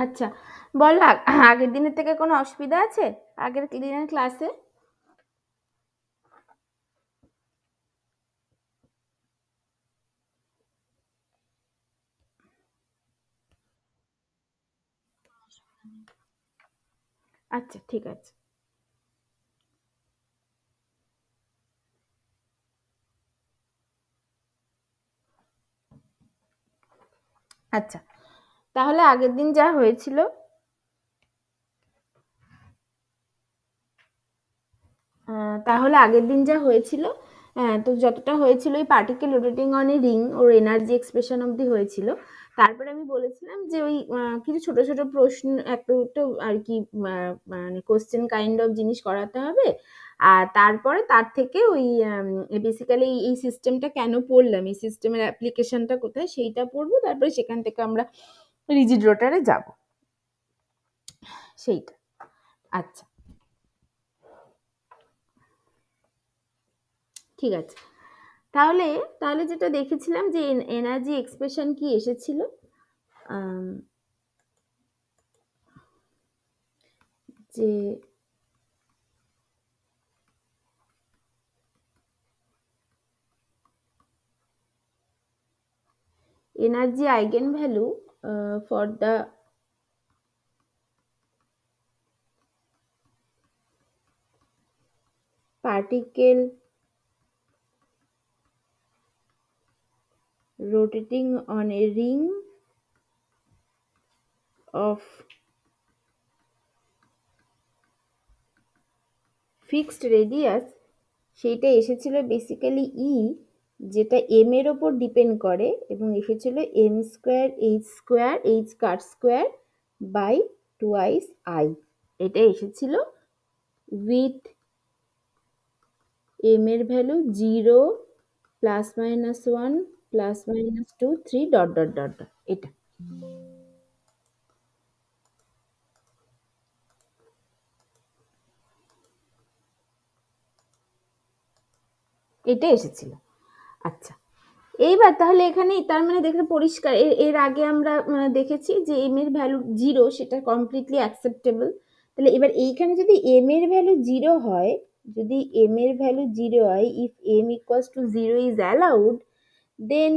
আচ্ছা, বলো আগের দিনের থেকে কোনো অসুবিধা আছে আগের দিনের ক্লাসে? আচ্ছা, ঠিক আছে। আচ্ছা, তাহলে আগের দিন যা হয়েছিল, তাহলে আগের দিন যা হয়েছিল, তো যতটা হয়েছিল ওই particle rotating on a ring or energy expression অবধি হয়েছিল। তারপরে আমি বলেছিলাম যে ওই কিছু ছোট ছোট প্রশ্ন, একটা একটু আর কি, মানে কোশ্চেন কাইন্ড অফ জিনিস করাতে হবে। আর তারপরে তার থেকে ওই বেসিক্যালি এই সিস্টেমটা কেন পড়লাম, এই সিস্টেমের অ্যাপ্লিকেশনটা কোথায় সেইটা পড়বো, তারপরে সেখান থেকে আমরা রিজিড রোটারে যাব, সেইটা। আচ্ছা, ঠিক আছে। তাহলে তাহলে যেটা দেখেছিলাম যে এনার্জি এক্সপ্রেশন কি এসেছিল, আম, যে energy eigen value for the particle rotating on a ring of fixed radius, সেইটা এসেছিল বেসিক্যালি ই, যেটা এম এর ওপর ডিপেন্ড করে, এবং এসেছিল M square H car square by twice I. এটা এসেছিল উইথ এম এর value 0, +-1, +-2, 3 dot dot dot dot, এটা এটা এসেছিল। আচ্ছা, এইবার তাহলে এখানে তার মানে দেখে পরিষ্কার, এর আগে আমরা দেখেছি যে এম এর ভ্যালু 0, সেটা কমপ্লিটলি অ্যাকসেপ্টেবল। তাহলে এবার এইখানে যদি এম এর ভ্যালু 0 হয়, যদি এম এর ভ্যালু 0 হয়, if m equals to 0 is allowed, then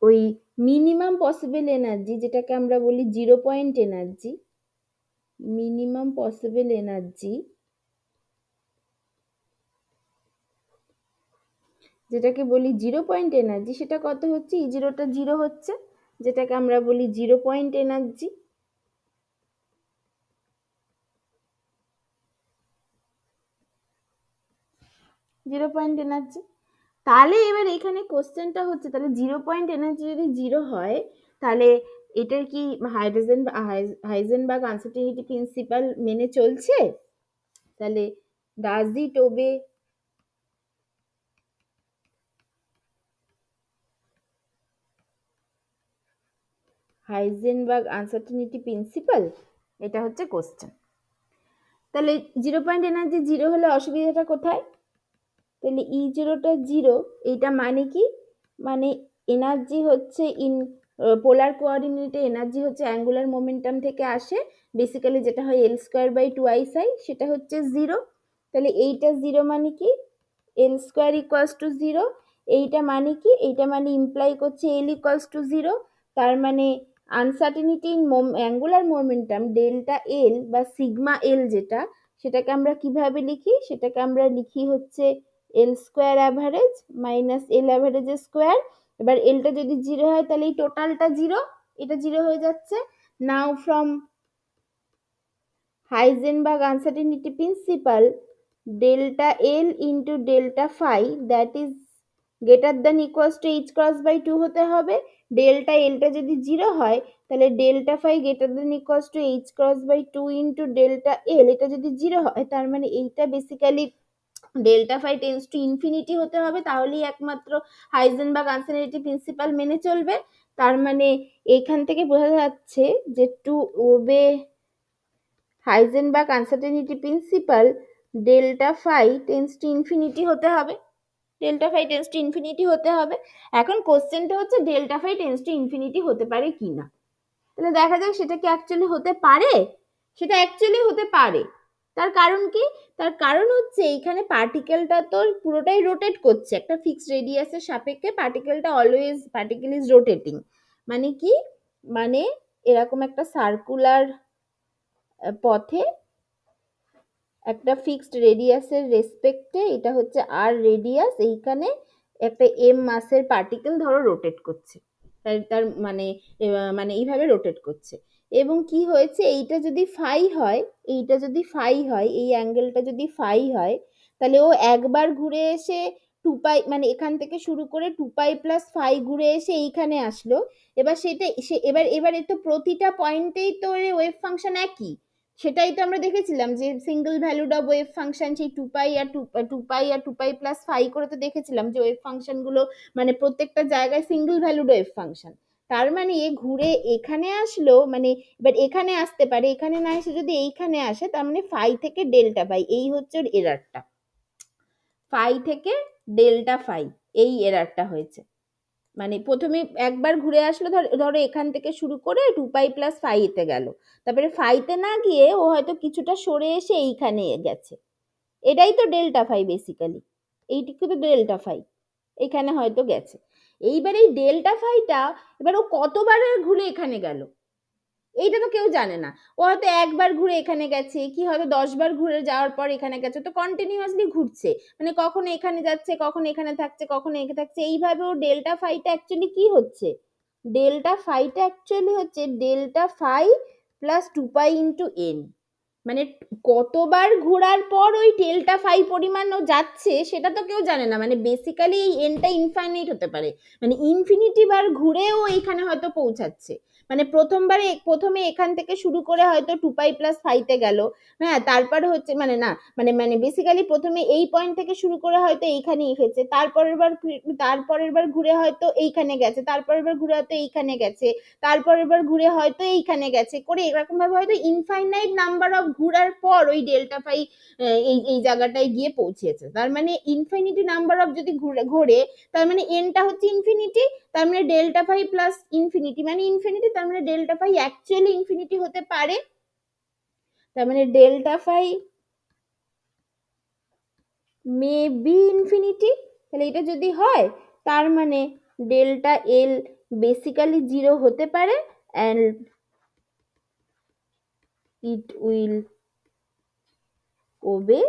ওই মিনিমাম পসিবল এনার্জি, যেটাকে আমরা বলি 0 point energy, minimum possible energy, যেটাকে বলি 0 পয়েন্ট এনার্জি, সেটা কত হচ্ছে? ই জিরোটা 0 হচ্ছে, যেটাকে আমরা বলি 0 পয়েন্ট এনার্জি, 0 পয়েন্ট এনার্জি। তাহলে এবার এখানে কোশ্চেনটা হচ্ছে, তাহলে 0 পয়েন্ট এনার্জি যদি 0 হয়, তাহলে এটার কি হাইজেনবার্গ আনসার্টেনিটি প্রিন্সিপাল মেনে চলছে? তাহলে does it obey Heisenberg uncertainty principle? এটা হচ্ছে কোশ্চেন। তাহলে 0 পয়েন্ট এনার্জি 0 হলে অসুবিধাটা কোথায়? তাহলে ই জিরোটা 0, এইটা মানে কি? মানে এনার্জি হচ্ছে পোলার কোঅর্ডিনেটে এনার্জি হচ্ছে অ্যাঙ্গুলার মোমেন্টাম থেকে আসে, বেসিক্যালি যেটা হয় এল স্কোয়ার বাই টুয়াইস আই, সেটা হচ্ছে 0। তাহলে এইটা 0 মানে কি? এল স্কোয়ার ইকুয়ালস টু 0। এইটা মানে কি? এইটা মানে ইমপ্লাই করছে এল ইকুয়ালস টু 0। তার মানে uncertainty in angular momentum delta L বা সিগমা এল, যেটা, সেটাকে আমরা কিভাবে লিখি? সেটাকে আমরা লিখি হচ্ছে এল স্কোয়ার অ্যাভারেজ মাইনাস এল অ্যাভারেজের স্কোয়ার। এবার এলটা যদি 0 হয়, তাহলে এই টোটালটা 0, এটা 0 হয়ে যাচ্ছে। নাও from Heisenberg uncertainty principle, delta L into delta phi that is greater than equals to h cross by 2 হতে হবে। ডেল্টা এলটা যদি 0 হয়, তাহলে delta phi greater than equals to H cross by 2 into delta L, এটা যদি 0 হয়, তার মানে এইটা basically delta phi tends to infinity হতে হবে, তাহলেই একমাত্র হাইজেনবার্গ আনসার্টেনিটি প্রিন্সিপাল মেনে চলবে। তার মানে এইখান থেকে বোঝা যাচ্ছে যে to obey Heisenberg uncertainty principle, delta phi tends to infinity হতে হবে, delta phi tends to infinity হতে হবে। এখন কোশ্চেনটা হচ্ছে delta phi tends to infinity হতে পারে কি না। তাহলে দেখা যাক সেটা কি অ্যাকচুয়ালি হতে পারে। সেটা অ্যাকচুয়ালি হতে পারে। তার কারণ কি? তার কারণ হচ্ছে এইখানে পার্টিকেলটা তো পুরোটাই রোটেট করছে, একটা ফিক্সড রেডিয়াসের সাপেক্ষে পার্টিকেলটা অলওয়েজ, পার্টিকেল ইজ রোটেটিং। মানে কি? মানে এরকম একটা সার্কুলার পথে একটা ফিক্সড রেডিয়াসের রেসপেক্টে, এটা হচ্ছে আর রেডিয়াস, এইখানে একটা এম মাসের পার্টিকেল ধরো রোটেট করছে, তার মানে মানে এইভাবে রোটেট করছে। এবং কি হয়েছে, এইটা যদি ফাই হয়, এইটা যদি ফাই হয়, এই অ্যাঙ্গেলটা যদি ফাই হয়, তাহলে ও একবার ঘুরে এসে 2 পাই, মানে এখান থেকে শুরু করে 2 পাই প্লাস ফাই ঘুরে এসে এইখানে আসলো। এবার সেটা এবার এবারে তো প্রতিটা পয়েন্টেই তো ওয়েভ ফাংশন একই। সেটাই তো আমরা দেখেছিলাম যে single valued of wave function, সেই 2 পাই প্লাস ফাই করে তো দেখেছিলাম যে ওয়েভ ফাংশন গুলো মানে প্রত্যেকটা জায়গায় সিঙ্গেল ভ্যালুড ওয়েভ ফাংশন। তার মানে এ ঘুরে এখানে আসলো, মানে এবার এখানে আসতে পারে, এখানে না এসে যদি এইখানে আসে, তার মানে ফাই থেকে ডেল্টা ফাই, এই হচ্ছে ওর এরারটা। ফাই থেকে ডেল্টা ফাই, এই এরারটা হয়েছে। মানে প্রথমে একবার ঘুরে আসলো, ধরো এখান থেকে শুরু করে 2 পাই প্লাস ফাইতে গেল, তারপরে ফাইতে না গিয়ে ও হয়তো কিছুটা সরে এসে এইখানে গেছে, এটাই তো ডেল্টা ফাই বেসিক্যালি, এইটুকু তো ডেল্টা ফাই, এখানে হয়তো গেছে। এইবার এই ডেল্টা ফাইটা এবার ও কতবার ঘুরে এখানে গেল এইটা তো কেউ জানে না। ও হয়তো একবার ঘুরে এখানে গেছে, কি হয়তো 10 বার ঘুরে যাওয়ার পর এখানে গেছে, তো কন্টিনিউয়াসলি ঘুরছে, মানে কখনো এখানে যাচ্ছে, কখনো এখানে থাকছে, কখনো এখানে থাকছে, এইভাবে ও ডেল্টা ফাইটা অ্যাকচুয়ালি কি হচ্ছে, ডেল্টা ফাইটা অ্যাকচুয়ালি হচ্ছে delta phi plus 2 pi into N. মানে কতবার ঘোরার পর ওই ডেল্টা ফাই পরিমাণ ও যাচ্ছে সেটা তো কেউ জানে না, মানে বেসিক্যালি এই এনটা ইনফাইনাইট হতে পারে, মানে ইনফিনিটি বার ঘুরেও এইখানে হয়তো পৌঁছাচ্ছে। মানে প্রথমে এখান থেকে শুরু করে হয়তো 2 পাই প্লাস ফাইতে গেল, হ্যাঁ, তারপরে হচ্ছে মানে না মানে মানে বেসিক্যালি প্রথমে এই পয়েন্ট থেকে শুরু করে হয়তো এইখানে এসেছে, তারপরের বার ঘুরে হয়তো এইখানে গেছে, তারপরের বার ঘুরে হয়তো এইখানে গেছে, তারপরের বার ঘুরে হয়তো এইখানে গেছে, করে এরকম ভাবে হয়তো ইনফাইনাইট নাম্বার অফ ঘুরার পর ওই ডেল্টা ফাই এই এই জায়গাটায় গিয়ে পৌঁছেছে। তার মানে ইনফিনিটি নাম্বার অফ যদি ঘোরে, তার মানে এনটা হচ্ছে ইনফিনিটি, তার মানে ডেল্টা ফাই প্লাস ইনফিনিটি মানে ইনফিনিটি, তার মানে ডেল্টা ফাই অ্যাকচুয়ালি ইনফিনিটি হতে পারে। তার মানে delta phi may be infinity. তাহলে এটা যদি হয়, তার মানে ডেল্টা এল বেসিক্যালি 0 হতে পারে, and it will obey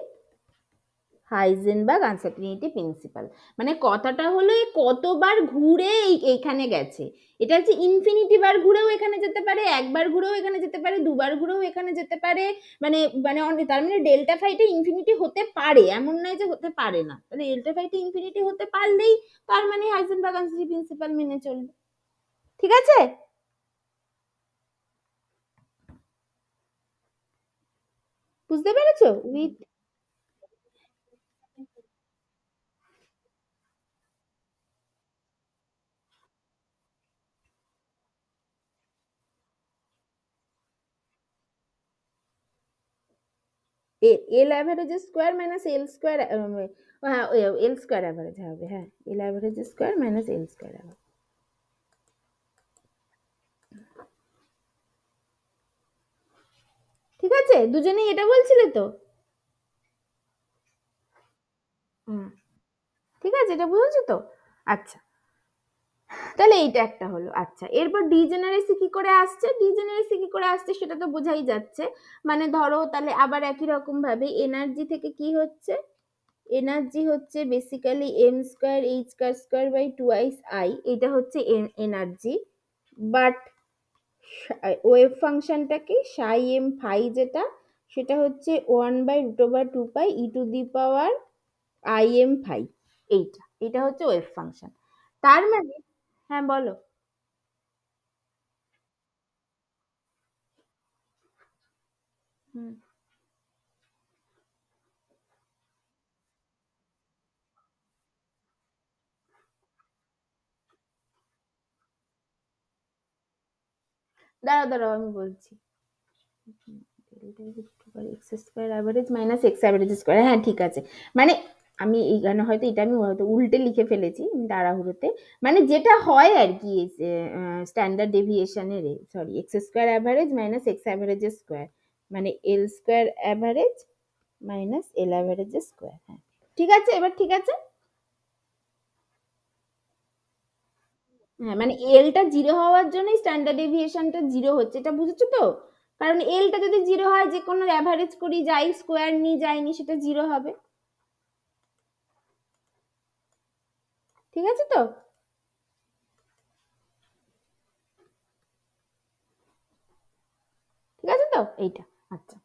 Heisenberg uncertainty principal. মানে কথাটা হলো কতবার ঘুরে এইখানে গেছে, এটা হচ্ছে ইনফিনিটি বার ঘুরেও এখানে যেতে পারে, একবার ঘুরেও এখানে যেতে পারে, দুবার ঘুরেও এখানে যেতে পারে, মানে মানে তার মানে ডেল্টা ফাইটা ইনফিনিটি হতে পারে, এমন নয় যে হতে পারে না। তাহলে ডেল্টা ফাইটা ইনফিনিটি হতে পারলেই তার মানে হাইজেনবার্গ আনসার্টিনিটি প্রিন্সিপাল মেনে চলবে। ঠিক আছে, বুঝতে পেরেছো? With L average square minus L square, হ্যাঁ এল স্কোয়ার অ্যাভারেজ হবে, হ্যাঁ এল average square minus L square average. ঠিক আছে, দুজনেই এটা বলছিলে তো? হুম, ঠিক আছে, এটা বুঝেছো তো? আচ্ছা, তাহলে এইটা একটা হলো। আচ্ছা, এরপর ডিজেনারেসি কি করে আসছে, ডিজেনারেসি কি করে আসছে সেটা তো বোঝাই যাচ্ছে। মানে ধরো তাহলে আবার একই রকম ভাবে এনার্জি থেকে কি হচ্ছে, এনার্জি হচ্ছে basically M square H square by 2 I, এটা হচ্ছে এনার্জি। বাট ওয়েভ ফাংশনটা কি, সাই এম ফাই যেটা, সেটা হচ্ছে 1/√2 পাই আই এম ফাই, এইটা এটা হচ্ছে ওয়েভ ফাংশন। তার মানে, হ্যাঁ বলো। হুম, দাঁড়াও দাঁড়াও আমি বলছি। X square average minus x average square, হ্যাঁ ঠিক আছে। মানে আমি এইখানে হয়তো এটা আমি হয়তো উল্টে লিখে ফেলেছি তাড়াহুড়োতে, মানে যেটা হয় আর কি স্ট্যান্ডার্ড ডেভিয়েশনের, sorry, x square average minus x অ্যাভারেজের স্কোয়ার, মানে l square average minus l অ্যাভারেজের স্কোয়ার। হ্যাঁ ঠিক আছে, এবার ঠিক আছে। হ্যাঁ মানে এলটা জিরো হওয়ার জন্যই স্ট্যান্ডার্ড ডেভিয়েশনটা জিরো হচ্ছে, এটা বুঝেছো তো? কারণ এলটা যদি জিরো হয়, যে কোনো অ্যাভারেজ করি যাই স্কোয়ার নিই যাইনি সেটা জিরো হবে। ঠিক আছে তো? ঠিক আছে তো এইটা। আচ্ছা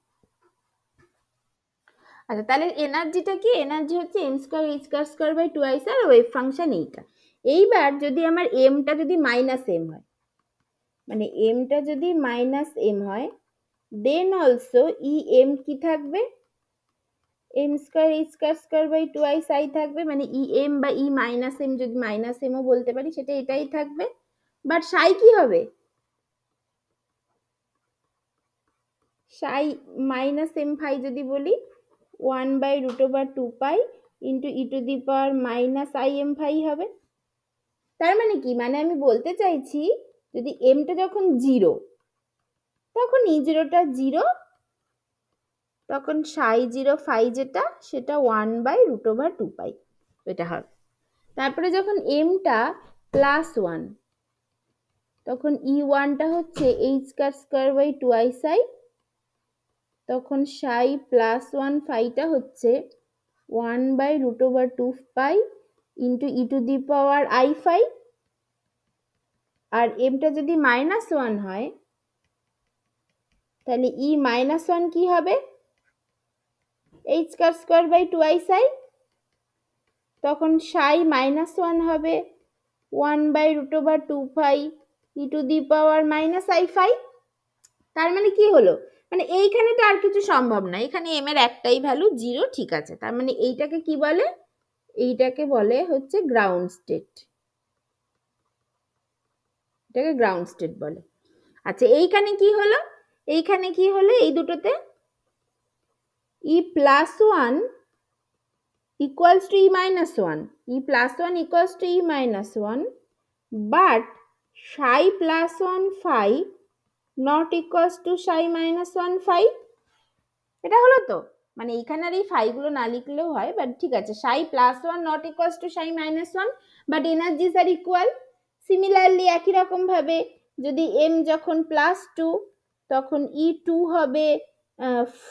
আচ্ছা, তাহলে এনার্জিটা কি? এনার্জি হচ্ছে M square H square by two I's আর ওয়েভ ফাংশন এইটা। এইবার যদি আমার এমটা যদি মাইনাস এম হয়, মানে এমটা যদি মাইনাস এম হয়, দেন অলসো ই এম কি থাকবে? M square H square by two I's I থাকবে, মানে ই এম বা ই মাইনাস এম, যদি মাইনাস এমও বলতে পারি, সেটা এটাই থাকবে। বাট সাই কি হবে? সাই মাইনাস এম ফাই যদি বলি, 1/√2 pi into E to the power minus I M phi হবে। তার মানে কি, মানে আমি বলতে চাইছি যদি এমটা যখন জিরো, তখন ই জিরোটা জিরো, তখন সাই জিরো ফাই যেটা সেটা 1/√2 পাই এটা হবে। তারপরে যখন এমটা প্লাস ওয়ান, তখন ই ওয়ানটা হচ্ছে h square by two I psi, তখন সাই প্লাস ওয়ান ফাইটা হচ্ছে 1/√2 pi into E to the power i phi. আর এমটা যদি মাইনাস ওয়ান হয়, তাহলে ই মাইনাস ওয়ান কি হবে? H square by two I psi, তখন সাই মাইনাস ওয়ান হবে 1/√2 pi e to the power minus i phi. তার মানে কি হলো, মানে এইখানে তো আর কিছু সম্ভব না, এখানে এম এর একটাই ভ্যালু জিরো। ঠিক আছে, তার মানে এইটাকে কি বলে? এইটাকে বলে হচ্ছে গ্রাউন্ড স্টেট, এটাকে গ্রাউন্ড স্টেট বলে। আচ্ছা এইখানে কি হলো? এইখানে কি হলো এই দুটোতে? E plus one equals to e minus 1, e plus 1 equals to e minus 1, but psi plus 1 phi not equals to psi minus 1 phi। এটা হলো তো? মানে এইখানে আর এই ফাই গুলো না লিখলেও হয়, বাট ঠিক আছে, psi plus 1 not equals to psi minus 1, but energies are equal। Similarly একই রকম ভাবে যদি m যখন প্লাস টু, তখন ই টু হবে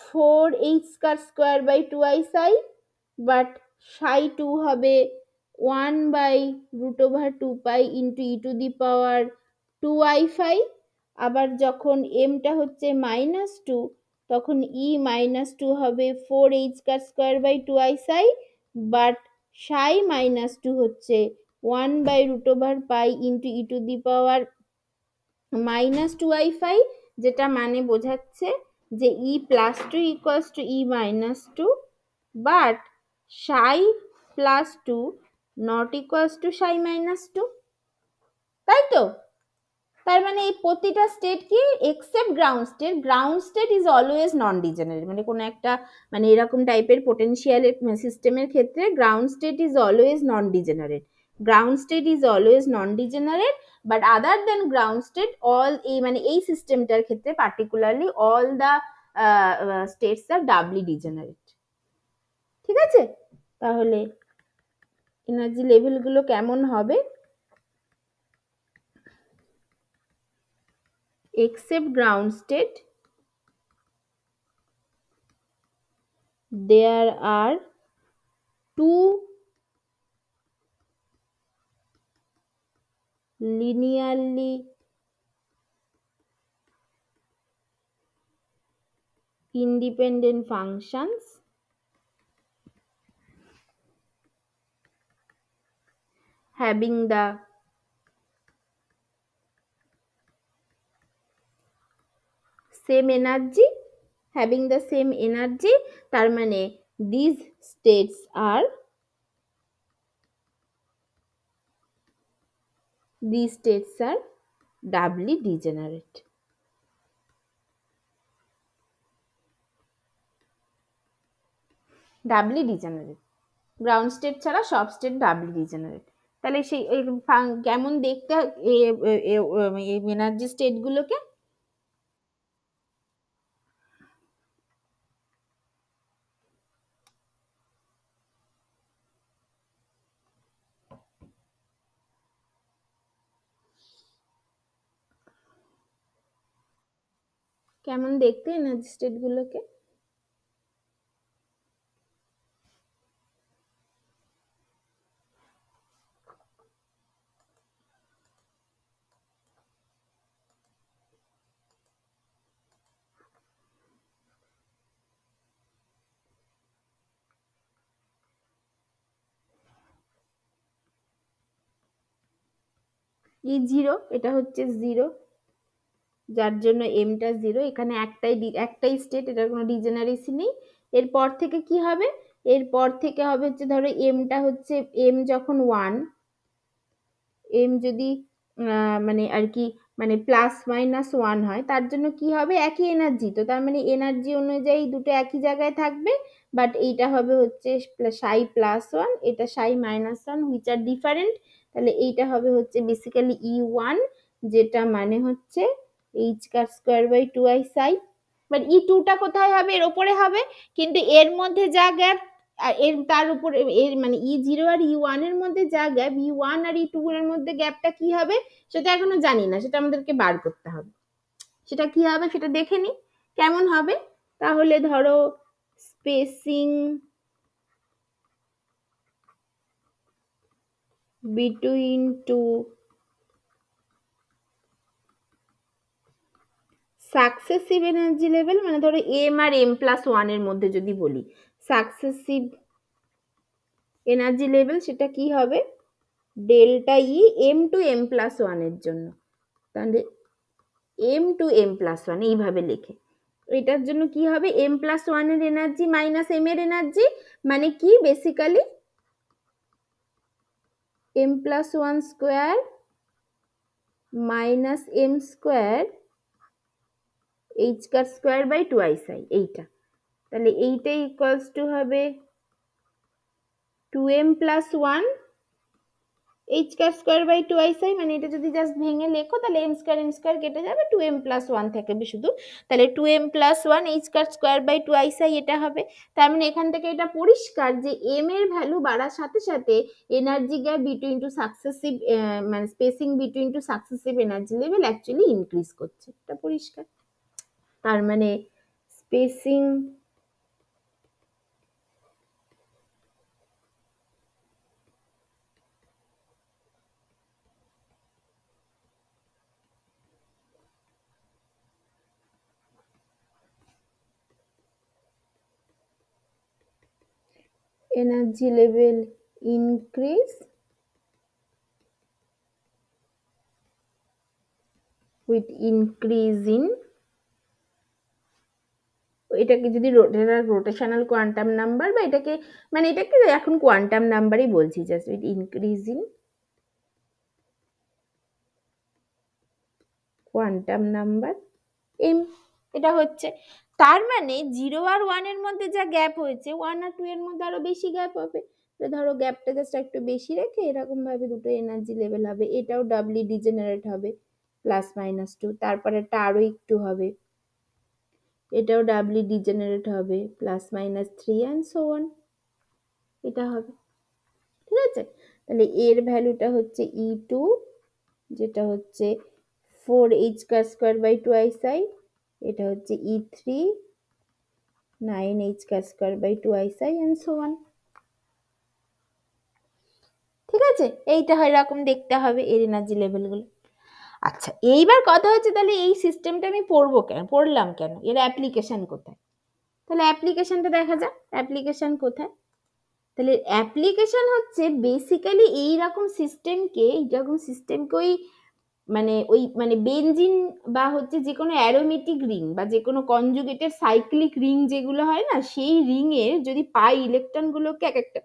4h square by two I psi, but psi two হবে 1/√2 pi into E to the power two I phi. আবার যখন এমটা হচ্ছে মাইনাস টু, তখন ই মাইনাস টু হবে 4h square by two I psi, but psi minus two হচ্ছে 1/√পাই into E to the power minus two I phi, যেটা মানে বোঝাচ্ছে যে e plus two equals to e minus two, but psi plus two not equals to psi minus two. তাই তো? তার মানে এই প্রতিটা স্টেট কি, except ground state, ground state is always non degenerate, মানে কোনো একটা মানে এরকম টাইপের পোটেনশিয়াল সিস্টেমের ক্ষেত্রে ground state is always non degenerate, ground state is always non degenerate, but other than ground state all, এই মানে এই সিস্টেমটার ক্ষেত্রে particularly all the states are doubly degenerate. ঠিক আছে, তাহলে এনার্জি লেভেলগুলো কেমন হবে? except ground state there are two linearly independent functions having the same energy, having the same energy, তার মানে these states are doubly degenerate। doubly degenerate ground state ছাড়া সব state ডাবলি degenerate. তাহলে সেই কেমন দেখতে এনার্জি স্টেটগুলোকে? কেমন দেখতে এনার্জি স্টেটগুলোকে? ই জিরো, এটা হচ্ছে জিরো, যার জন্য এমটা জিরো। এখানে একটাই স্টেট, এটার কোনো ডিজেনারেসি নেই। এরপর থেকে কি হবে? এরপর থেকে হবে হচ্ছে, ধরো এমটা হচ্ছে, এম যখন ওয়ান, এম যদি মানে আর কি মানে প্লাস মাইনাস ওয়ান হয়, তার জন্য কি হবে? একই এনার্জি, তো তার মানে এনার্জি অনুযায়ী দুটো একই জায়গায় থাকবে, বাট এইটা হবে হচ্ছে সাই প্লাস ওয়ান, এটা সাই minus one, which are different. তাহলে এইটা হবে হচ্ছে বেসিক্যালি ই ওয়ান, যেটা মানে হচ্ছে H car square by two I psi. But E টুটা কোথায় হবে? এর ওপরে হবে, কিন্তু এর মধ্যে যা গ্যাপ, এর তার উপরে এর মানে ই জিরো আর ই ওয়ান এর মধ্যে যা গ্যাপ, ই ওয়ান আর ই টু এর মধ্যে গ্যাপটা কি হবে সেটা এখনো জানি না, সেটা আমাদেরকে বার করতে হবে। সেটা কি হবে সেটা দেখে নি কেমন হবে। তাহলে ধরো spacing between two successive energy level, মানে ধরো এম আর এম প্লাস ওয়ান এর মধ্যে যদি বলি সাকসেসিভ এনার্জি লেভেল, সেটা কি হবে? Delta E M to M plus one এর জন্য। তাহলে M to M plus one এইভাবে লেখে, এটার জন্য কি হবে? এম প্লাস ওয়ান এর এনার্জি মাইনাস এম এর এনার্জি, মানে কি basically M plus one square minus M square H car square by two I psi, এইটা। তাহলে এইটা ইকুয়ালস টু হবে two M plus one H car square by two I psi, মানে এটা যদি জাস্ট ভেঙে লেখো তাহলে এম স্কোয়ার কেটে যাবে, টু এম প্লাস ওয়ান থাকবে শুধু। তাহলে two M plus one H car square by two I psi এটা হবে। তার মানে এখান থেকে এটা পরিষ্কার যে এম এর ভ্যালু বাড়ার সাথে সাথে energy gap between two successive মানে spacing between two successive energy level actually increase করছে, এটা পরিষ্কার। তার মানে spacing energy level increase with increase in, এটাকে যদি রোটেশনাল কোয়ান্টাম নাম্বার, বা এটাকে মানে এটাকে এখন কোয়ান্টাম নাম্বারই বলছি, just with increase in quantum number M, এটা হচ্ছে। তার মানে জিরো আর ওয়ান এর মধ্যে যা গ্যাপ হয়েছে, ওয়ান আর টু এর মধ্যে আরো বেশি গ্যাপ হবে। ধরো গ্যাপটা জাস্ট একটু বেশি রেখে এরকম ভাবে দুটো এনার্জি লেভেল হবে, এটাও ডাবলি ডিজেনারেট হবে প্লাস মাইনাস টু, তারপরেটা আরো একটু হবে, এটাও ডাবলি ডিজেনারেট হবে plus minus three and so on, এটা হবে। ঠিক আছে, তাহলে এর ভ্যালুটা হচ্ছে ই টু, যেটা হচ্ছে four H car square by two I psi, এটা হচ্ছে E three nine H car square by two I psi and so on. ঠিক আছে, এইটা এরকম দেখতে হবে এর এনার্জি লেভেলগুলো। আচ্ছা, এইবার কথা হচ্ছে তাহলে এই সিস্টেমটা আমি পড়বো কেন, পড়লাম কেন, এর অ্যাপ্লিকেশন কোথায়? তাহলে অ্যাপ্লিকেশনটা দেখা যাক, অ্যাপ্লিকেশন কোথায়। তাহলে অ্যাপ্লিকেশন হচ্ছে বেসিক্যালি এইরকম সিস্টেমকে ওই বেনজিন বা হচ্ছে যে কোনো অ্যারোমেটিক রিং বা যে কোনো কনজুগেটেড সাইক্লিক রিং যেগুলো হয় না, সেই রিং এর যদি পাই ইলেকট্রনগুলোকে এক একটা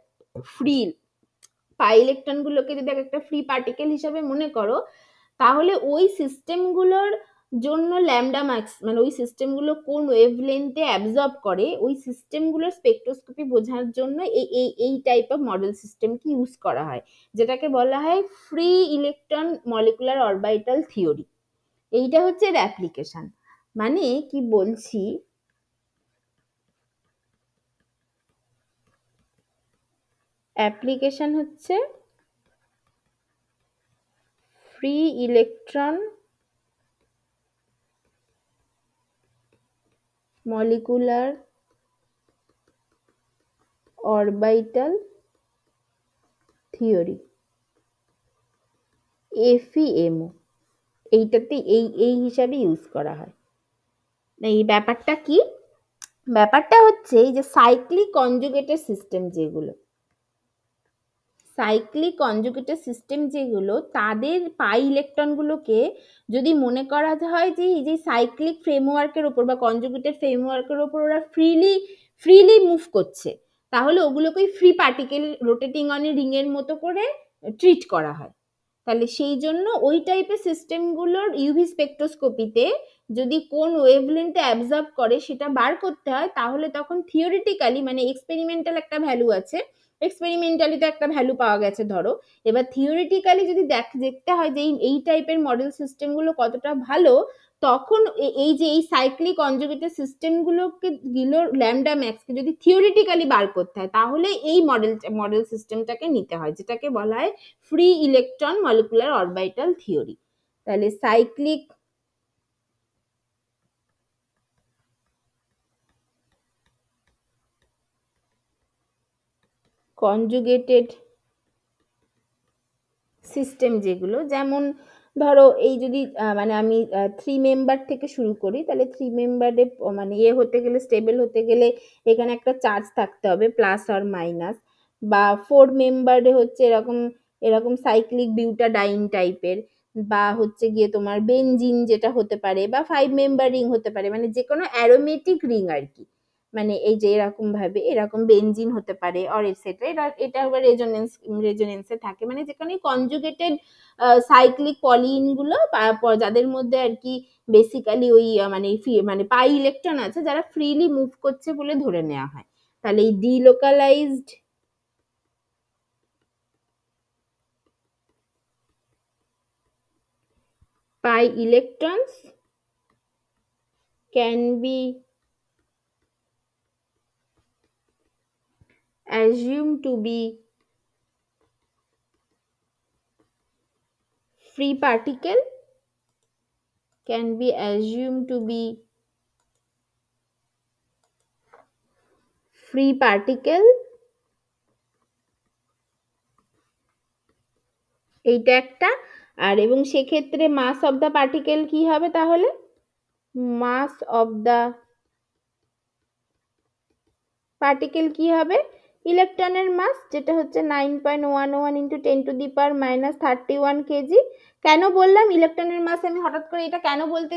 ফ্রি পাই ইলেকট্রনগুলোকে যদি এক একটা ফ্রি পার্টিকেল হিসাবে মনে করো, তাহলে ওই সিস্টেমগুলোর জন্য ল্যামডা ম্যাক্স মানে ওই সিস্টেমগুলো কোন ওয়েভলেন্থে অ্যাবজর্ব করে ওই সিস্টেমগুলোর স্পেকট্রোস্কোপি বোঝার জন্য এই টাইপ অফ মডেল সিস্টেমকে ইউজ করা হয়, যেটাকে বলা হয় free electron molecular orbital theory. এইটা হচ্ছে এর অ্যাপ্লিকেশন। মানে কি বলছি, অ্যাপ্লিকেশন হচ্ছে free electron molecular orbital theory, FEMO, এইটাতে এই হিসাবে ইউজ করা হয়। এই ব্যাপারটা কি, ব্যাপারটা হচ্ছে এই যে সাইক্লিক কনজুগেটেড সিস্টেম যেগুলো, সাইক্লিক কনজুগেটেড সিস্টেম যেগুলো, তাদের পাই ইলেকট্রনগুলোকে যদি মনে করা হয় যে এই যে সাইক্লিক ফ্রেমওয়ার্কের ওপর বা কনজুগেটেড ফ্রেমওয়ার্কের ওপর ওরা ফ্রিলি মুভ করছে, তাহলে ওগুলোকে free particle rotating on a ring এর মতো করে ট্রিট করা হয়। তাহলে সেই জন্য ওই টাইপের সিস্টেমগুলোর ইউভি স্পেকট্রোস্কোপিতে যদি কোন ওয়েভলেন্থে অ্যাবজর্ব করে সেটা বার করতে হয়, তাহলে তখন থিওরিটিক্যালি মানে এক্সপেরিমেন্টাল একটা ভ্যালু আছে, এক্সপেরিমেন্টালি তো একটা ভ্যালু পাওয়া গেছে ধরো, এবার থিওরিটিক্যালি যদি দেখতে হয় যে এই টাইপের মডেল সিস্টেমগুলো কতটা ভালো, তখন এই যে এই সাইক্লিক কনজুগেটেড সিস্টেমগুলোকে ল্যামডা ম্যাক্সকে যদি থিওরিটিক্যালি বার করতে হয়, তাহলে এই মডেল সিস্টেমটাকে নিতে হয়, যেটাকে বলা হয় free electron molecular orbital theory. তাহলে সাইক্লিক কনজুগেটেড সিস্টেম যেগুলো, যেমন ধরো এই যদি মানে আমি 3 মেম্বার থেকে শুরু করি, তাহলে 3 মেম্বারে মানে হতে গেলে স্টেবল হতে গেলে এখানে একটা চার্জ থাকতে হবে প্লাস আর মাইনাস, বা 4 মেম্বারে হচ্ছে এরকম এরকম সাইক্লিক বিউটাডাইন টাইপের, বা হচ্ছে গিয়ে তোমার বেনজিন যেটা হতে পারে, বা 5 মেম্বার রিং হতে পারে, মানে যে কোনো অ্যারোমেটিক রিং আর কি, মানে এই যে এরকম ভাবে এরকম বেনজিন হতে পারে অর এটসেট্রা, এটা আবার রেজোনেন্সে থাকে, মানে যেখানে কনজুগেটেড সাইক্লিক পলিইন গুলো যাদের মধ্যে আর কি বেসিক্যালি ওই মানে পাই ইলেকট্রন আছে যারা ফ্রিলি মুভ করছে বলে ধরে নেওয়া হয়। তাহলে এই delocalised pi electrons can be assumed to be free particle, can be assumed to be free particle, এইটা একটা। আর এবং সেক্ষেত্রে মাস অফ দ্য পার্টিকেল কি হবে তাহলে, মাস অফ দ্য পার্টিকেল কি হবে, ইলেকট্রনের মাস, যেটা হচ্ছে 9.11 ইন্টু 10⁻⁻31 কেজি। কেন বললাম ইলেকট্রনের মাস, আমি হঠাৎ করে এটা কেন বলতে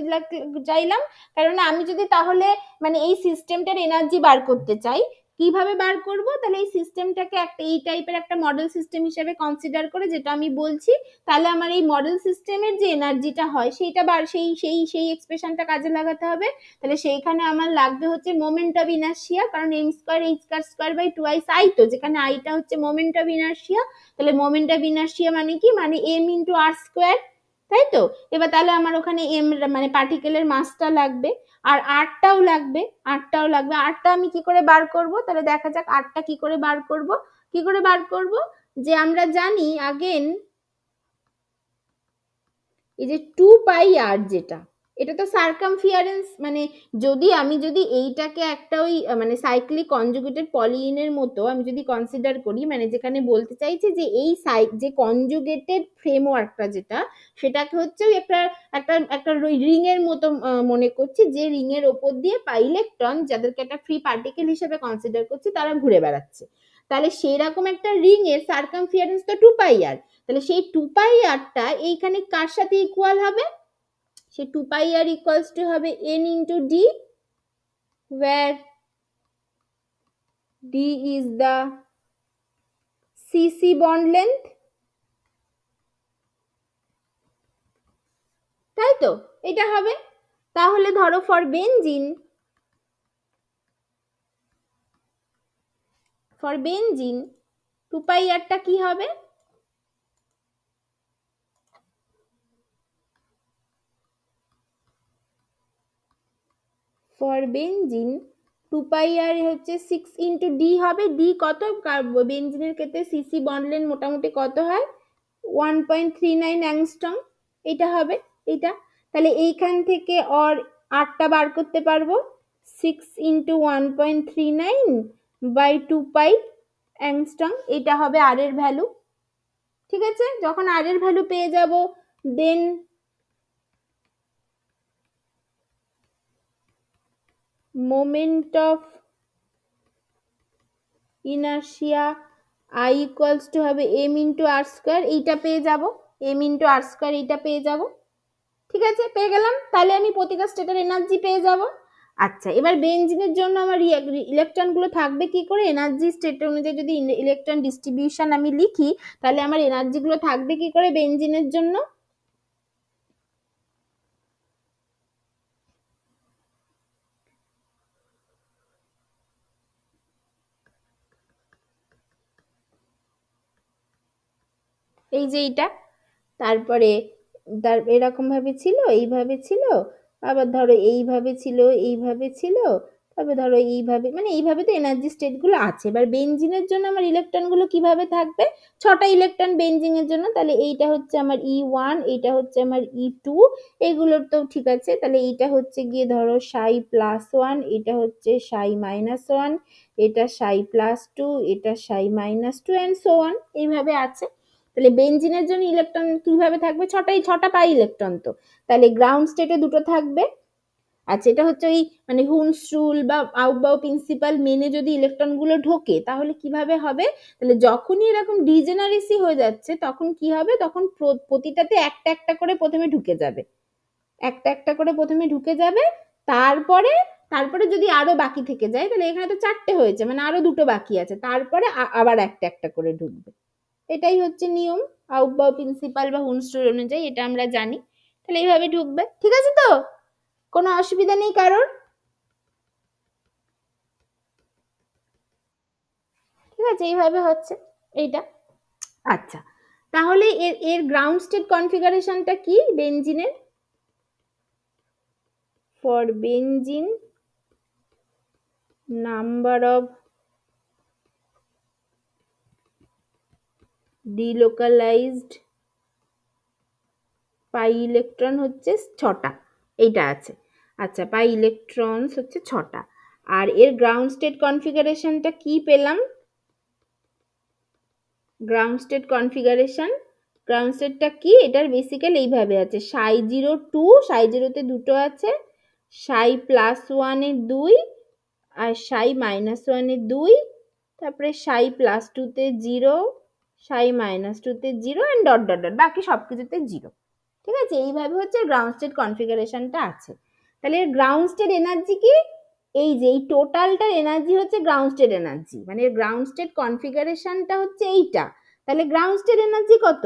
চাইলাম, কারণ আমি যদি তাহলে মানে এই সিস্টেমটার এনার্জি বার করতে চাই, কিভাবে বার করব, তাহলে এই সিস্টেমটাকে একটা এই টাইপের একটা মডেল সিস্টেম হিসেবে কনসিডার করে, যেটা আমি বলছি, তাহলে আমার এই মডেল সিস্টেমের যে এনার্জিটা হয় সেইটা সেই এক্সপ্রেশনটা কাজে লাগাতে হবে। তাহলে সেইখানে আমার লাগবে হচ্ছে মোমেন্ট অফ ইনার্শিয়া, কারণ M square H square by 2i I, তো যেখানে আইটা হচ্ছে মোমেন্ট অফ ইনার্শিয়া, তাহলে মোমেন্ট অফ ইনার্শিয়া মানে কি, মানে এম ইন্টু আর স্কোয়ার, তাই তো। এবার তাহলে আমার ওখানে এম মানে পার্টিকেলের মাসটা লাগবে, আর আরটাও লাগবে, আরটা আমি কি করে বার করব, তাহলে দেখা যাক আরটা কি করে বার করব, যে আমরা জানি আগেন এই যে 2πr যেটা, এটা তো সার্কামফিয়ারেন্স, মানে যদি এইটাকে একটা ওই মানে সাইক্লিক কনজুগেটেড পলিইনের মতো আমি যদি কনসিডার করি, মানে যেখানে বলতে চাইছে যে এই যে কনজুগেটেড ফ্রেমওয়ার্কটা যেটা, সেটাকে হচ্ছে ওই একটা একটা একটা রিং এর মতো মনে করছি, যে রিং এর ওপর দিয়ে পাই ইলেকট্রন যাদেরকে একটা ফ্রি পার্টিকেল হিসেবে কনসিডার করছি তারা ঘুরে বেড়াচ্ছে, তাহলে সেরকম একটা রিং এর সার্কামফিয়ারেন্স তো 2πr, তাহলে সেই 2πrটা এইখানে কার সাথে ইকুয়াল হবে, সেই 2πr ইকুয়ালস টু হবে n into D, where d is the cc bond length, তাই তো, এটা হবে। তাহলে ধরো for benzene, for benzene 2πr কি হবে? ফর বেনজিন 2πr হচ্ছে 6 ইন্টু ডি হবে। ডি কত? বেনজিনের ক্ষেত্রে সিসি বন্ড লেন্থ মোটামুটি কত হয়? 1.39 অ্যাংস্ট্রম। এটা হবে এটা। তাহলে এইখান থেকে অর আরটা বার করতে পারবো। 6 ইন্টু 1.39 বাই 2π অ্যাংস্ট্রম, এটা হবে আর এর ভ্যালু। ঠিক আছে, যখন আর এর ভ্যালু পেয়ে যাব, then moment of inertia I equals to হবে m ইন্টু আর স্কোয়ার, এইটা পেয়ে যাব, m ইন্টু আর স্কোয়ার এইটা পেয়ে যাব। ঠিক আছে, পেয়ে গেলাম। তাহলে আমি প্রতিটা স্টেটের এনার্জি পেয়ে যাব। আচ্ছা, এবার বেনজিনের জন্য আমার ইলেকট্রনগুলো থাকবে কি করে? এনার্জি স্টেট অনুযায়ী যদি ইলেকট্রন ডিস্ট্রিবিউশন আমি লিখি, তাহলে আমার এনার্জিগুলো থাকবে কি করে বেনজিনের জন্য? এই যে এইটা, তারপরে এরকম ভাবে ছিল, এইভাবে ছিল, আবার ধরো এইভাবে ছিল, এইভাবে ছিল, তারপরে ধরো এইভাবে, মানে এইভাবে তো এনার্জি স্টেট গুলো আছে। এবার বেনজিনের জন্য আমার ইলেকট্রন গুলো কিভাবে থাকবে? 6টা ইলেকট্রন বেনজিনের জন্য, তাহলে এইটা হচ্ছে আমার E1, এইটা হচ্ছে আমার E2, এগুলোর তো ঠিক আছে। তাহলে এইটা হচ্ছে গিয়ে ধরো ψ+1, এটা হচ্ছে ψ-1, এটা ψ+2, এটা ψ-2 এন্ড সো অন, এইভাবে আছে। তাহলে বেনজিনের জন্য ইলেকট্রন কিভাবে থাকবে? 6টা পাই ইলেকট্রন তো, তাহলে গ্রাউন্ড স্টেটে 2টো থাকবে। আচ্ছা, এটা হচ্ছে ওই মানে হুনস রুল বা আউটবাউ প্রিন্সিপাল মেনে যদি ইলেকট্রন গুলো ঢোকে তাহলে কিভাবে হবে? তাহলে যখনই এরকম ডিজেনারেসি হয়ে যাচ্ছে তখন কি হবে? তখন প্রতিটাতে একটা একটা করে প্রথমে ঢুকে যাবে, একটা একটা করে প্রথমে ঢুকে যাবে। তারপরে তারপরে যদি আরো বাকি থেকে যায়, তাহলে এখানে তো 4টে হয়েছে, মানে আরো 2টো বাকি আছে, তারপরে আবার একটা একটা করে ঢুকবে। এটাই হচ্ছে নিয়ম, আউটবাউ প্রিন্সিপাল বা হুনস রুল অনুযায়ী, এটা আমরা জানি। তাহলে এইভাবে ঢুকবে। ঠিক আছে তো, কোনো অসুবিধা নেই কারোর? ঠিক আছে, এইভাবে হচ্ছে এইটা। আচ্ছা, তাহলে এর এর গ্রাউন্ড স্টেট কনফিগারেশনটা কি বেনজিনের? For benzene number of delocalized pi electron হচ্ছে 6টা, এইটা আছে। আচ্ছা, পাই ইলেকট্রনস হচ্ছে 6টা। আর এর গ্রাউন্ড স্টেট কনফিগারেশনটা কি পেলাম? গ্রাউন্ড স্টেট কনফিগারেশন, গ্রাউন্ড স্টেটটা কি? এটার বেসিক্যালি এইভাবে আছে, ψ02, ψ0তে 2টো আছে, ψ+1 এ 2 আর ψ-1 এ 2, তারপরে ψ+2 তে 0, ψ-2 তে 0 এন্ড ডট ডট ডট, বাকি সবকিছুতে 0। ঠিক আছে, এইভাবে হচ্ছে গ্রাউন্ড স্টেট কনফিগারেশনটা আছে। তাহলে এর গ্রাউন্ড স্টেট এনার্জি কি? এই যে এই টোটালটার এনার্জি হচ্ছে গ্রাউন্ড স্টেট এনার্জি, মানে এর গ্রাউন্ড স্টেট কনফিগারেশনটা হচ্ছে এইটা। তাহলে গ্রাউন্ড স্টেট এনার্জি কত?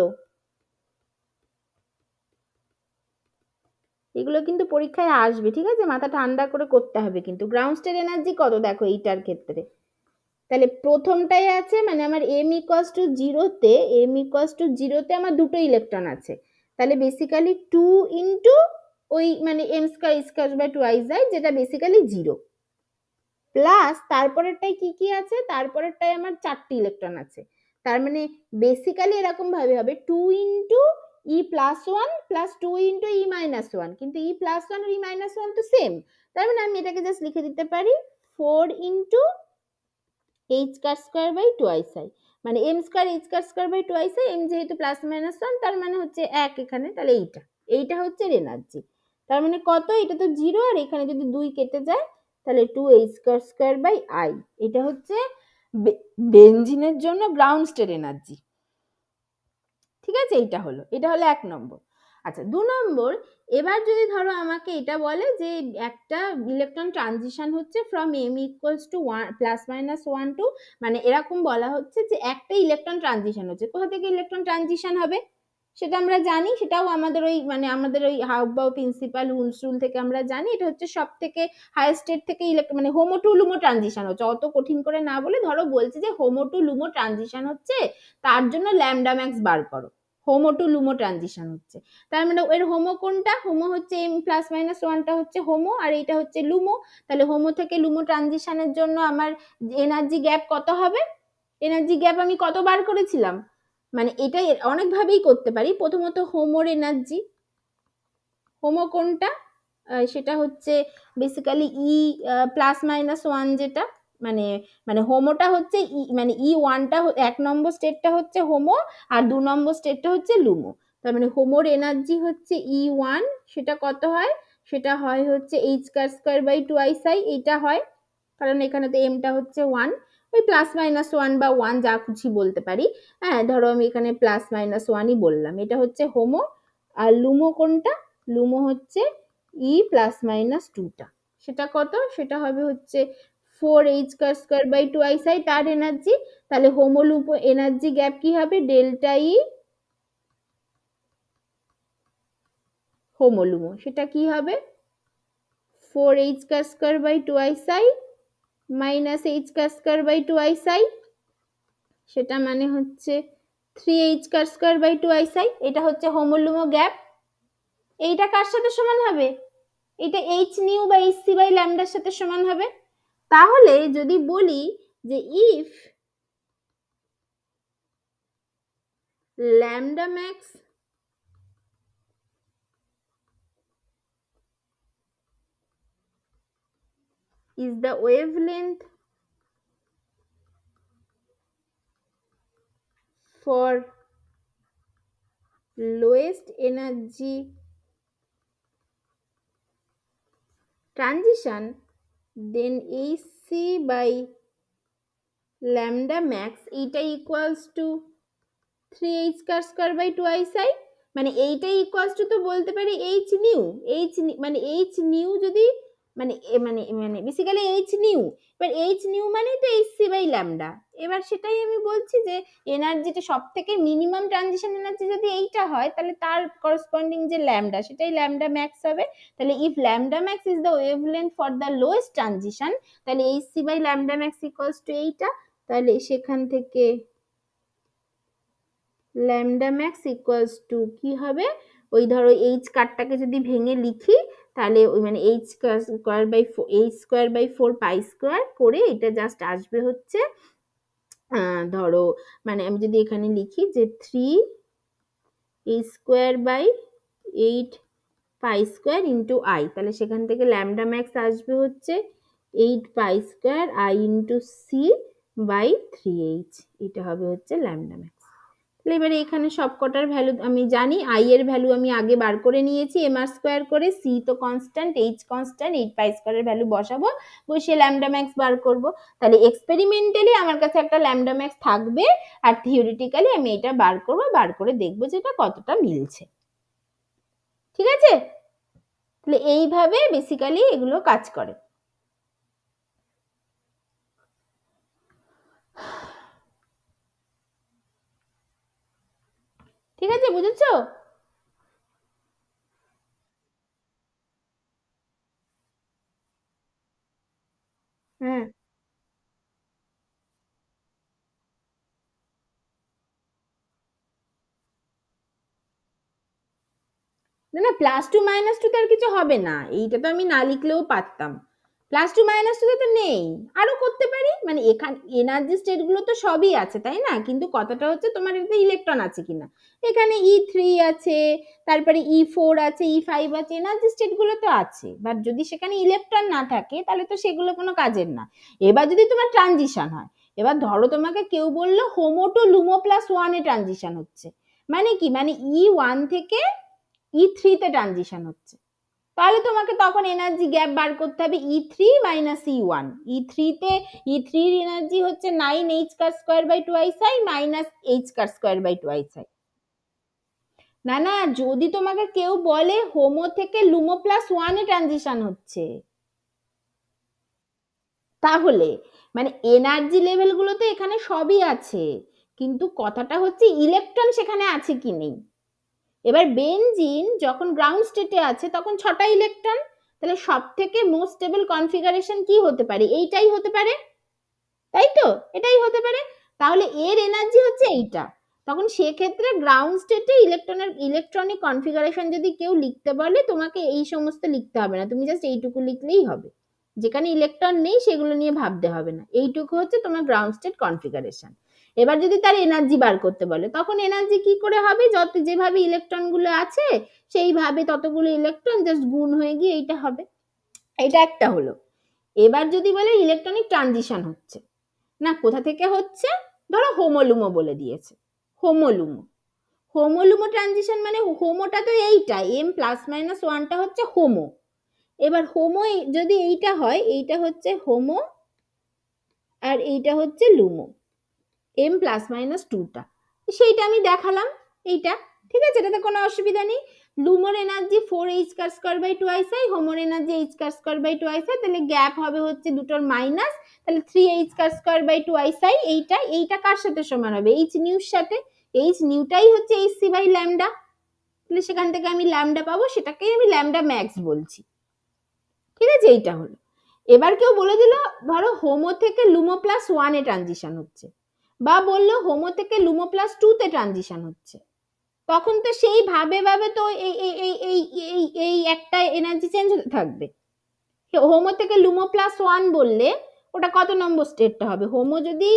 এগুলো কিন্তু পরীক্ষায় আসবে, ঠিক আছে, মাথা ঠান্ডা করে করতে হবে কিন্তু। গ্রাউন্ড স্টেট এনার্জি কত দেখো এইটার ক্ষেত্রে, তাহলে প্রথমটাই আছে, মানে আমার m=0তে, m=0তে আমার 2টো ইলেকট্রন আছে, তাহলে বেসিক্যালি 2 ইন্টু ওই মানে m²² যায়, যেটা বেসিক্যালি 0, প্লাস তারপরেরটাই কি কি আছে? তারপরেরটাই আমার 4টি ইলেকট্রন আছে, তার মানে বেসিক্যালি এরকম ভাবে হবে 2 into E+1 plus 2 into E-1, কিন্তু E+1 আর E-1 তো সেম, তার মানে আমি এটাকে জাস্ট লিখে দিতে পারি 4 ইন্টু h²/2i, মানে m²h²/2i, m যেহেতু +-1 তার মানে হচ্ছে 1 এখানে, তাহলে এইটা হচ্ছে এনার্জি। তার মানে কত? এটা তো 0, আর এখানে যদি 2 কেটে যায় তাহলে 2h²/i, এটা হচ্ছে বেনজিনের জন্য গ্রাউন্ড স্টেট এনার্জি। ঠিক আছে, এটা হলো 1 নম্বর। আচ্ছা, 2 নম্বর, এবার যদি ধরো আমাকে এটা বলে যে একটা ইলেকট্রন ট্রানজিশন হচ্ছে ফ্রম m=1 +-1 টু, মানে এরকম বলা হচ্ছে যে একটা ইলেকট্রন ট্রানজিশন হচ্ছে, কোথা থেকে ইলেকট্রন ট্রানজিশন হবে? সেটা আমরা জানি, সেটাও আমাদের ওই মানে আমাদের ওই হাউবাউ প্রিন্সিপাল রুল থেকে আমরা জানি। এটা হচ্ছে সব থেকে হায়ার স্টেট থেকে মানে হোমো টু লুমো ট্রানজিশন হচ্ছে, অত কঠিন করে না বলে ধরো বলছে যে হোমো টু লুমো ট্রানজিশন হচ্ছে, তার জন্য ল্যামডা ম্যাক্স বার করো। হোমো টু লুমো ট্রানজিশন হচ্ছে, তার মানে এর হোমো কোনটা? হোমো হচ্ছে এম প্লাস মাইনাস ওয়ানটা হচ্ছে হোমো, আর এইটা হচ্ছে লুমো। তাহলে হোমো থেকে লুমো ট্রানজিশনের জন্য আমার এনার্জি গ্যাপ কত হবে? এনার্জি গ্যাপ আমি কত বার করেছিলাম? মানে এটা অনেকভাবেই করতে পারি। প্রথমত হোমোর এনার্জি, হোমো কোনটা? সেটা হচ্ছে বেসিক্যালি ই প্লাস মাইনাস ওয়ান, যেটা মানে মানে হোমোটা হচ্ছে মানে ই ওয়ানটা, 1 নম্বর স্টেটটা হচ্ছে হোমো, আর 2 নম্বর স্টেটটা হচ্ছে লুমো। তার মানে হোমোর এনার্জি হচ্ছে E1, সেটা কত হয়? সেটা হয় হচ্ছে h²² এইটা হয়, কারণ এখানে তো এমটা হচ্ছে 1, ওই প্লাস মাইনাস 1 বা 1 যা খুশি বলতে পারি। হ্যাঁ, ধরো আমি এখানে প্লাস মাইনাস 1ই বললাম। এটা হচ্ছে হোমো। আর লুমো কোনটা? লুমো হচ্ছে E+-2টা, সেটা কত? সেটা হবে হচ্ছে 4h²² তার এনার্জি। তাহলে হোমো লুমো এনার্জি গ্যাপ কি হবে? ডেল্টা ই হোমো লুমো, সেটা কি হবে? 4h²² মাইনাস h²² সেটা মানে হচ্ছে 3h²² এটা হচ্ছে হোমো লুমো গ্যাপ। এইটা কার সাথে সমান হবে? এটা এইচ নিউ বা এইচ সি বাই ল্যামডার সাথে সমান হবে। তাহলে যদি বলি যে if lambda max is the wavelength for lowest energy transition, then hc by lambda max এটা equals to 3h²² মানে এইটা ইকুয়ালস টু তো বলতে পারি এইচ নিউ। মানে এইচ নিউ যদি মানে মানে মানে বেসিক্যালি এইচ নিউ, এবার এইচ নিউ মানে তো এইচ সি বাই ল্যামডা। এবার সেটাই আমি বলছি যে এনার্জিটা সব থেকে মিনিমাম ট্রানজিশন এনার্জি যদি এইটা হয়, তাহলে তার করসপন্ডিং যে ল্যামডা, সেটাই ল্যামডা ম্যাক্স হবে। তাহলে if lambda max is the wavelength for the lowest transition, তাহলে h c by lambda max equals to এইটা। তাহলে সেখান থেকে ল্যামডা ম্যাক্স ইকুয়ালস টু কি হবে? ওই ধরো এইচ কার্ডটাকে যদি ভেঙে লিখি, তাহলে ওই মানে h²/4 করে এটা জাস্ট আসবে হচ্ছে ধরো মানে আমি যদি এখানে লিখি যে 3h²/8 ইন্টু আই, তাহলে সেখান থেকে ল্যামডা ম্যাক্স আসবে হচ্ছে 8π² I into C by 3h, এটা হবে হচ্ছে ল্যামডা ম্যাক্স। এবারে এখানে সব কটার ভ্যালু আমি জানি, আই এর ভ্যালু আমি আগে বার করে নিয়েছি mr² করে, সি তো কনস্ট্যান্ট, এইচ কনস্ট্যান্ট, 8π² এর ভ্যালু বসাবো, বসিয়ে ল্যামডা ম্যাক্স বার করব। তাহলে এক্সপেরিমেন্টালি আমার কাছে একটা ল্যামডা ম্যাক্স থাকবে, আর থিওরিটিক্যালি আমি এটা বার করব, বার করে দেখবো যে এটা কতটা মিলছে। ঠিক আছে? তাহলে এইভাবে বেসিক্যালি এগুলো কাজ করে। ঠিক আছে, বুঝেছো? হ্যাঁ, না না, +2 - 2 তো আর কিছু হবে না, এইটা তো আমি না লিখলেও পারতাম। +2 - 2 তো নেই, আরো করতে পারি, মানে এখানে এনার্জি স্টেট গুলো তো সবই আছে তাই না, কিন্তু কথাটা হচ্ছে তোমার এতে ইলেকট্রন আছে কিনা। এখানে E3 আছে, তারপরে E4 আছে, E5 আছে, এনার্জি স্টেট গুলো তো আছে, বাট যদি সেখানে ইলেকট্রন না থাকে তাহলে তো সেগুলো কোনো কাজের না। এবার যদি তোমার ট্রানজিশন হয়, এবার ধরো তোমাকে কেউ বললো হোমো টু লুমো +1 এ ট্রানজিশন হচ্ছে, মানে কি, মানে E1 থেকে E3 তে ট্রানজিশন হচ্ছে, তাহলে তোমাকে তখন এনার্জি গ্যাপ বার করতে হবে E3 - E1। E3 এর এনার্জি হচ্ছে 9h²/2i মাইনাস h²/2i। না না, যদি তোমাকে কেউ বলে হোমো থেকে লুমো +1 এ ট্রানজিশন হচ্ছে, তাহলে মানে এনার্জি লেভেল গুলো তো এখানে সবই আছে, কিন্তু কথাটা হচ্ছে ইলেকট্রন সেখানে আছে কি নেই। এবার বেনজিন যখন গ্রাউন্ড স্টেটে আছে তখন 6টা ইলেকট্রন, তাহলে সব থেকে মোস্ট স্টেবল কনফিগারেশন কি হতে পারে? এইটাই হতে পারে, তাই তো? এটাই হতে পারে। তাহলে এর এনার্জি হচ্ছে এইটা। তখন সেক্ষেত্রে গ্রাউন্ড স্টেটে ইলেকট্রনিক কনফিগারেশন যদি কেউ লিখতে বলে, তোমাকে এই সমস্ত লিখতে হবে না, তুমি জাস্ট এইটুকু লিখলেই হবে। যেখানে ইলেকট্রন নেই সেগুলো নিয়ে ভাবতে হবে না, এইটুকু হচ্ছে তোমার গ্রাউন্ড স্টেট কনফিগারেশন। এবার যদি তার এনার্জি বার করতে বলে, তখন এনার্জি কি করে হবে? যত যেভাবে ইলেকট্রন গুলো আছে সেইভাবে ততগুলো ইলেকট্রন জাস্ট গুণ হয়ে গিয়ে এইটা হবে। এটা একটা হলো। এবার যদি বলে ইলেকট্রনিক ট্রানজিশন হচ্ছে, না কোথা থেকে হচ্ছে? ধরো হোমোলুমো বলে দিয়েছে, হোমোলুমো। হোমোলুমো ট্রানজিশন মানে হোমোটা তো এইটা, এম প্লাস মাইনাস ওয়ানটা হচ্ছে হোমো। এবার হোমো যদি এইটা হয়, এইটা হচ্ছে হোমো আর এইটা হচ্ছে লুমো, এম প্লাস মাইনাস টুটা, সেইটা আমি দেখালাম এইটা, ঠিক আছে, এটাতে কোনো অসুবিধা নেই। লুমোর এনার্জি 4h² হোমোর এনার্জি h²/2, তাহলে গ্যাপ হবে হচ্ছে দুটোর মাইনাস, তাহলে 3h²/2, এইটা কার সাথে সমান হবে? এইচ নিউর সাথে। এইচ নিউটাই হচ্ছে hc/ল্যামডা, তাহলে সেখান থেকে আমি ল্যামডা পাবো, সেটাকেই আমি ল্যামডা ম্যাক্স বলছি, ঠিক আছে? এইটা হলো। এবার কেউ বলে দিল ধরো হোমো থেকে লুমো প্লাস ওয়ানে ট্রানজিশন হচ্ছে, বা বললো হোমো থেকে লুমো প্লাস টুতে ট্রানজিশন হচ্ছে, তখন তো সেই ভাবে তো এই এই এই এই এই এই একটা এনার্জি চেঞ্জ হতে থাকবে। হোমো থেকে লুমো প্লাস ওয়ান বললে ওটা কত নম্বর স্টেটটা হবে? হোমো যদি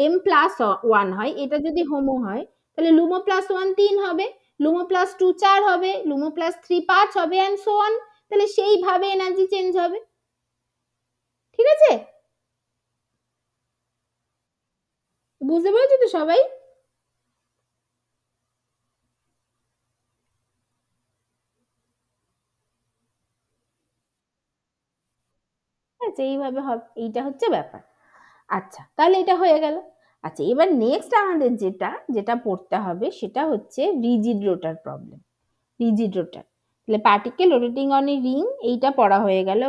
এম প্লাস ওয়ান হয়, এটা যদি হোমো হয়, তাহলে লুমো প্লাস ওয়ান 3 হবে, লুমো প্লাস টু 4 হবে, লুমো প্লাস 3 5 হবে, অ্যান্ড সো অন। তাহলে সেইভাবে এনার্জি চেঞ্জ হবে, ঠিক আছে? বুঝতে পেরেছো তো সবাই? আচ্ছা, এইভাবে হবে, এইটা হচ্ছে ব্যাপার। আচ্ছা, তাহলে এটা হয়ে গেল। আচ্ছা, এবার নেক্সট আমাদের যেটা যেটা পড়তে হবে সেটা হচ্ছে রিজিড রোটার প্রবলেম। রিজিড রোটার, তাহলে particle rotating on a ring, এইটা পড়া হয়ে গেল,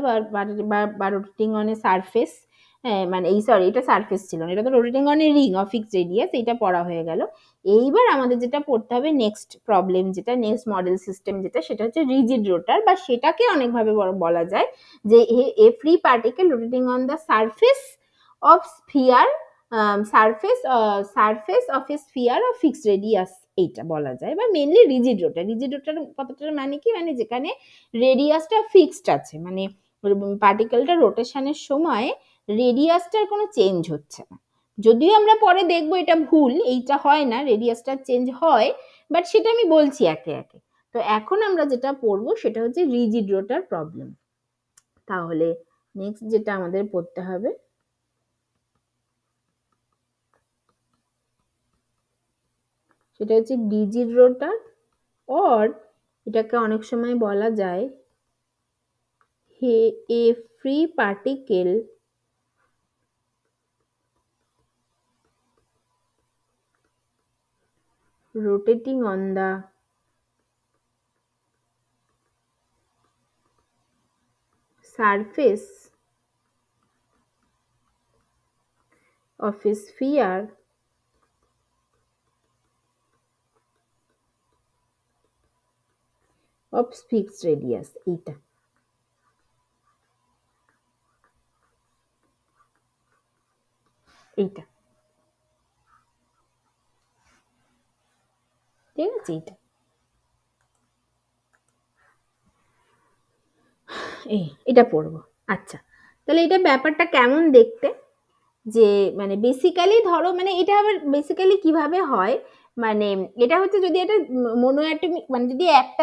বা রোটেটিং অন এ সারফেস, মানে এই সরি এটা সারফেস ছিল না, এটা তো rotating on a ring of fixed radius, এইটা পড়া হয়ে গেল। এইবার আমাদের যেটা পড়তে হবে নেক্সট প্রবলেম, যেটা নেক্সট মডেল সিস্টেম যেটা, সেটা হচ্ছে রিজিড রোটার, বা সেটাকে অনেকভাবে বলা যায় যে এ free particle rotating on the surface of sphere, surface of A sphere of fixed radius, এইটা বলা যায়। বা মেনলি রিজিড রোটার, রিজিড রোটার কথাটার মানে কি? মানে যেখানে রেডিয়াসটা ফিক্সড আছে, মানে পার্টিকেলটা রোটেশনের সময় রেডিয়াসটার কোনো চেঞ্জ হচ্ছে না। যদিও আমরা পরে দেখবো এটা ভুল, এইটা হয় না, রেডিয়াসটা চেঞ্জ হয়, বাট সেটা আমি বলছি একে একে। তো এখন আমরা যেটা পড়বো সেটা হচ্ছে রিজিড রোটার প্রবলেম। তাহলে নেক্সট যেটা আমাদের পড়তে হবে সেটা হচ্ছে রিজিড রোটার, অর এটাকে অনেক সময় বলা যায় এ free particle rotating on the surface of a sphere of fixed radius, এইটা। এইটা ঠিক আছে, এইটা এটা পড়বো। আচ্ছা, তাহলে এটা ব্যাপারটা কেমন দেখতে, যে মানে বেসিক্যালি ধরো, মানে এটা আবার বেসিক্যালি কিভাবে হয়, মানে এটা হচ্ছে যদি এটা মনো অ্যাটমিক, মানে যদি একটা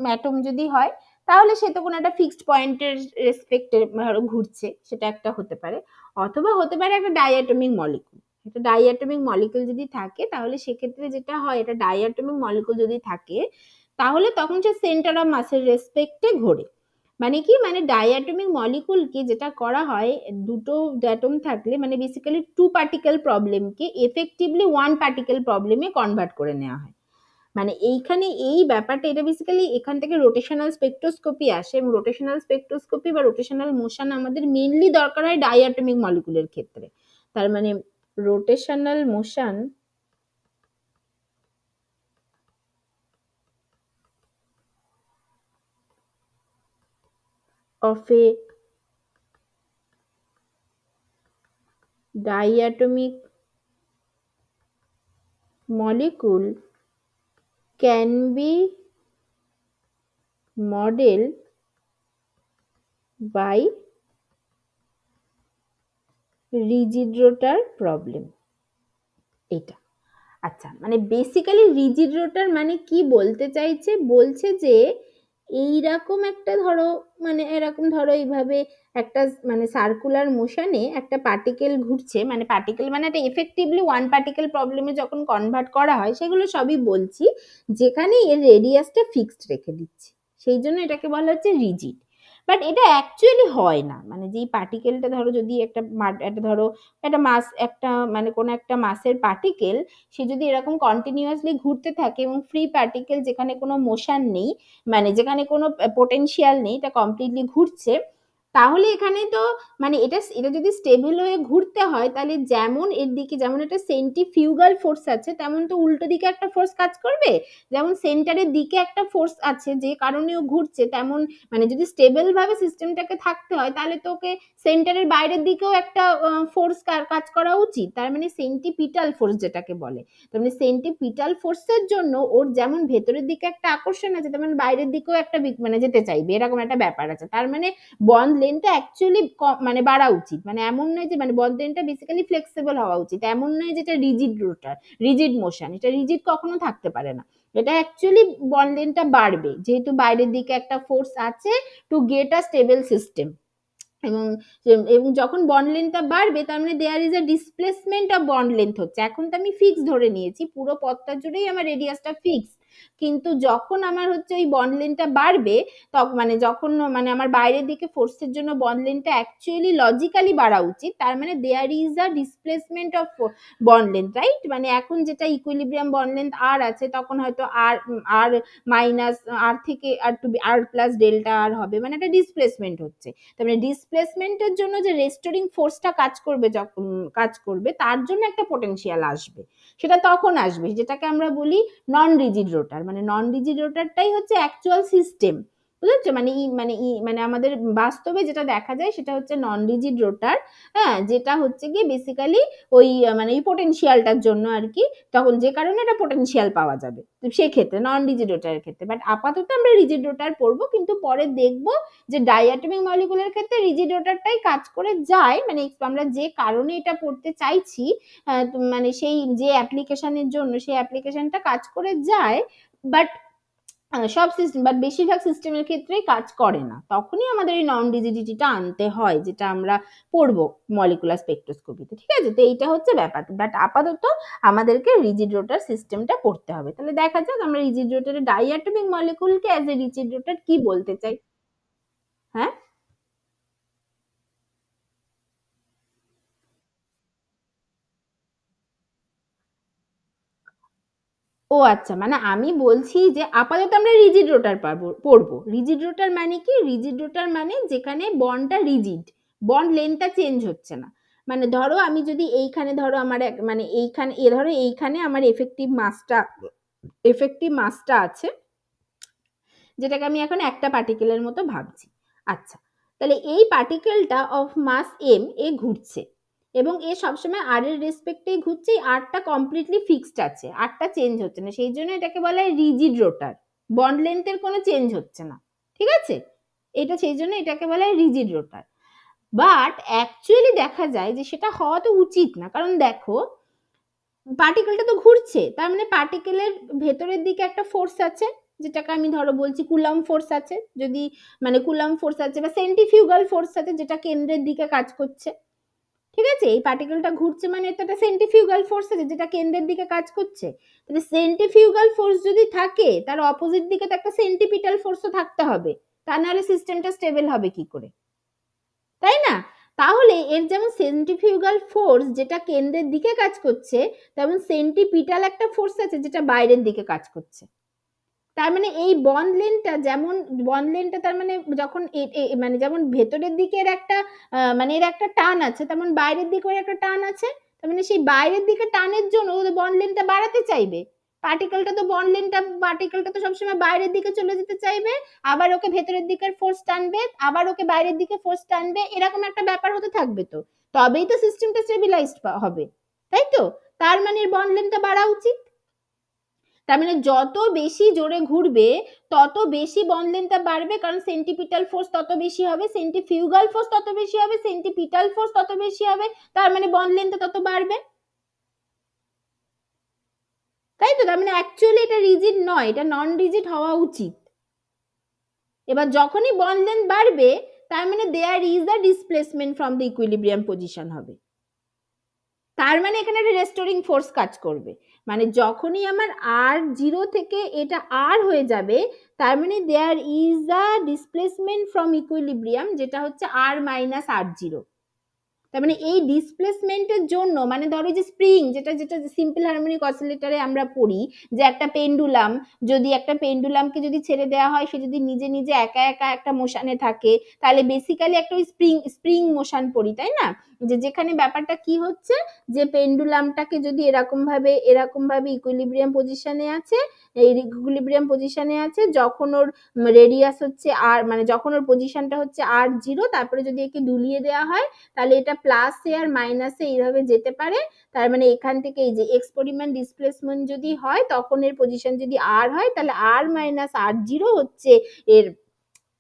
অ্যাটম যদি হয়, তাহলে সে তো কোনো একটা ফিক্সড পয়েন্টের রেসপেক্টে ধরো ঘুরছে, সেটা একটা হতে পারে। অথবা হতে পারে একটা ডাইঅ্যাটমিক মলিকুল। একটা ডাইঅ্যাটমিক মলিকুল যদি থাকে, তাহলে সেক্ষেত্রে যেটা হয়, এটা ডাইঅ্যাটমিক মলিকুল যদি থাকে, তাহলে তখন সে সেন্টার অফ মাসের রেসপেক্টে ঘোরে। মানে কি? মানে ডাইঅ্যাটমিক মলিকুলকে যেটা করা হয়, দুটো অ্যাটম থাকলে মানে বেসিক্যালি টু পার্টিকেল প্রবলেমকে এফেক্টিভলি ওয়ান পার্টিকেল প্রবলেমে কনভার্ট করে নেওয়া হয়। মানে এইখানে এই ব্যাপারটা, এটা বেসিক্যালি এখান থেকে রোটেশনাল স্পেকট্রোস্কোপি আসে, এবং রোটেশনাল স্পেকট্রোস্কোপি বা রোটেশনাল মোশন আমাদের মেনলি দরকার হয় ডাইঅ্যাটমিক মলিকুলের ক্ষেত্রে। তার মানে rotational motion of a diatomic molecule can be modeled by rigid rotor problem. এটা আচ্ছা, মানে বেসিক্যালি রিজিড রোটার মানে কি বলতে চাইছে, বলছে যে এইরকম একটা ধরো, মানে এরকম ধরো এইভাবে একটা মানে সার্কুলার মোশনে একটা পার্টিকেল ঘুরছে, মানে পার্টিকেল মানে এটা এফেক্টিভলি ওয়ান পার্টিকেল প্রবলেমে যখন কনভার্ট করা হয় সেগুলো সবই বলছি, যেখানে এর রেডিয়াসটা ফিক্সড রেখে দিচ্ছি, সেই জন্য এটাকে বলা হচ্ছে রিজিড। বাট এটা অ্যাকচুয়ালি হয় না, মানে যেই পার্টিকেলটা ধরো যদি একটা ধরো একটা মাস, একটা মানে কোনো একটা মাসের পার্টিকেল, সে যদি এরকম কন্টিনিউয়াসলি ঘুরতে থাকে এবং ফ্রি পার্টিকেল যেখানে কোনো মোশন নেই, মানে যেখানে কোনো পোটেনশিয়াল নেই, এটা কমপ্লিটলি ঘুরছে, তাহলে এখানে তো মানে এটা এটা যদি স্টেবল হয়ে ঘুরতে হয়, তাহলে যেমন এর দিকে যেমন একটা সেন্ট্রিফিউগাল ফোর্স আছে, তেমন তো উল্টো দিকে একটা ফোর্স কাজ করবে। যেমন সেন্টারের দিকে একটা ফোর্স আছে যে কারণে ও ঘুরছে, তেমন মানে যদি স্টেবল ভাবে সিস্টেমটাকে থাকতে হয়, তাহলে তো ওকে সেন্টারের বাইরের দিকেও একটা ফোর্স কাজ করা উচিত, তার মানে সেন্টিপিটাল ফোর্স যেটাকে বলে। তার মানে সেন্টিপিটাল ফোর্সের জন্য ওর যেমন ভেতরের দিকে একটা আকর্ষণ আছে, তেমন বাইরের দিকেও একটা মানে যেতে চাইবে, এরকম একটা ব্যাপার আছে। তার মানে বন্ড লেন্থটা অ্যাকচুয়ালি মানে বাড়া উচিত, মানে এমন নয় যে, মানে বন্ড লেন্থটা বেসিক্যালি ফ্লেক্সিবল হওয়া উচিত, এমন নয় যেটা রিজিড রোটার, রিজিড মোশন, এটা রিজিড কখনো থাকতে পারে না। এটা অ্যাকচুয়ালি বন্ড লেন্থটা বাড়বে, যেহেতু বাইরের দিকে একটা ফোর্স আছে to get a stable system. এবং এবং যখন বন্ড লেন্থটা বাড়বে, তার মানে there is a displacement of bond length হচ্ছে। এখন তো আমি ফিক্স ধরে নিয়েছি, পুরো পথটা জুড়েই আমার রেডিয়াসটা ফিক্স, কিন্তু যখন আমার হচ্ছে ওই বন্ড লেন্থটা বাড়বে, তখন মানে যখন মানে আমার বাইরের দিকে ফোর্সের জন্য বন্ড লেন্থটা অ্যাকচুয়ালি লজিক্যালি বাড়া উচিত, তার মানে there is a displacement of bond length, right? মানে এখন যেটা ইকুইলিব্রিয়াম বন্ড লেন্থ আর আছে, তখন হয়তো আর আর মাইনাস আর থেকে আর টু আর প্লাস ডেল্টা আর হবে, মানে একটা ডিসপ্লেসমেন্ট হচ্ছে। তার মানে ডিসপ্লেসমেন্টের জন্য যে রেস্টোরিং ফোর্সটা কাজ করবে, যখন কাজ করবে তার জন্য একটা পোটেনশিয়াল আসবে, সেটা তখন আসবে, যেটাকে আমরা বলি নন রিজিড রোটার। মানে নন রিজিড রোটারটাই হচ্ছে অ্যাকচুয়াল সিস্টেম, বুঝেছো? মানে মানে আমাদের বাস্তবে যেটা দেখা যায় সেটা হচ্ছে নন রিজিড রোটার। হ্যাঁ, যেটা হচ্ছে কি বেসিক্যালি ওই মানে এই পোটেনশিয়ালটার জন্য আর কি, তখন যে কারণে এটা পোটেনশিয়াল পাওয়া যাবে সেক্ষেত্রে নন রিজিড রোটারের ক্ষেত্রে। বাট আপাতত আমরা রিজিড রোটার পড়বো, কিন্তু পরে দেখবো যে ডাইঅ্যাটমিক মলিকুলের ক্ষেত্রে রিজিড রোটারটাই কাজ করে যায়, মানে আমরা যে কারণে এটা পড়তে চাইছি, মানে সেই যে অ্যাপ্লিকেশনের জন্য সেই অ্যাপ্লিকেশনটা কাজ করে যায়। বাট সব সিস্টেম বাট বেশিরভাগ সিস্টেমের ক্ষেত্রেই কাজ করে না, তখনই আমাদের এই নন রিজিডিটিটা আনতে হয়, যেটা আমরা পড়বো মলিকুলার স্পেকট্রোস্কোপিতে। ঠিক আছে, তো এইটা হচ্ছে ব্যাপার। বাট আপাতত আমাদেরকে রিজিড রোটার সিস্টেমটা পড়তে হবে। তাহলে দেখা যাক আমরা রিজিড রোটারের ডাইঅ্যাটমিক মলিকুলকে অ্যাজ এ রিজিড রোটার কি বলতে চাই। হ্যাঁ, ও আচ্ছা, মানে আমি বলছি যে আপাতত আমরা রিজিড রোটার পড়বো। রিজিড রোটার মানে কি? রিজিড রোটার মানে যেখানে বন্ডটা রিজিড, বন্ড লেন্থটা চেঞ্জ হচ্ছে না। মানে ধরো আমি যদি এইখানে ধরো আমার মানে এইখানে ধরো এইখানে আমার এফেক্টিভ মাসটা আছে, যেটাকে আমি এখন একটা পার্টিকেলের মতো ভাবছি। আচ্ছা, তাহলে এই পার্টিকেলটা অফ মাস এম এ ঘুরছে, এবং এ সবসময় আর এর রেসপেক্টেই ঘুরছে, আরটা কমপ্লিটলি ফিক্সড আছে, আরটা চেঞ্জ হচ্ছে না, সেই জন্য এটাকে বলা হয় রিজিড রোটার। বন্ড লেন্থের কোনো চেঞ্জ হচ্ছে না, ঠিক আছে? এটা সেই জন্য এটাকে বলা হয় রিজিড রোটার। বাট অ্যাকচুয়ালি দেখা যায় যে সেটা হওয়া তো উচিত না, কারণ দেখো পার্টিকেলটা তো ঘুরছে, তার মানে পার্টিকেলের ভেতরের দিকে একটা ফোর্স আছে, যেটাকে আমি ধরো বলছি কুলাম ফোর্স আছে, যদি মানে কুলাম ফোর্স আছে বা সেন্ট্রিফিউগাল ফোর্স আছে, যেটা কেন্দ্রের দিকে কাজ করছে। ঠিক আছে, এই পার্টিকেলটা ঘুরছে মানে তো একটা সেন্ট্রিফিউগাল ফোর্স আছে যেটা কেন্দ্রের দিকে কাজ করছে। তাহলে সেন্ট্রিফিউগাল ফোর্স যদি থাকে, তার অপোজিট দিকে তো একটা সেন্ট্রিপিটাল ফোর্সও থাকতে হবে, তা নাহলে সিস্টেমটা স্টেবল হবে কি করে, তাই না? তাহলে এর যেমন সেন্ট্রিফিউগাল ফোর্স যেটা কেন্দ্রের দিকে কাজ করছে, তেমন সেন্ট্রিপিটাল একটা ফোর্স আছে যেটা বাইরের দিকে কাজ করছে। তার মানে এই বন্ড লেন্থটা যেমন, বন্ড লেন্থটা তার মানে যখন মানে যেমন ভেতরের দিকের একটা মানে এর একটা টান আছে, তেমন বাইরের দিকেও একটা টান আছে। তার মানে সেই বাইরের দিকে টানের জন্য বন্ড লেন্থটা বাড়াতে চাইবে, পার্টিকেলটা তো পার্টিকেলটা তো সবসময় বাইরের দিকে চলে যেতে চাইবে, আবার ওকে ভেতরের দিকের ফোর্স টানবে, আবার ওকে বাইরের দিকে ফোর্স টানবে, এরকম একটা ব্যাপার হতে থাকবে। তো তবেই তো সিস্টেমটা স্টেবিলাইজড হবে, তাই তো? তার মানে বন্ড লেন্থটা বাড়া উচিত। তার মানে যত বেশি জোরে ঘুরবে তত বেশি বন্ড লেন্থটা বাড়বে, কারণ সেন্টিপিটাল ফোর্স তত বেশি হবে, সেন্টিফিউগাল ফোর্স তত বেশি হবে, সেন্টিপিটাল ফোর্স তত বেশি হবে, তার মানে বন্ড লেন্থটা তত বাড়বে, তাই তো? তার মানে অ্যাকচুয়ালি এটা রিজিড নয়, এটা নন রিজিড হওয়া উচিত। এবার যখনই বন্ড লেন্থ বাড়বে তার মানে there is a displacement from the equilibrium position হবে, তার মানে এখানে একটা রেস্টোরিং ফোর্স কাজ করবে। মানে যখনই আমার আর জিরো থেকে এটা আর হয়ে যাবে তার মানে there is a displacement from equilibrium, যেটা হচ্ছে আর মাইনাস আর জিরো। তার মানে এই ডিসপ্লেসমেন্টের জন্য, মানে ধরো যে স্প্রিং, যেটা যেটা সিম্পল হারমোনিক অসিলেটরে আমরা পড়ি, যে একটা পেন্ডুলাম, যদি একটা পেন্ডুলামকে যদি ছেড়ে দেওয়া হয়, সে যদি নিজে নিজে একা একা একটা মোশনে থাকে, তাহলে বেসিক্যালি একটা ওই স্প্রিং মোশন পড়ি, তাই না? যে যেখানে ব্যাপারটা কি হচ্ছে, যে পেন্ডুলামটাকে যদি এরকম ভাবে ইকুইলিব্রিয়াম পজিশনে আছে, এই ইকুইলিব্রিয়াম পজিশনে আছে, যখন ওর রেডিয়াস হচ্ছে আর, মানে যখন ওর পজিশনটা হচ্ছে আর জিরো, তারপরে যদি একে দুলিয়ে দেওয়া হয় তাহলে এটা প্লাসে আর মাইনাসে এইভাবে যেতে পারে। তার মানে এখান থেকে এই যে এক্স পরিমাণ ডিসপ্লেসমেন্ট যদি হয়, তখন এর পজিশন যদি আর হয়, তাহলে আর মাইনাস আর জিরো হচ্ছে এর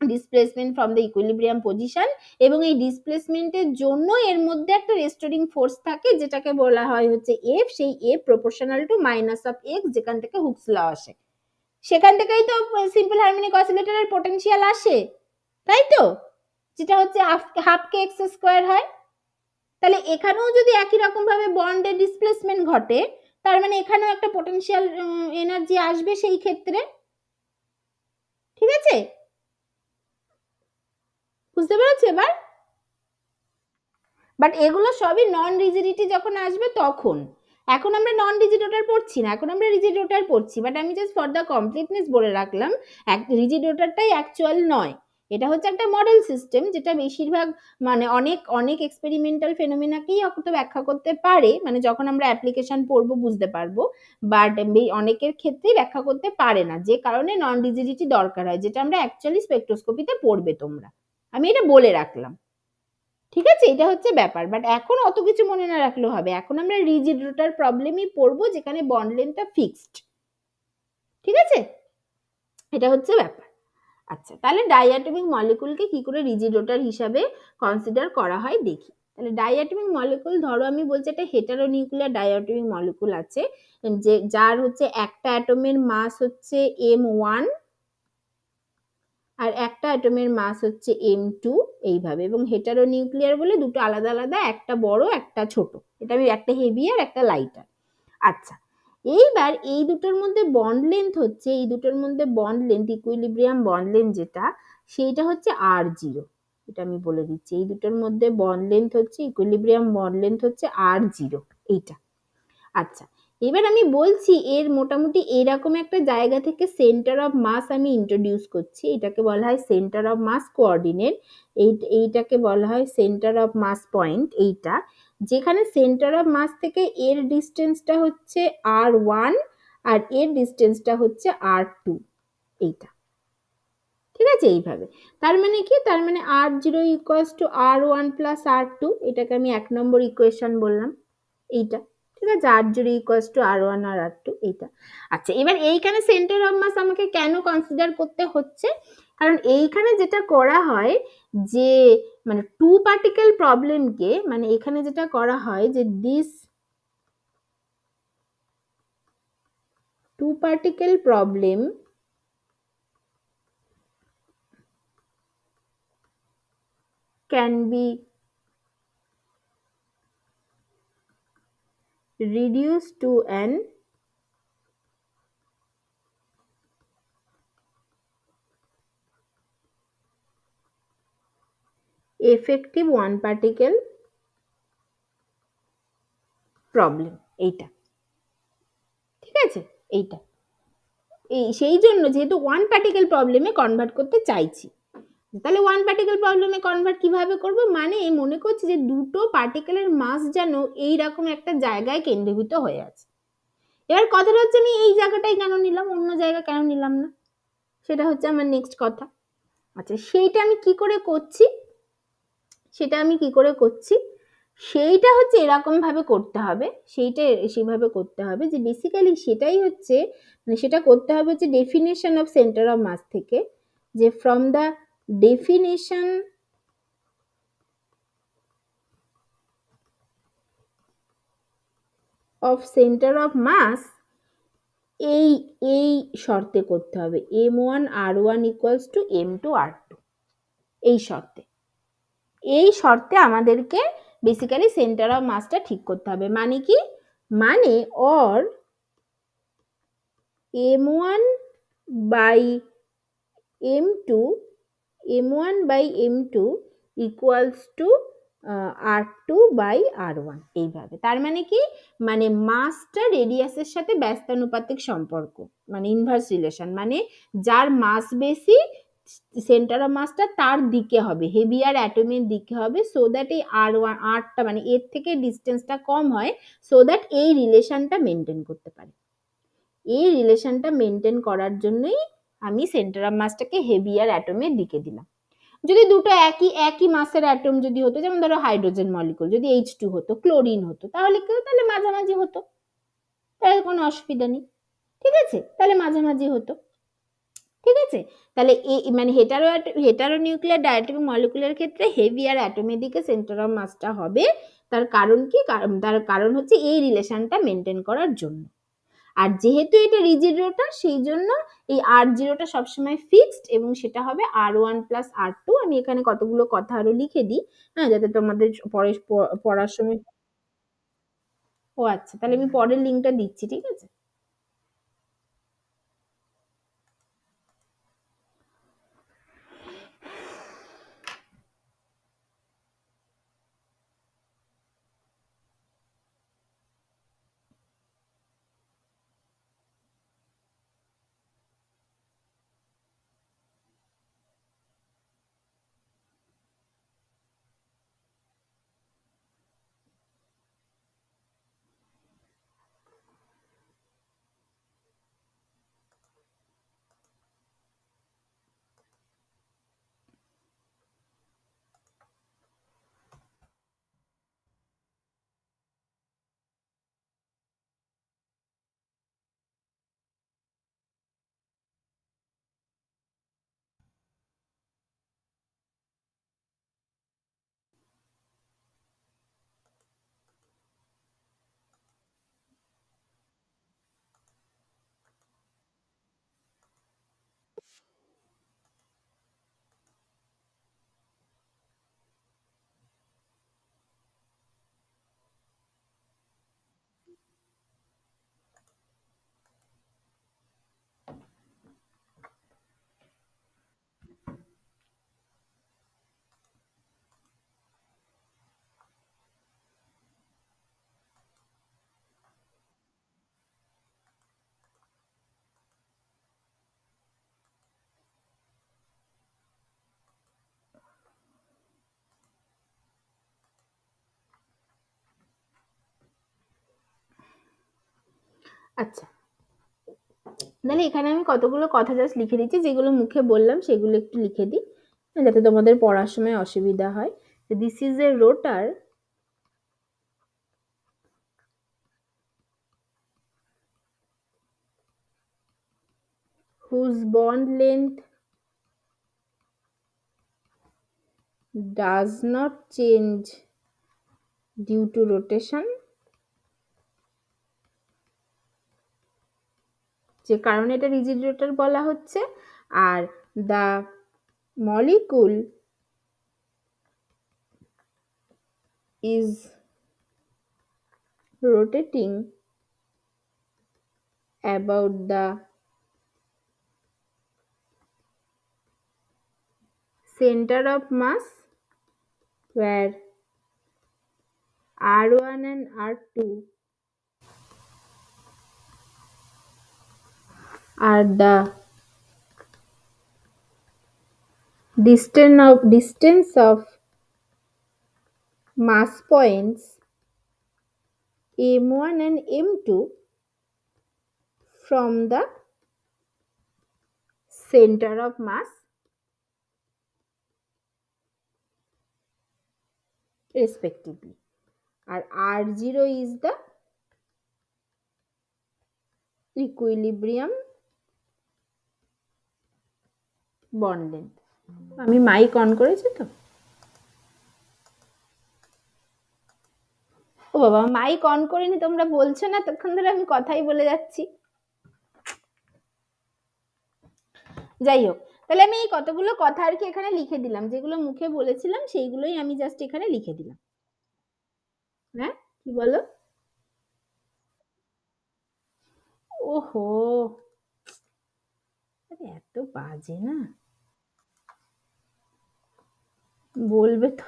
displacement from the equilibrium position. এবং এই ডিসপ্লেসমেন্টের জন্য এর মধ্যে একটা রেস্টোরিং ফোর্স থাকে, যেটাকে বলা হয় হচ্ছে এফ। সেই F proportional to minus of x, যেখান থেকে হুকস ল আসে, সেখান থেকেই তো সিম্পল হারমোনিক অসিলেটরের পোটেনশিয়াল আসে, তাই তো? যেটা হচ্ছে হাফ কে এক্স স্কোয়ার হয়। তাহলে এখানেও যদি একই রকম ভাবে বন্ডের ডিসপ্লেসমেন্ট ঘটে, তার মানে এখানেও একটা পোটেনশিয়াল এনার্জি আসবে সেই ক্ষেত্রে, ঠিক আছে? বুঝতে পেরেছো এবার? বাট এগুলো সবই নন রিজিডিটি যখন আসবে তখন। এখন আমরা নন রিজিড রোটার পড়ছি না, এখন আমরা রিজিড রোটার পড়ছি, বাট আমি জাস্ট ফর দ্য কমপ্লিটনেস বলে রাখলাম রিজিড রোটারটাই অ্যাকচুয়াল নয়। এটা হচ্ছে একটা মডেল সিস্টেম, যেটা বেশিরভাগ, মানে অনেক অনেক এক্সপেরিমেন্টাল ফেনোমেনাকেই হয়তো ব্যাখ্যা করতে পারে, মানে যখন আমরা অ্যাপ্লিকেশন পড়বো বুঝতে পারবো, বাট অনেকের ক্ষেত্রেই ব্যাখ্যা করতে পারে না, যে কারণে নন রিজিডিটি দরকার হয়, যেটা আমরা অ্যাকচুয়ালি স্পেকট্রোস্কোপিতে পড়বে তোমরা। আমি এটা বলে রাখলাম, ঠিক আছে? এটা হচ্ছে ব্যাপার। বাট এখন অত কিছু মনে না রাখলেও হবে, এখন আমরা রিজিড রোটার প্রবলেমই পড়বো, যেখানে বন্ড লেন্থটা ফিক্সড, ঠিক আছে? এটা হচ্ছে ব্যাপার। আচ্ছা, তাহলে ডাইঅ্যাটমিক মলিকুলকে কি করে রিজিড রোটার হিসাবে কনসিডার করা হয় দেখি। তাহলে ডাইঅ্যাটমিক মলিকুল, ধরো আমি বলছি একটা হেটারোনিউক্লিয়ার ডাইঅ্যাটমিক মলিকুল আছে, যে যার হচ্ছে একটা অ্যাটমের মাস হচ্ছে m1 আর একটা অ্যাটমের মাস হচ্ছে m2, এইভাবে। এবং হেটারোনিউক্লিয়ার বলে দুটো আলাদা আলাদা, একটা বড় একটা ছোট, এটা আমি একটা হেভি আর একটা লাইটার। আচ্ছা, এইবার এই দুটোর মধ্যে বন্ড লেন্থ হচ্ছে, এই দুটোর মধ্যে bond length, equilibrium bond length যেটা, সেইটা হচ্ছে আর জিরো। এটা আমি বলে দিচ্ছি, এই দুটোর মধ্যে বন্ড লেন্থ হচ্ছে, ইকুইলিব্রিয়াম বন্ড লেন্থ হচ্ছে আর জিরো, এইটা। আচ্ছা, এবার আমি বলছি এর মোটামুটি এরকম একটা জায়গা থেকে সেন্টার অফ মাস আমি ইন্ট্রোডিউস করছি, এটাকে বলা হয় সেন্টার অফ মাস কোঅর্ডিনেট, এইটাকে বলা হয় সেন্টার অফ মাস পয়েন্ট, এইটা। যেখানে সেন্টার অফ মাস থেকে এর ডিস্টেন্সটা হচ্ছে r1 আর এর ডিস্টেন্সটা হচ্ছে r2, এইটা, ঠিক আছে? এইভাবে। তার মানে কি, তার মানে r0 equals two r1 plus r2, এটাকে আমি 1 নম্বর ইকুয়েশন বললাম, এইটা, ঠিক আছে? r0 ইকুয়ালস টু r1 আর r2, এইটা। আচ্ছা, এবার এইখানে সেন্টার অফ মাস আমাকে কেন কনসিডার করতে হচ্ছে, কারণ এইখানে যেটা করা হয়, যে মানে টু পার্টিকেল প্রবলেমকে, মানে এখানে যেটা করা হয় যে this two particle problem can be reduced to an effective one particle problem, এইটা, ঠিক আছে? এইটা এই সেই জন্য, যেহেতু ওয়ান পার্টিকেল প্রবলেমে কনভার্ট করতে চাইছি, তাহলে ওয়ান পার্টিকেল প্রবলেমে কনভার্ট কিভাবে করব, মানে মনে করছি যে দুটো পার্টিকেলের মাস যেন এইরকম একটা জায়গায় কেন্দ্রীভূত হয়ে আছে, এবার কথাটা হচ্ছে আমি এই জায়গাটাই কেন নিলাম, অন্য জায়গা কেন নিলাম না, সেটা হচ্ছে আমার নেক্সট কথা। আচ্ছা সেইটা আমি কি করে করছি, সেইটা হচ্ছে এরকম ভাবে করতে হবে, সেইটা সেইভাবে করতে হবে যে বেসিক্যালি সেটাই হচ্ছে, মানে সেটা করতে হবে হচ্ছে definition of centre of mass থেকে, যে from the definition of centre of mass, এই এই শর্তে করতে হবে m1r1 ইকুয়ালস টু m2r2, এই শর্তে, এই শর্তে আমাদেরকে বেসিক্যালি সেন্টার অফ মাসটা ঠিক করতে হবে। মানে কি, মানে or m1 by m2, m1 by m2 equals to r2 by r1, এইভাবে। তার মানে কি, মানে মাসটা রেডিয়াসের সাথে ব্যস্তানুপাতিক সম্পর্ক, মানে ইনভার্স রিলেশন, মানে যার মাস বেশি সেন্টার অফ মাসটা তার দিকে হবে, হেভিয়ার অ্যাটমের দিকে হবে, সো দ্যাট এই r1 rটা মানে এর থেকে ডিস্টেন্সটা কম হয়, সো দ্যাট এই রিলেশনটা মেনটেন করতে পারে। এই রিলেশনটা মেনটেন করার জন্যই আমি সেন্টার অফ মাসটাকে হেভিয়ার অ্যাটমের দিকে দিলাম। যদি দুটো একই একই মাসের অ্যাটম যদি হতো, যেমন ধরো হাইড্রোজেন মলিকুল যদি H2 হতো, ক্লোরিন হতো, তাহলে কেউ তাহলে মাঝামাঝি হতো, তাহলে কোনো অসুবিধা নেই, ঠিক আছে, তাহলে মাঝামাঝি হতো, ঠিক আছে। তাহলে এই মানে হেটারো নিউক্লিয়ার ডায়াটমিক মলিকুলের ক্ষেত্রে হেভিয়ার অ্যাটমের দিকে সেন্টার অফ মাসটা হবে। তার কারণ কি, তার কারণ হচ্ছে এই রিলেশনটা মেনটেন করার জন্য। আর যেহেতু এটা রিজিড রোটার, সেই জন্য এই r0টা সবসময় ফিক্সড, এবং সেটা হবে r1 প্লাস r2। আমি এখানে কতগুলো কথা আরো লিখে দিই, হ্যাঁ, যাতে তোমাদের পরে পড়ার সময়, ও আচ্ছা, তাহলে আমি পরের লিঙ্কটা দিচ্ছি, ঠিক আছে। আচ্ছা, তাহলে এখানে আমি কতগুলো কথা জাস্ট লিখে দিচ্ছি, যেগুলো মুখে বললাম সেগুলো একটু লিখে দিই, যাতে তোমাদের পড়ার সময় অসুবিধা হয়। This is a rotor whose bond length does not change due to rotation, যে কারণে এটা রিজিড রোটার বলা হচ্ছে। Are the molecule is rotating about the center of mass, where r1 and r2 are the distance of mass points m1 and m2, from the center of mass respectively. আর r0 is the equilibrium bond length. আমি mike on করেছি তো? ও বাবা, mic on করিনি, তোমরা বলছো না তখন ধরে আমি কথাই বলে যাচ্ছি। যাই হোক, তাহলে আমি এই কতগুলো কথা আর কি এখানে লিখে দিলাম, যেগুলো মুখে বলেছিলাম সেইগুলোই আমি জাস্ট এখানে লিখে দিলাম। হ্যাঁ, কি বলো? ওহো, এত বাজে না, বলবে তো।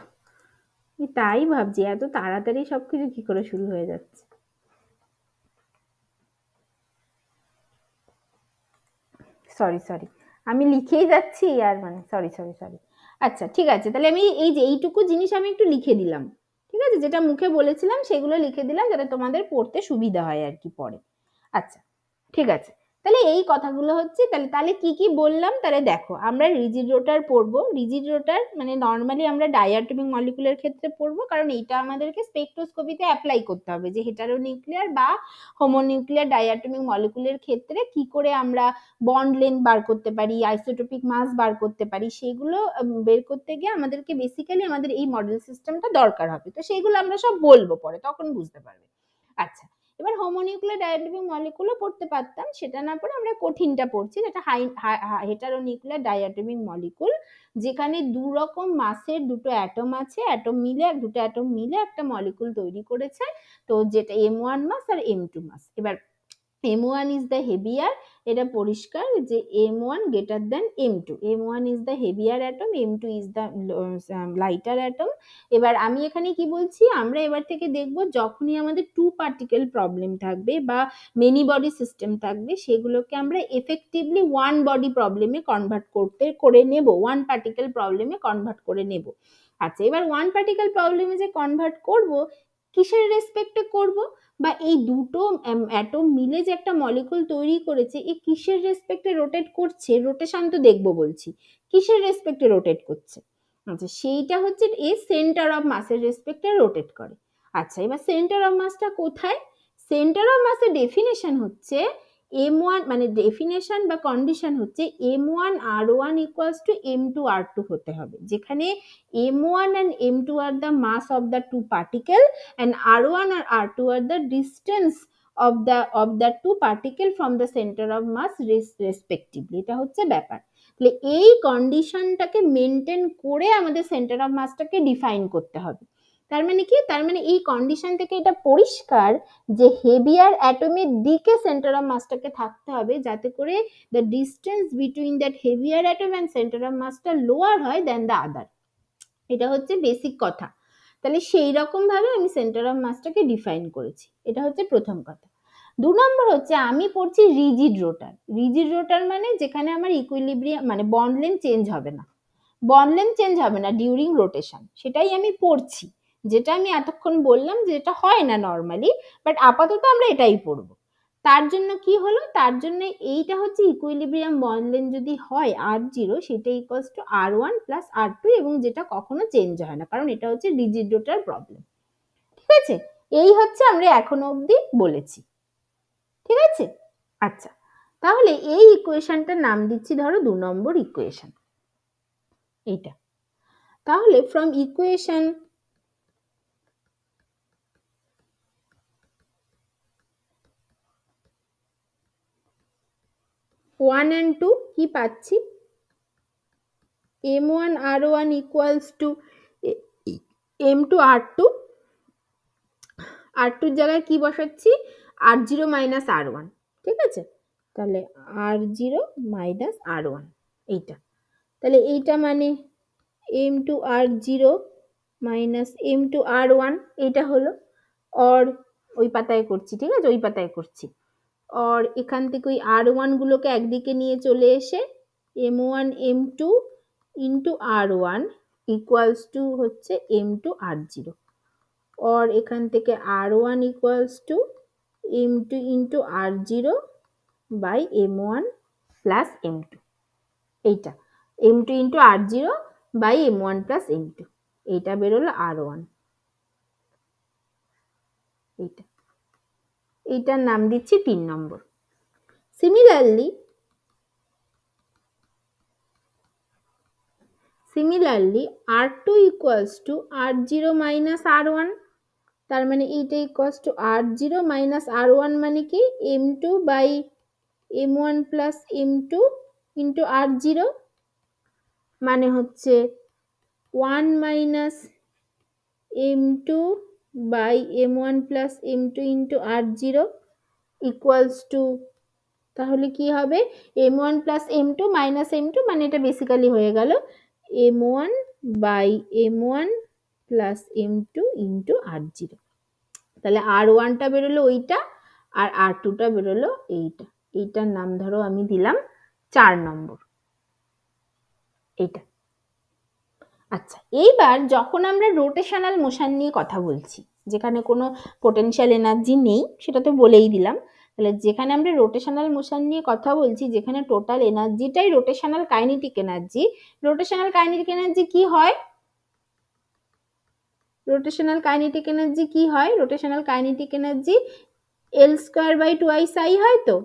তাই ভাবছি এত তাড়াতাড়ি সবকিছু কি করে শুরু হয়ে যাচ্ছে। সরি সরি, আমি লিখেই যাচ্ছি আর মানে সরি সরি সরি। আচ্ছা ঠিক আছে, তাহলে আমি এই যে এইটুকু জিনিস আমি একটু লিখে দিলাম, ঠিক আছে, যেটা মুখে বলেছিলাম সেগুলো লিখে দিলাম যাতে তোমাদের পড়তে সুবিধা হয় আর কি পরে। আচ্ছা ঠিক আছে, তাহলে এই কথাগুলো হচ্ছে, তাহলে তাহলে কি কি বললাম, তাহলে দেখো আমরা রিজিড রোটার পড়বো। রিজিড রোটার মানে নর্মালি আমরা ডাইঅ্যাটমিক মলিকুলের ক্ষেত্রে পড়বো, কারণ এইটা আমাদেরকে স্পেকট্রোস্কোপিতে অ্যাপ্লাই করতে হবে যে হেটারোনিউক্লিয়ার বা হোমোনিউক্লিয়ার ডাইঅ্যাটমিক মলিকুলের ক্ষেত্রে কি করে আমরা বন্ড লেন্থ বার করতে পারি, আইসোটোপিক মাস বার করতে পারি, সেগুলো বের করতে গিয়ে আমাদেরকে বেসিক্যালি আমাদের এই মডেল সিস্টেমটা দরকার হবে। তো সেইগুলো আমরা সব বলবো পরে, তখন বুঝতে পারবে। আচ্ছা, এবার হোমোনিউক্লিয়ার ডাইঅ্যাটমিক মলিকুলও পড়তে পারতাম, সেটা না পড়ে আমরা কঠিনটা পড়ছি, যেটা হেটারোনিউক্লিয়ার ডাইঅ্যাটমিক মলিকুল, যেখানে দু রকম মাসের দুটো অ্যাটম আছে, অ্যাটম মিলে দুটো অ্যাটম মিলে একটা মলিকুল তৈরি করেছে, তো যেটা M1 মাস আর M2 মাস। এবার M1 is the heavier, এটা পরিষ্কার যে M1 greater than M2, M1 is the heavier atom, M2 is the lighter atom। এবার আমি এখানে কি বলছি, আমরা এবার থেকে দেখব যখনই আমাদের টু পার্টিকেল প্রবলেম থাকবে বা মেনি বডি সিস্টেম থাকবে, সেগুলোকে আমরা এফেক্টিভলি ওয়ান বডি প্রবলেমে কনভার্ট করে নেব, ওয়ান পার্টিকেল প্রবলেমে কনভার্ট করে নেব। আচ্ছা, এবার ওয়ান পার্টিকেল প্রবলেমে যে কনভার্ট করব, কিসের রেসপেক্টে করব, বা এই দুটো অ্যাটম মিলে যে একটা মলিকুল তৈরি করেছে, এই কিসের রেসপেক্টে রোটেট করছে, রোটেশন তো দেখবো বলছি, কিসের রেসপেক্টে রোটেট করছে। আচ্ছা, সেইটা হচ্ছে এই সেন্টার অফ মাসের রেসপেক্টে রোটেট করে। আচ্ছা, এবার সেন্টার অফ মাসটা কোথায়? সেন্টার অফ মাসের ডেফিনেশন হচ্ছে M1, মানে ডেফিনেশন বা কন্ডিশন হচ্ছে M1R1 equals to M2R2 হতে হবে, যেখানে M1 and M2 are the mass of the two particle and R1 or R2 are the distance of the two particle from the center of mass respectively। এটা হচ্ছে ব্যাপার। তাহলে এই কন্ডিশনটাকে maintain করে আমাদের সেন্টার অফ মাসটাকে ডিফাইন করতে হবে। তার মানে কি, তার মানে এই কন্ডিশন থেকে এটা পরিষ্কার যে হেভিয়ার অ্যাটমের দিকে সেন্টার অফ মাসটাকে থাকতে হবে, যাতে করে the distance between that heavier atom and centre of মাসটা লোয়ার হয় দেন দ্য আদার। এটা হচ্ছে বেসিক কথা। তাহলে সেই রকম ভাবে আমি সেন্টার অফ মাসটাকে ডিফাইন করেছি, এটা হচ্ছে প্রথম কথা। দু নম্বর হচ্ছে আমি পড়ছি রিজিড রোটার। রিজিড রোটার মানে যেখানে আমার ইকুইলিব্রিয়াম মানে বন্ড লেন্থ চেঞ্জ হবে না, বন্ড লেন্থ চেঞ্জ হবে না ডিউরিং রোটেশন, সেটাই আমি পড়ছি, যেটা আমি এতক্ষণ বললাম যেটা হয় না নর্মালি, বাট আপাতত আমরা এটাই পড়বো। তার জন্য কি হলো, তার জন্য এইটা হচ্ছে ইকুইলিব্রিয়াম বন্ড লেন্থ যদি হয় R0, সেটা equals to R1 plus R2, এবং যেটা কখনো চেঞ্জ হয় না, কারণ এটা হচ্ছে রিজিড রোটার প্রবলেম। ঠিক আছে, এই হচ্ছে আমরা এখনো অবধি বলেছি, ঠিক আছে। আচ্ছা, তাহলে এই ইকুয়েশনটার নাম দিচ্ছি ধরো 2 নম্বর ইকুয়েশন, এইটা। তাহলে ফ্রম ইকুয়েশন 1 and 2 কি পাচ্ছি, M1R1 equals to M2R2, R2 এর জায়গায় কি বসাচ্ছি, R0 minus R1, ঠিক আছে। তাহলে R0 minus R1 এইটা, তাহলে এইটা মানে M2R0 minus M2R1, এইটা হলো। और ওই পাতায় করছি, ঠিক আছে, ওই পাতায় করছি। और এখান থেকে ওই R1 গুলোকে একদিকে নিয়ে চলে এসে M1 M2 into R1 equals to হচ্ছে M2 R0, और এখান থেকে R1 equals to M2 into R0 by m1 plus m2, এইটা m2 into r0 by m1 plus m2, এইটা বেরোলো r1, এইটার নাম দিচ্ছি 3 নম্বর। Similarly r2 equals to r0 minus r1, তার মানে এইটা equals to r0 minus r1 মানে কি m2 by m1 plus m2 into r0, মানে হচ্ছে 1 minus m2 by m1 plus m2 into r0 equals to, তাহলে কি হবে m1 plus m2 minus m2, মানে এটা বেসিক্যালি হয়ে গেল m1 by m1 plus m2 into r0। তাহলে r1টা বেরোলো ওইটা আর r2টা বেরোলো এইটা, এইটার নাম ধরো আমি দিলাম 4 নম্বর, এইটা। আচ্ছা, এইবার যখন আমরা রোটেশনাল মোশন নিয়ে কথা বলছি, যেখানে কোনো পোটেনশিয়াল এনার্জি নেই, সেটা তো বলেই দিলাম। তাহলে যেখানে আমরা রোটেশনাল মোশন নিয়ে কথা বলছি, যেখানে টোটাল এনার্জিটাই rotational kinetic energy, rotational kinetic energy কি হয়? রোটেশনাল কাইনেটিক এনার্জি কি হয়? Rotational kinetic energy L square by 2I হয় তো,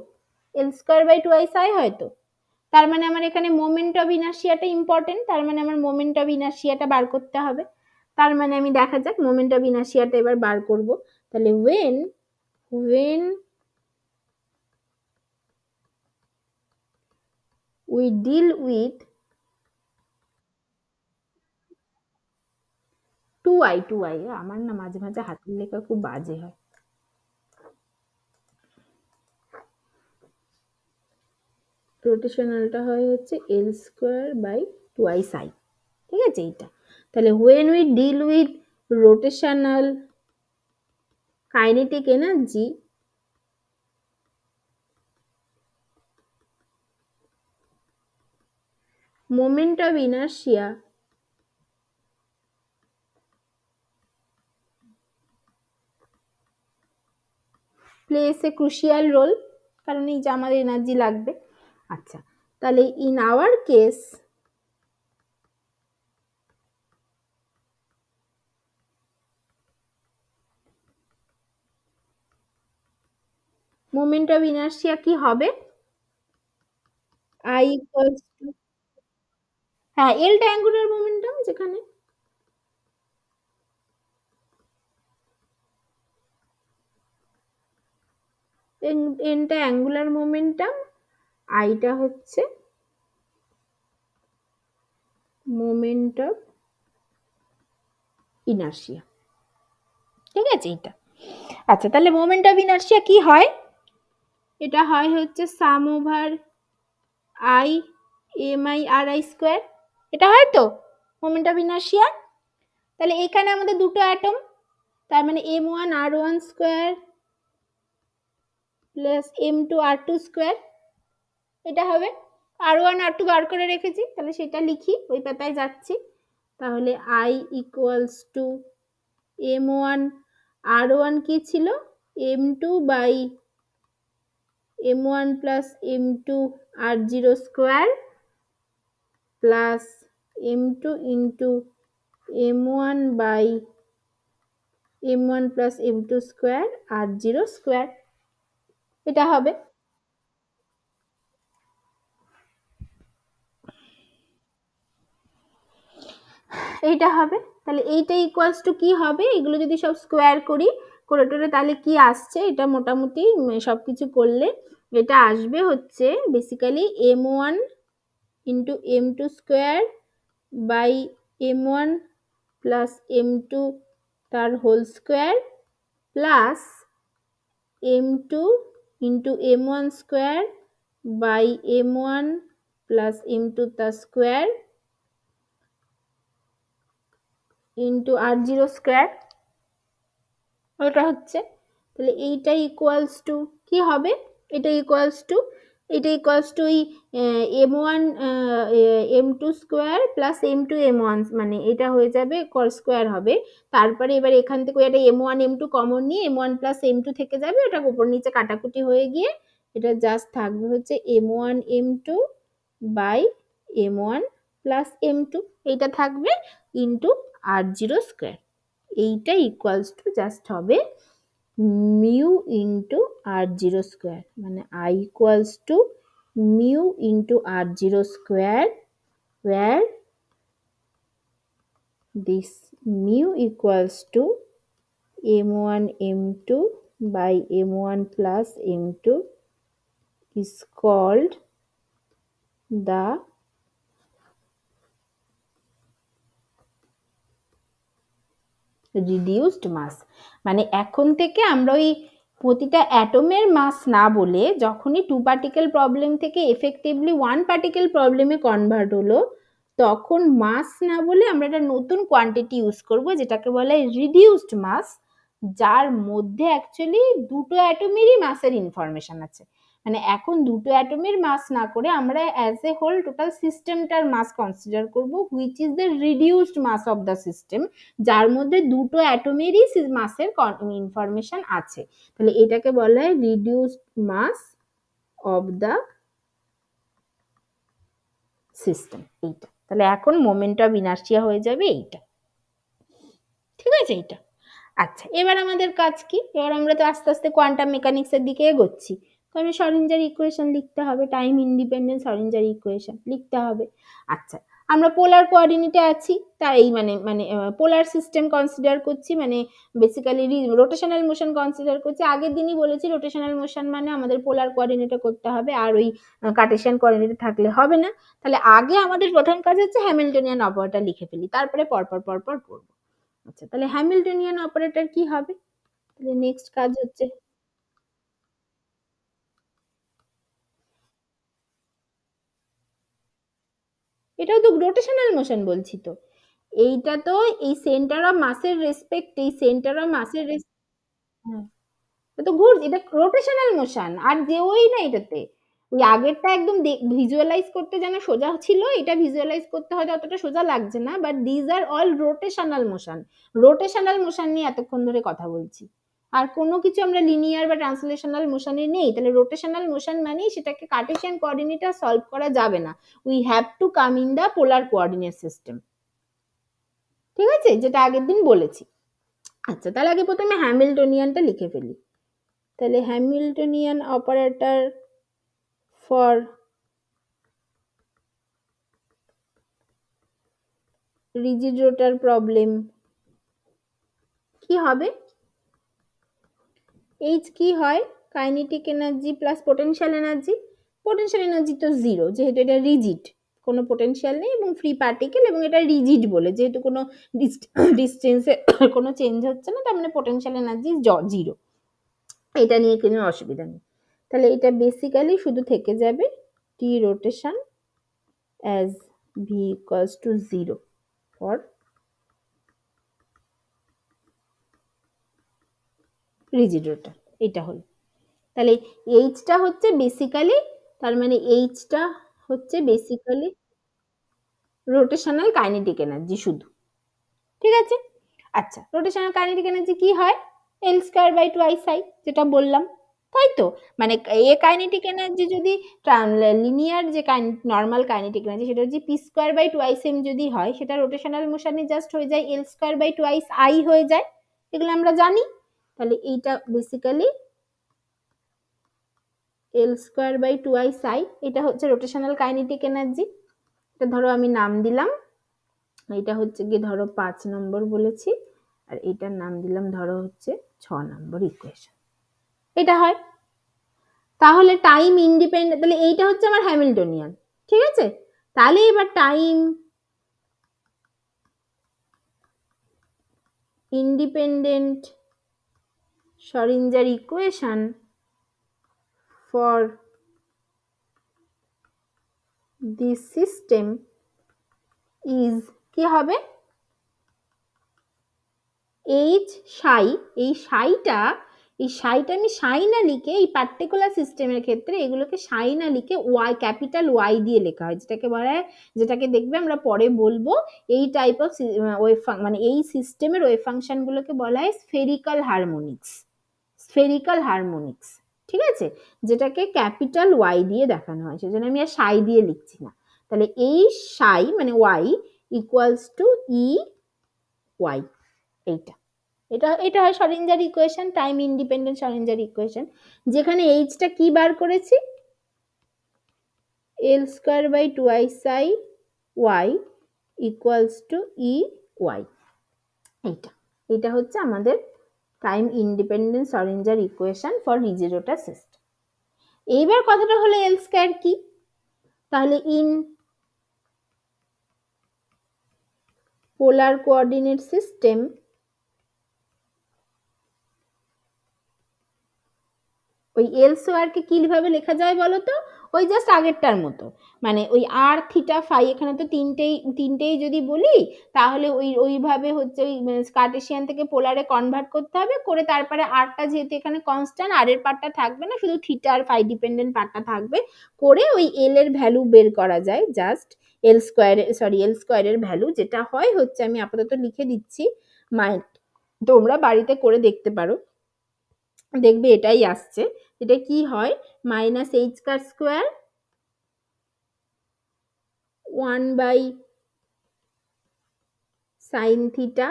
L স্কয়ার বাই 2I হয় তো। তার মানে আমার এখানে মোমেন্ট অফ ইনার্শিয়াটা ইম্পর্টেন্ট, তার মানে আমার মোমেন্ট অফ ইনার্শিয়াটা বার করতে হবে। তার মানে আমি দেখা যাক মোমেন্ট অফ ইনার্শিয়াটা এবার বার করব। তাহলে when we deal with 2I, আমার না মাঝে মাঝে হাতের লেখা খুব বাজে হয়। রোটেশনালটা হয় হচ্ছে L স্কয়ার বাই 2I, ঠিক আছে এইটা। তাহলে when we deal with rotational kinetic energy, moment of inertia plays a crucial role, কারণ এই যে আমাদের এনার্জি লাগবে। আচ্ছা, তাহলে in our case moment of inertia কি হবে? I equals to, হ্যাঁ, L টা অ্যাঙ্গুলার মোমেন্টাম, যেখানে n টা অ্যাঙ্গুলার মোমেন্টাম, I টা হচ্ছে মোমেন্ট অফ ইনার্শিয়া, ঠিক আছে এইটা। আচ্ছা, তাহলে মোমেন্ট অফ ইনার্শিয়া কি হয়? এটা হয় হচ্ছে sum over I mi ri square, এটা হয় তো মোমেন্ট অফ ইনার্শিয়া। তাহলে এখানে আমাদের দুটো অ্যাটম, তার মানে m1 r1 square plus m2 r2 square, এটা হবে। r1 r2 বার করে রেখেছি, তাহলে সেটা লিখি, ওই পাতায় যাচ্ছি। তাহলে I equals two m1 r1 কি ছিল m2 by m1 plus m2 r0 square plus m2 into m1 by m1 plus m2 square r0 square, এটা হবে। এইটা হবে। তাহলে এইটা ইকুয়ালস টু কি হবে? এগুলো যদি সব স্কোয়ার করি করে টোরে, তাহলে কি আসছে? এটা মোটামুটি সব কিছু করলে এটা আসবে হচ্ছে basically m1 into m2 square by m1 plus m2 তার whole square plus m2 into m1 square by m1 plus m2 তার স্কোয়ার ইন্টু r0 স্কোয়ার, ওটা হচ্ছে। তাহলে এইটা ইকুয়ালস টু কি হবে? এটা ইকুয়ালস টু ওই m1 m2 square plus m2 m1, মানে এটা হয়ে যাবে স্কোয়ার হবে। তারপরে এবার এখান থেকে একটা m1 m2 কমন নিয়ে m1 প্লাস m2 থেকে যাবে, ওটা উপর নিচে কাটাকুটি হয়ে গিয়ে এটা জাস্ট থাকবে হচ্ছে m1 m2 by m1 plus m2, এইটা থাকবে ইন্টু r0 স্কোয়ার। এইটা ইকুয়ালস টু জাস্ট হবে মিউ ইন্টু r0 স্কোয়ার, মানে I equals two mu into r0 square, where this mu equals to m1 m2 by m1 plus m2 is called the reduced mass. মানে এখন থেকে আমরা ওই প্রতিটা অ্যাটমের মাস না বলে, যখনই 2 পার্টিকেল প্রবলেম থেকে এফেক্টিভলি 1 পার্টিকেল প্রবলেমে কনভার্ট হলো, তখন মাস না বলে আমরা একটা নতুন কোয়ান্টিটি ইউজ করব যেটাকে বলা হয় রিডিউসড মাস, যার মধ্যে অ্যাকচুয়ালি দুটো অ্যাটমেরই মাসের ইনফরমেশন আছে। মানে এখন দুটো অ্যাটমের মাস না করে আমরা অ্যাজ এ হোল টোটাল সিস্টেমটার মাস কনসিডার করব, which is the reduced mass of the system, যার মধ্যে দুটো অ্যাটমেরই মাসের ইনফরমেশন আছে। তাহলে এটাকে বলা হয় reduced mass of the system. এইটা তাহলে এখন মোমেন্ট অফ ইনার্শিয়া হয়ে যাবে এইটা, ঠিক আছে এইটা। আচ্ছা, এবার আমাদের কাজ কি? এবার আমরা তো আস্তে আস্তে কোয়ান্টাম মেকানিক্সের দিকে এগোচ্ছি, তো আমি শরিঞ্জার ইকুয়েশন লিখতে হবে, টাইম ইন্ডিপেন্ডেন্ট শরিঞ্জার ইকুয়েশন লিখতে হবে। আচ্ছা, আমরা পোলার কোঅর্ডিনেটে আছি, তাই মানে মানে পোলার সিস্টেম কনসিডার করছি, মানে বেসিক্যালি রোটেশনাল মোশন কনসিডার করছি। আগের দিনই বলেছি রোটেশনাল মোশন মানে আমাদের পোলার কোঅর্ডিনেটে করতে হবে, আর ওই কার্টেশিয়ান কোঅর্ডিনেটে থাকলে হবে না। তাহলে আগে আমাদের প্রথম কাজ হচ্ছে হ্যামিল্টনিয়ান অপারেটর লিখে ফেলি, তারপরে পরপর পরপর করবো। আচ্ছা, তাহলে হ্যামিল্টনিয়ান অপারেটর কি হবে? তাহলে নেক্সট কাজ হচ্ছে, এটাও তো রোটেশনাল মোশন বলছি তো, এইটা তো এই সেন্টার অফ মাসের রেসপেক্ট, এই সেন্টার অফ মাসের তো ঘুর, এটা রোটেশনাল মোশন, আর যেওই না এটাতে। ওই আগেরটা একদম ভিজুয়ালাইজ করতে যেন সোজা ছিল, এটা ভিজুয়ালাইজ করতে হয়তো অতটা সোজা লাগছে না, but these are all rotational motion. Rotational motion নিয়ে এতক্ষণ ধরে কথা বলছি, আর কোনো কিছু আমরা লিনিয়ার বা ট্রান্সলেশনাল মোশনে নেই। তাহলে রোটেশনাল মোশন মানেই সেটাকে কার্টেশিয়ান কোঅর্ডিনেটে সলভ করা যাবে না, we have to come in the polar coordinate system, ঠিক আছে, যেটা আগের দিন বলেছি। আচ্ছা, তাহলে আগে প্রথমে হ্যামিল্টনিয়ানটা লিখে ফেলি। তাহলে Hamiltonian operator for rigid rotor problem কি হবে? এইচ কি হয়? Kinetic energy plus potential energy. Potential energy তো জিরো, যেহেতু এটা রিজিড, কোনো পোটেনশিয়াল নেই এবং ফ্রি পার্টিকেল, এবং এটা রিজিড বলে যেহেতু কোনো ডিস্টেন্সে কোনো চেঞ্জ হচ্ছে না, তার মানে পোটেনশিয়াল এনার্জি জিরো, এটা নিয়ে কোনো অসুবিধা নেই। তাহলে এটা বেসিক্যালি শুধু থেকে যাবে টি rotation as V equals to zero for rigid rotor. এটা হলো, তাহলে এইচটা হচ্ছে বেসিক্যালি, তার মানে এইচটা হচ্ছে বেসিক্যালি রোটেশনাল কাইনেটিক এনার্জি শুধু, ঠিক আছে। আচ্ছা, রোটেশনাল কাইনেটিক এনার্জি কি হয়? L square by twice I, যেটা বললাম, তাই তো। মানে এ কাইনেটিক এনার্জি যদি লিনিয়ার যে নর্মাল কাইনেটিক এনার্জি সেটা যদি P square by twice M যদি হয়, সেটা রোটেশনাল মোশনে জাস্ট হয়ে যায় L square by twice I হয়ে যায়, এগুলো আমরা জানি। তাহলে এইটা basically L square by twice I, এটা হচ্ছে রোটেশনাল কাইনেটিক এনার্জি। এটা ধরো আমি নাম দিলাম, এটা হচ্ছে গিয়ে ধরো 5 নম্বর বলেছি, আর এটার নাম দিলাম ধরো হচ্ছে 6 নম্বর ইকুয়েশন, এটা হয়। তাহলে টাইম ইন্ডিপেন্ডেন্ট, তাহলে এইটা হচ্ছে আমার হ্যামিল্টনিয়ান, ঠিক আছে। তাহলে এবার time independent Schrodinger equation for this system is কি হবে? এইচ সাই, এই সাইটা আমি সাই না লিখে, এই পার্টিকুলার সিস্টেমের ক্ষেত্রে এগুলোকে সাই না লিখে ওয়াই, ক্যাপিটাল ওয়াই দিয়ে লেখা হয়, যেটাকে বলা হয়, যেটাকে দেখবে আমরা পরে বলবো, এই টাইপ অফ ওয়েভ মানে এই সিস্টেমের ওয়েভ ফাংশনগুলোকে বলা হয় স্ফেরিক্যাল হারমোনিক্স। স্ফেরিক্যাল হারমোনিক্স, ঠিক আছে, যেটাকে ক্যাপিটাল ওয়াই দিয়ে দেখানো হয়, সেজন্য আমি আর সাই দিয়ে লিখছি না। তাহলে এই সাই মানে Y equals to E Y, এইটা এটা এটা হয় Schrodinger equation, time independent Schrodinger equation, যেখানে এইচটা কি বার করেছি, L square by twice I Y equals to E Y. এইটা এটা হচ্ছে আমাদের time independent Schrodinger equation for rigid rotor system. এইবার কথাটা হলো এল স্কোয়ার কি, তাহলে ইন পোলার কোঅর্ডিনেট সিস্টেম ওই এল স্কোয়ারকে কিভাবে লেখা যায় বলো তো, ওই জাস্ট আগেরটার মতো, মানে ওই আর থিটা ফাই, এখানে তো তিনটেই যদি বলি তাহলে ওইভাবে হচ্ছে ওই কার্টেশিয়ান থেকে পোলারে কনভার্ট করতে হবে, করে তারপরে আরটা যেহেতু এখানে কনস্ট্যান্ট, আর এর পার্টটা থাকবে না, শুধু থিটা আর ফাই ডিপেন্ডেন্ট পার্টটা থাকবে, করে ওই এল এর ভ্যালু বের করা যায়, জাস্ট এল স্কোয়ারের ভ্যালু যেটা হয় হচ্ছে, আমি আপাতত লিখে দিচ্ছি, তোমরা বাড়িতে করে দেখতে পারো, দেখবে এটাই আসছে। এটা কি হয়, minus h car square 1 by sine theta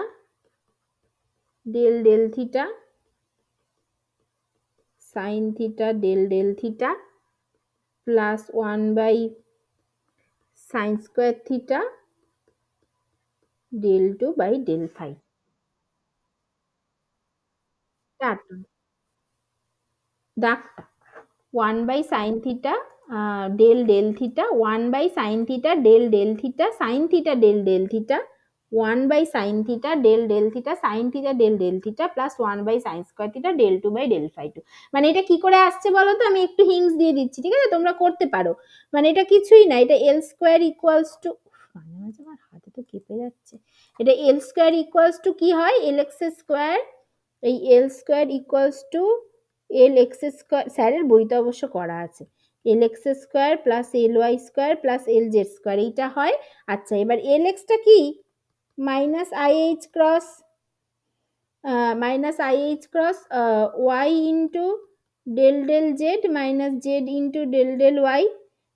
del del theta sine theta del del theta plus 1 by sine square theta del 2 by del phi. দাগটা 1 by sine theta del del theta, 1 by sine theta del del theta, sine theta del del theta, 1 by sine theta del del theta, sine theta del del theta plus 1 by sine square theta del 2 by del phi 2। মানে এটা কি করে আসছে বলো তো, আমি একটু hints দিয়ে দিচ্ছি, ঠিক আছে, তোমরা করতে পারো। মানে এটা কিছুই না, এটা এল স্কোয়ার ইকুয়ালস টু, মাঝে মাঝে আমার হাতে তো কেঁপে যাচ্ছে, এটা এল স্কোয়ার ইকুয়ালস টু কি হয়, এল এক্স স্কোয়ার, এই L square equals to L x square, স্যারের বইতে অবশ্য করা আছে, L x square plus L y square plus L z square, এইটা হয়। আচ্ছা, এবার এল এক্সটা কি, minus i h cross y into del del z minus z into del del y,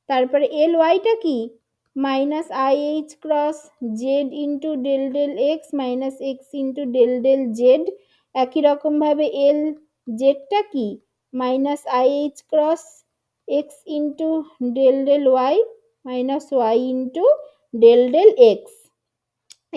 তারপরে এল ওয়াইটা কি, minus i h cross z into del del x minus x into del del z, একই রকমভাবে এল জেডটা কি, minus i h cross x into del del y minus y into del del x,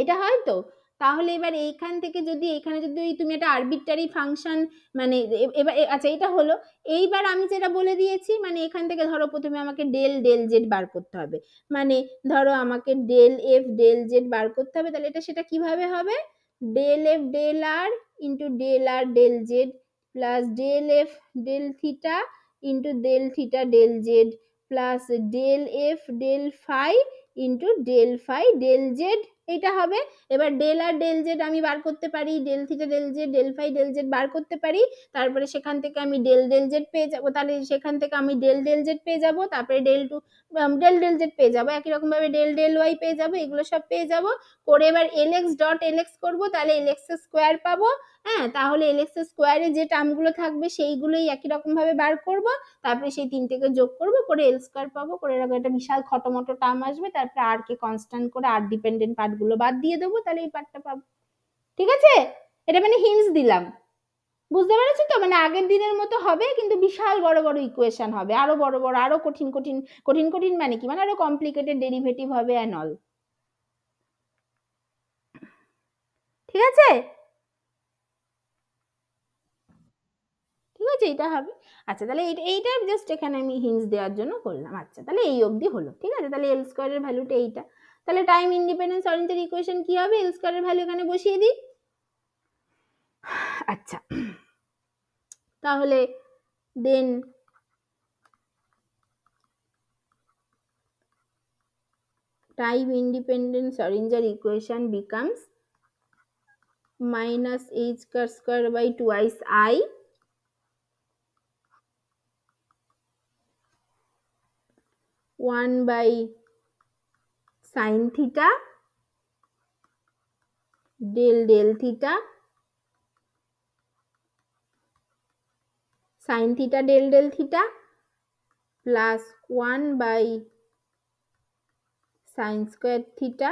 এটা হয় তো। তাহলে এবার এইখান থেকে যদি এখানে যদি তুমি একটা আরবিট্রারি ফাংশন, মানে এবার আচ্ছা এটা হলো, এইবার আমি যেটা বলে দিয়েছি, মানে এখান থেকে ধরো প্রথমে আমাকে ডেল ডেল জেড বার করতে হবে, মানে ধরো আমাকে ডেল এফ ডেল জেড বার করতে হবে, তাহলে এটা সেটা কিভাবে হবে, del f del r into del r del z plus del f del theta into del theta del z plus del f del phi into del phi del z, এইটা হবে। এবার ডেল আর ডেল জেড আমি বার করতে পারি, del theta del z del phi del z বার করতে পারি, তারপরে সেখান থেকে আমি ডেল ডেল জেড পেয়ে যাবো, তাহলে সেখান থেকে আমি ডেল ডেল জেড পেয়ে যাবো, তারপরে ডেল ডেল জেড পেয়ে যাবো, একই রকম ভাবে ডেল ডেল ওয়াই পেয়ে যাবো, এগুলো সব পেয়ে যাবো, করে এবার L X dot L X করবো, তাহলে এল এক্স স্কোয়ার পাবো, হ্যাঁ, তাহলে এল এক্স স্কোয়ারে যে টার্মগুলো থাকবে সেইগুলোই একই রকম ভাবে বার করবো, তারপরে সেই তিনটেকে যোগ করবো, করে এল স্কোয়ার পাবো, করে এরকম একটা বিশাল খটোমটো টার্ম আসবে, তারপরে আর কে কনস্ট্যান্ট করে আর ডিপেন্ডেন্ট পার্টগুলো বাদ দিয়ে দেবো, তাহলে এই পার্টটা পাবো। ঠিক আছে, এটা মানে হিন্টস দিলাম, বুঝতে পেরেছো তো, মানে আগের দিনের মতো হবে, কিন্তু বিশাল বড় বড় ইকুয়েশন হবে, আরো বড় বড়, আরো কঠিন কঠিন, কঠিন কঠিন মানে কি, মানে আরো কমপ্লিকেটেড ডেরিভেটিভ হবে অ্যান্ড অল। ঠিক আছে, ঠিক আছে, এটা হবে। আচ্ছা, তাহলে এইটা জাস্ট এখানে আমি হিন্টস দেওয়ার জন্য করলাম। আচ্ছা, তাহলে এই অবধি হলো, ঠিক আছে, তাহলে এল স্কোয়ারের ভ্যালুটা এইটা, তাহলে টাইম ইন্ডিপেন্ডেন্স অরিজিনাল ইকুয়েশন কি হবে, এল স্কোয়ারের ভ্যালু এখানে বসিয়ে দিই। আচ্ছা, তাহলে দেন time independent Schrodinger equation becomes minus h square by twice I 1 by sin theta del del theta sine theta del del theta plus 1 sine square theta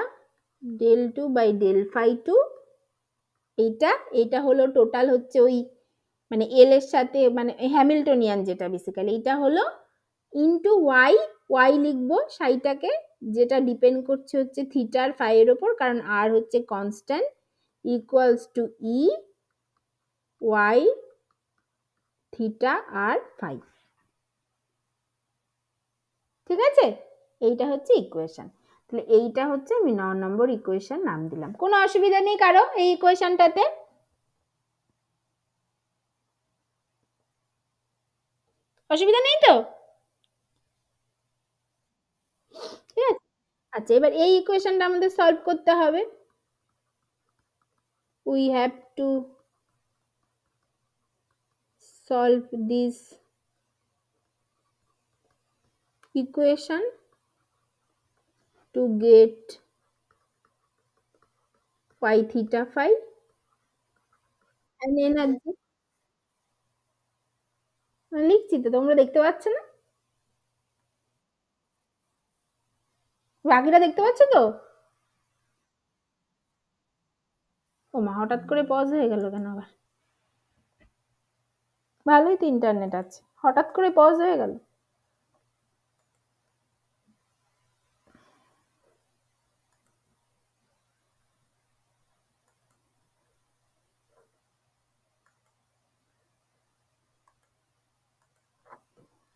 del 2/del φ2। এইটা হলো টোটাল হচ্ছে ওই মানে এল এর সাথে মানে হ্যামিল্টনিয়ান যেটা বেসিক্যালি এইটা হলো ইন্টু ওয়াই লিখবো সাইটাকে, যেটা ডিপেন্ড করছে হচ্ছে থিটার ফাই এর ওপর, কারণ আর হচ্ছে constant, equals to E y theta আর ফাই। ঠিক আছে, এইটা হচ্ছে ইকুয়েশন। তাহলে এইটা হচ্ছে আমি 9 নম্বর ইকুয়েশন নাম দিলাম। কোনো অসুবিধা নেই কারো এই ইকুয়েশনটাতে? অসুবিধা নেই তো? ঠিক আছে, আচ্ছা এবার এই ইকুয়েশনটা আমাদের সলভ করতে হবে। We have two solve this equation to get y theta phi and energy। লিখছি তো, তোমরা দেখতে পাচ্ছ না? বাকিটা দেখতে পাচ্ছ তো? ও মা, হঠাৎ করে পজ হয়ে গেল কেন আবার? ভালোই তো ইন্টারনেট আছে, হঠাৎ করে পজ হয়ে গেল।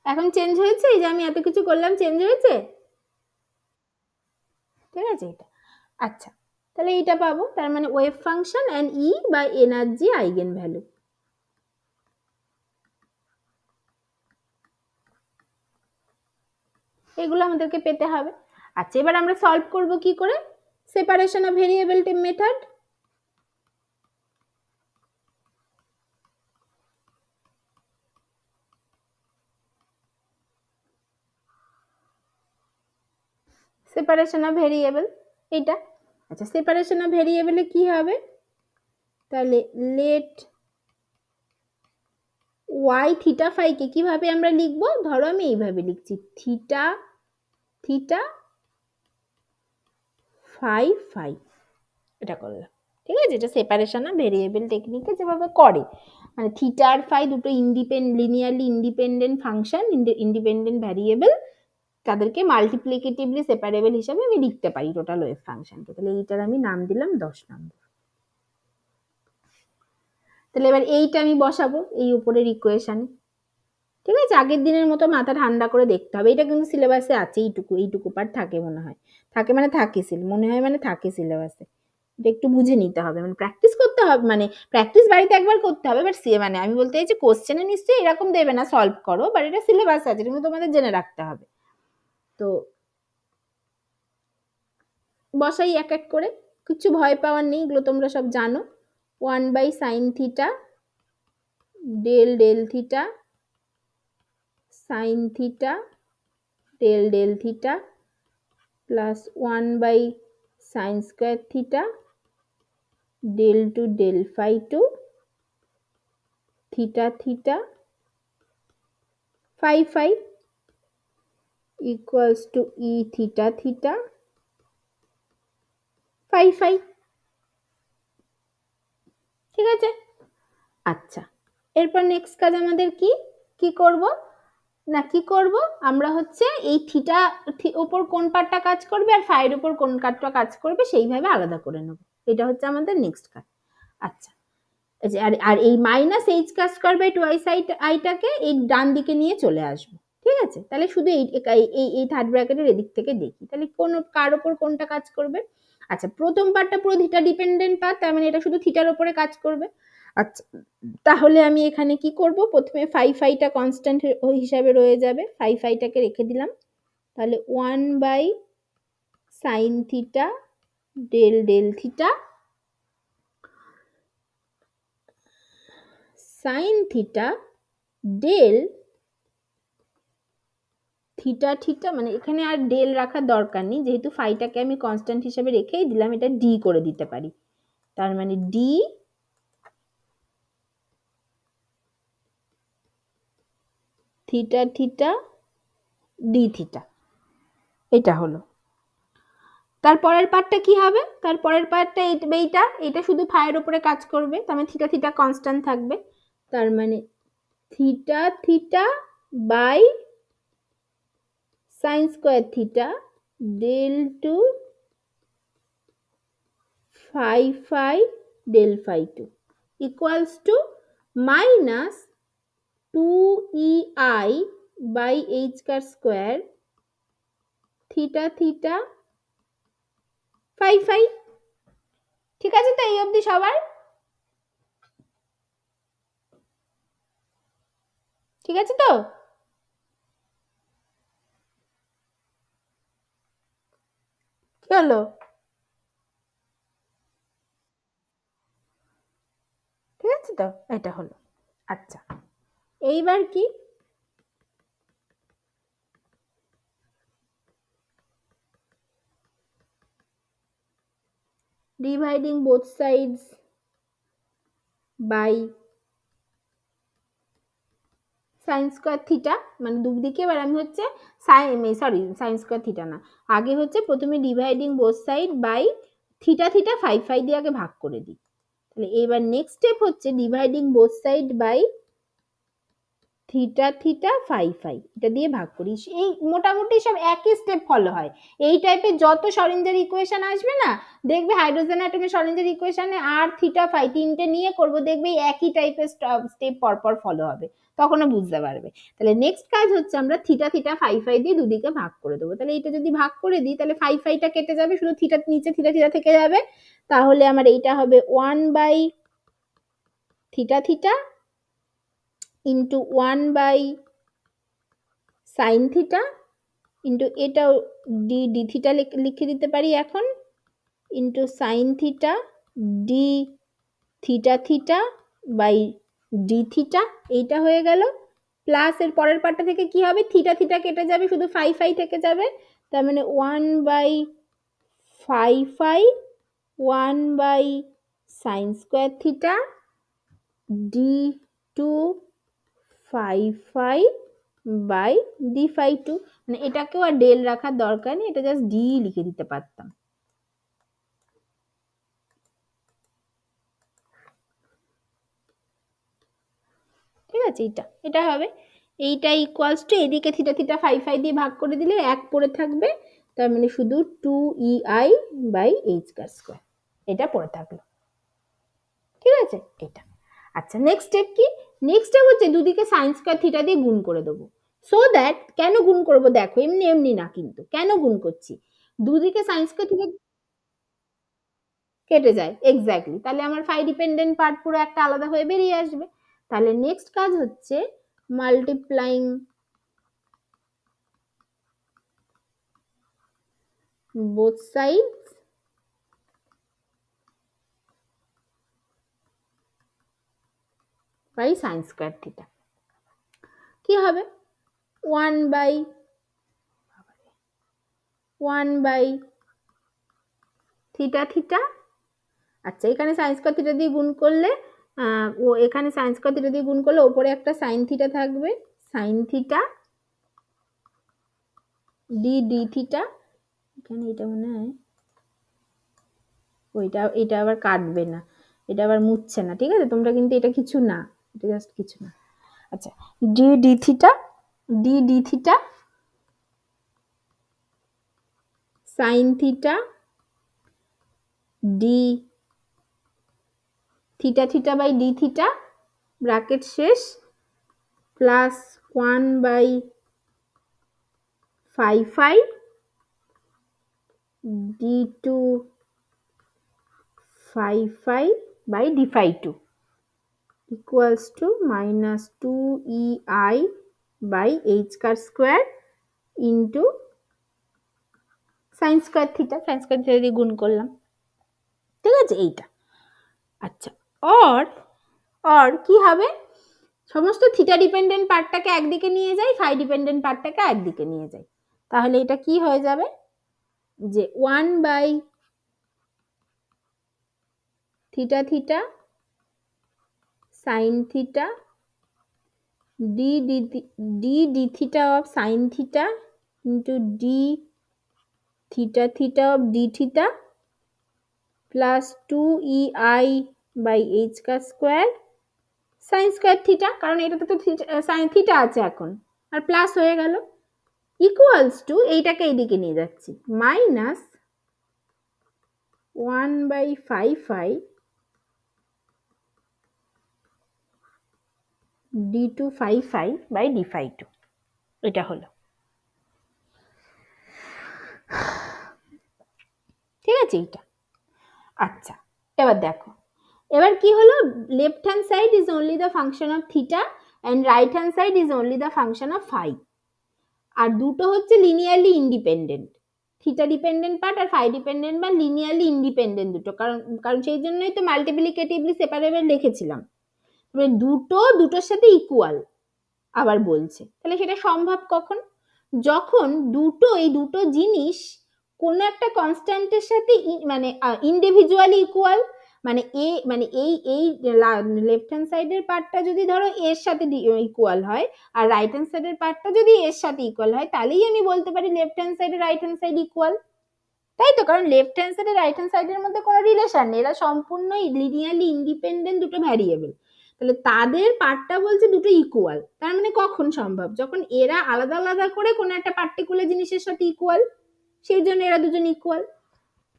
এখন চেঞ্জ হয়েছে, এই যে আমি এত কিছু করলাম চেঞ্জ হয়েছে। ঠিক আছে, এটা আচ্ছা, তাহলে এইটা পাবো, তার মানে ওয়েভ ফাংশন অ্যান্ড ই বা এনার্জি আইগেন ভ্যালু। এগুলো আমাদেরকে পেতে হবে। আচ্ছা এবার আমরা সলভ করব কি করে? Separation of variable method. Separation of variable এটা। আচ্ছা সেপারেশন অফ ভেরিয়েবলে কি হবে? তাহলে লেট ওয়াই থিটা ফাইকে কিভাবে আমরা লিখবো? ধরো আমি এইভাবে লিখছি, থিটা থিটা ফাই ফাই, এটা করলাম। ঠিক আছে, এটা সেপারেশন অফ ভেরিয়েবল টেকনিকে যেভাবে করে, মানে থিটা আর ফাই দুটো linearly independent function, independent variable, তাদেরকে মাল্টিপ্লিকেটিভলি সেপারেবল হিসাবে আমি লিখতে পারি টোটাল ওয়েভ ফাংশনকে। তাহলে এইটার আমি নাম দিলাম 10 নম্বর। তাহলে এবার এইটা আমি বসাবো এই উপরের ইকুয়েশনে। ঠিক আছে, আগের দিনের মতো মাথা ঠান্ডা করে দেখতে হবে। এটা কিন্তু সিলেবাসে আছে, এইটুকু পার্ট থাকে মনে হয়, থাকে মানে থাকে মনে হয় মানে থাকে সিলেবাসে। এটা একটু বুঝে নিতে হবে, মানে প্র্যাকটিস করতে হবে, মানে প্র্যাকটিস বাড়িতে একবার করতে হবে। বাট মানে আমি বলতে চাইছি কোশ্চেনে নিশ্চয়ই এরকম দেবে না সলভ করো, বাট এটা সিলেবাস আছে, এটা তোমাদের জেনে রাখতে হবে। তো বসাই এক এক করে, কিছু ভয় পাওয়ার নেই, এগুলো তোমরা সব জানো। 1/sin theta del del theta sin theta del del theta plus 1/sin square theta del 2/del φ2 theta theta phi phi equals to e theta theta phi phi. ঠিক আছে, আচ্ছা এরপর নেক্সট কাজ আমাদের কি কি করব না কি করব, আমরা হচ্ছে এই থিটা উপর কোন পার্টটা কাজ করবে আর ফাইয়ের উপর কোন পার্টটা কাজ করবে সেইভাবে আলাদা করে নেব। এটা হচ্ছে আমাদের নেক্সট কাজ। আচ্ছা আর এই মাইনাস এইচ কাজ করবে টুয়াইস আইটাকে এই ডান দিকে নিয়ে চলে আসবো। ঠিক আছে, তাহলে শুধু এই থার্ড ব্র্যাকেটের এদিক থেকে দেখি, তাহলে কোন কার উপর কোনটা কাজ করবে। আচ্ছা প্রথম পার্টটা পুরো থিটা ডিপেন্ডেন্ট পার্ট, তার মানে এটা শুধু থিটার উপরে কাজ করবে। আচ্ছা তাহলে আমি এখানে কি করব, প্রথমে ফাইটা কনস্ট্যান্ট হিসাবে রয়ে যাবে, ফাইটাকে রেখে দিলাম। তাহলে 1/sin theta del del theta sin theta del theta theta, মানে এখানে আর ডেল রাখার দরকার নেই, যেহেতু ফাইটাকে আমি কনস্ট্যান্ট হিসেবে রেখেই দিলাম, এটা ডি করে দিতে পারি। তার মানে D theta theta d theta, এটা হলো। তারপরের পার্টটা কি হবে? তারপরের পার্টটা এইটা এটা শুধু ফাইয়ের উপরে কাজ করবে, তার মানে থিটা থিটা কনস্ট্যান্ট থাকবে, তার মানে theta theta by sine square theta del two phi phi del phi two equals to minus 2ei by h square square theta theta phi phi. ঠিক আছে তো এই অবধি সবার? ঠিক আছে তো? কি হলো? ঠিক আছে তো? এটা হলো। আচ্ছা, এইবার কি? Dividing both sides by sine square theta, মানে দুদিকে এবার আমি হচ্ছে সাইন স্কোয়ার থিটা না, আগে হচ্ছে প্রথমে dividing both side by theta theta phi phi দিয়ে আগে ভাগ করে দিই। তাহলে এবার নেক্সট স্টেপ হচ্ছে dividing both side by theta theta phi phi, এটা দিয়ে ভাগ করি। এই মোটামুটি সব একই স্টেপ ফলো হয়। এই টাইপের যত সরেঞ্জার ইকুয়েশন আসবে না, দেখবে হাইড্রোজেন অ্যাটমের সরেঞ্জার ইকুয়েশনে আর থিটা ফাই তিনটে নিয়ে করব, দেখবে একই টাইপের স্টেপ পরপর ফলো হবে, তখনও বুঝতে পারবে। তাহলে নেক্সট কাজ হচ্ছে আমরা থিটা থিটা ফাই ফাই দিয়ে দুদিকে ভাগ করে দেবো। তাহলে এটা যদি ভাগ করে দিই তাহলে ফাই ফাইটা কেটে যাবে, শুধু থিটা নিচে থিটা থিটা থেকে যাবে। তাহলে আমার এইটা হবে 1 by theta theta into 1 by sine theta into এটাও ডি ডি থিটা লিখে দিতে পারি এখন, into sine theta d theta theta by d theta, এইটা হয়ে গেল। প্লাস এর পরের পার্টটা থেকে কি হবে? থিটা থিটা কেটে যাবে, শুধু ফাই ফাই থেকে যাবে, তার মানে 1 by phi phi 1 by sine square theta d two phi phi by d phi two, মানে এটাকেও আর ডেল রাখার দরকার নেই, এটা জাস্ট ডি লিখে দিতে পারতাম। ঠিক আছে, এটা হবে, এইটা ইকুয়ালস টু এদিকে থিটা থিটা ফাই ফাই দিয়ে ভাগ করে দিলে এক পড়ে থাকবে, তার মানে শুধু 2ei by h square square, এটা পড়ে থাকলো। ঠিক আছে এটা। আচ্ছা নেক্সট স্টেপ কি? নেক্সট স্টেপ হচ্ছে দুদিকে সাইন স্কয়ার থিটা দিয়ে গুণ করে দেবো। সো দ্যাট, কেন গুণ করবো দেখো, এমনি এমনি না কিন্তু, কেন গুণ করছি? দুদিকে সাইন স্কয়ার থিটা কেটে যায়, এক্স্যাক্টলি, তাহলে আমার ফাই ডিপেন্ডেন্ট পার্ট পুরো একটা আলাদা হয়ে বেরিয়ে আসবে। তাহলে নেক্সট কাজ হচ্ছে multiplying both sides by sin square theta, কি হবে? 1 বাই থিটা থিটা, আচ্ছা এখানে সাইন স্কয়ার থিটা দিয়ে গুণ করলে ও এখানে সাইন স্কয়ার থিটা দিয়ে গুণ করলে ওপরে একটা সাইন থিটা থাকবে, sign theta D d theta, এখানে এটা মনে হয় ওইটা, এটা আবার কাটবে না, এটা আবার মুছছে না, ঠিক আছে তোমরা কিন্তু এটা কিছু না, এটা জাস্ট কিছু না। আচ্ছা d d theta sine theta d theta theta by d theta bracket শেষ, plus 1 by phi phi d two phi phi by d phi two equals to minus 2ei by h square into sin square theta, sin square theta দিয়ে গুণ করলাম। ঠিক আছে এইটা। আচ্ছা or কি হবে? সমস্ত থিটা ডিপেন্ডেন্ট পার্টটাকে একদিকে নিয়ে যাই, ফাই ডিপেন্ডেন্ট পার্টটাকে একদিকে নিয়ে যাই, তাহলে এটা কি হয়ে যাবে যে 1 by theta theta sine theta d theta of sin theta into d theta theta of d theta plus 2ei by h square sin square theta, কারণ এটাতে তো sin theta আছে এখন, আর প্লাস হয়ে গেল, ইকুয়ালস টু এইটাকে এইদিকে নিয়ে যাচ্ছি minus 1/5i d2 5i by d phi 2, এটা হলো। ঠিক আছে এটা। আচ্ছা এবার দেখো, এবার কি হলো, left hand side is only the function of theta and right hand side is only the function of phi, আর দুটো হচ্ছে linearly independent, theta dependent part আর ফাই ডিপেন্ডেন্ট বা লিনিয়ারলি ইন্ডিপেন্ডেন্ট দুটো, কারণ সেই জন্যই তো মাল্টিপ্লিকেটিভলি সেপারেবল লিখেছিলাম, দুটোর সাথে ইকুয়াল আবার বলছে, তাহলে সেটা সম্ভব কখন, যখন এই দুটো জিনিস কোনো একটা কনস্ট্যান্টের সাথে মানে ইন্ডিভিজুয়ালি ইকুয়াল, মানে এই লেফট হ্যান্ড সাইডের পার্টটা যদি ধরো এর সাথে ইকুয়াল হয় আর রাইট হ্যান্ড সাইডের পার্টটা যদি এর সাথে ইকুয়াল হয়, তাহলেই আমি বলতে পারি left hand side right hand side equal, তাই তো, কারণ লেফট হ্যান্ড সাইড আর রাইট হ্যান্ড সাইডের মধ্যে কোনো রিলেশন নেই, এরা সম্পূর্ণ লিনিয়ারলি ইন্ডিপেন্ডেন্ট দুটো ভ্যারিয়েবল, তাহলে তাদের পার্টটা বলছে দুটো ইকুয়াল, তার মানে কখন সম্ভব, যখন এরা আলাদা আলাদা করে কোনো একটা পার্টিকুলার জিনিসের সাথে ইকুয়াল, সেই জন্য এরা দুজন ইকুয়াল,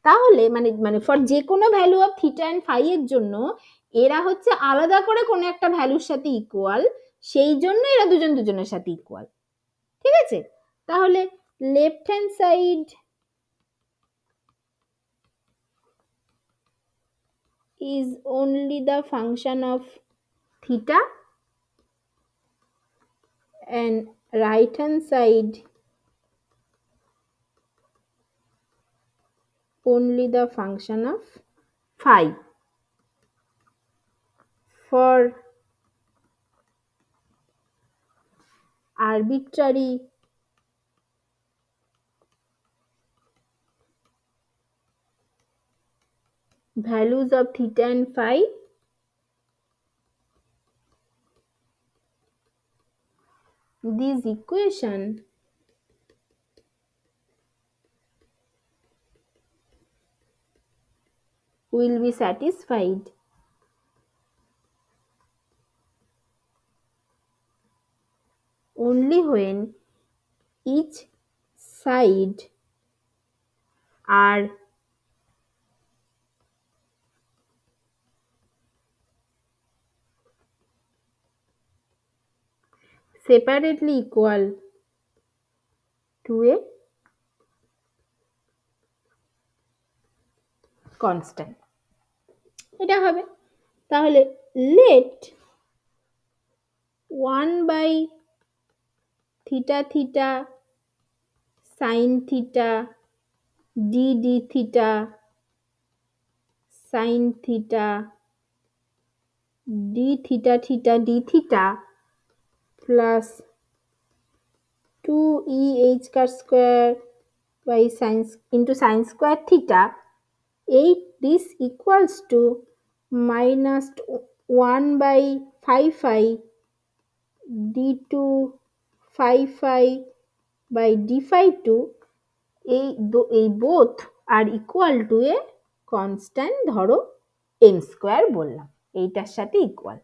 তাহলে মানে ফর যে কোনো value of theta and phi এর জন্য এরা হচ্ছে আলাদা করে কোনো একটা ভ্যালুর সাথে ইকুয়াল, সেই জন্য এরা দুজনের সাথে ইকুয়াল। ঠিক আছে, তাহলে left hand side is only the function of theta and right hand side only the function of phi for arbitrary values of theta and phi, this equation will be satisfied only when each side are separately equal to a constant, এটা হবে, তাহলে let 1 by theta theta sin theta d d theta sin theta d theta theta d theta plus 2eh square by sin square theta, this equals to minus 1/5i d2 5i by d phi 2, এই both are equal to a constant, ধরো m square বললাম, এইটার সাথে equal,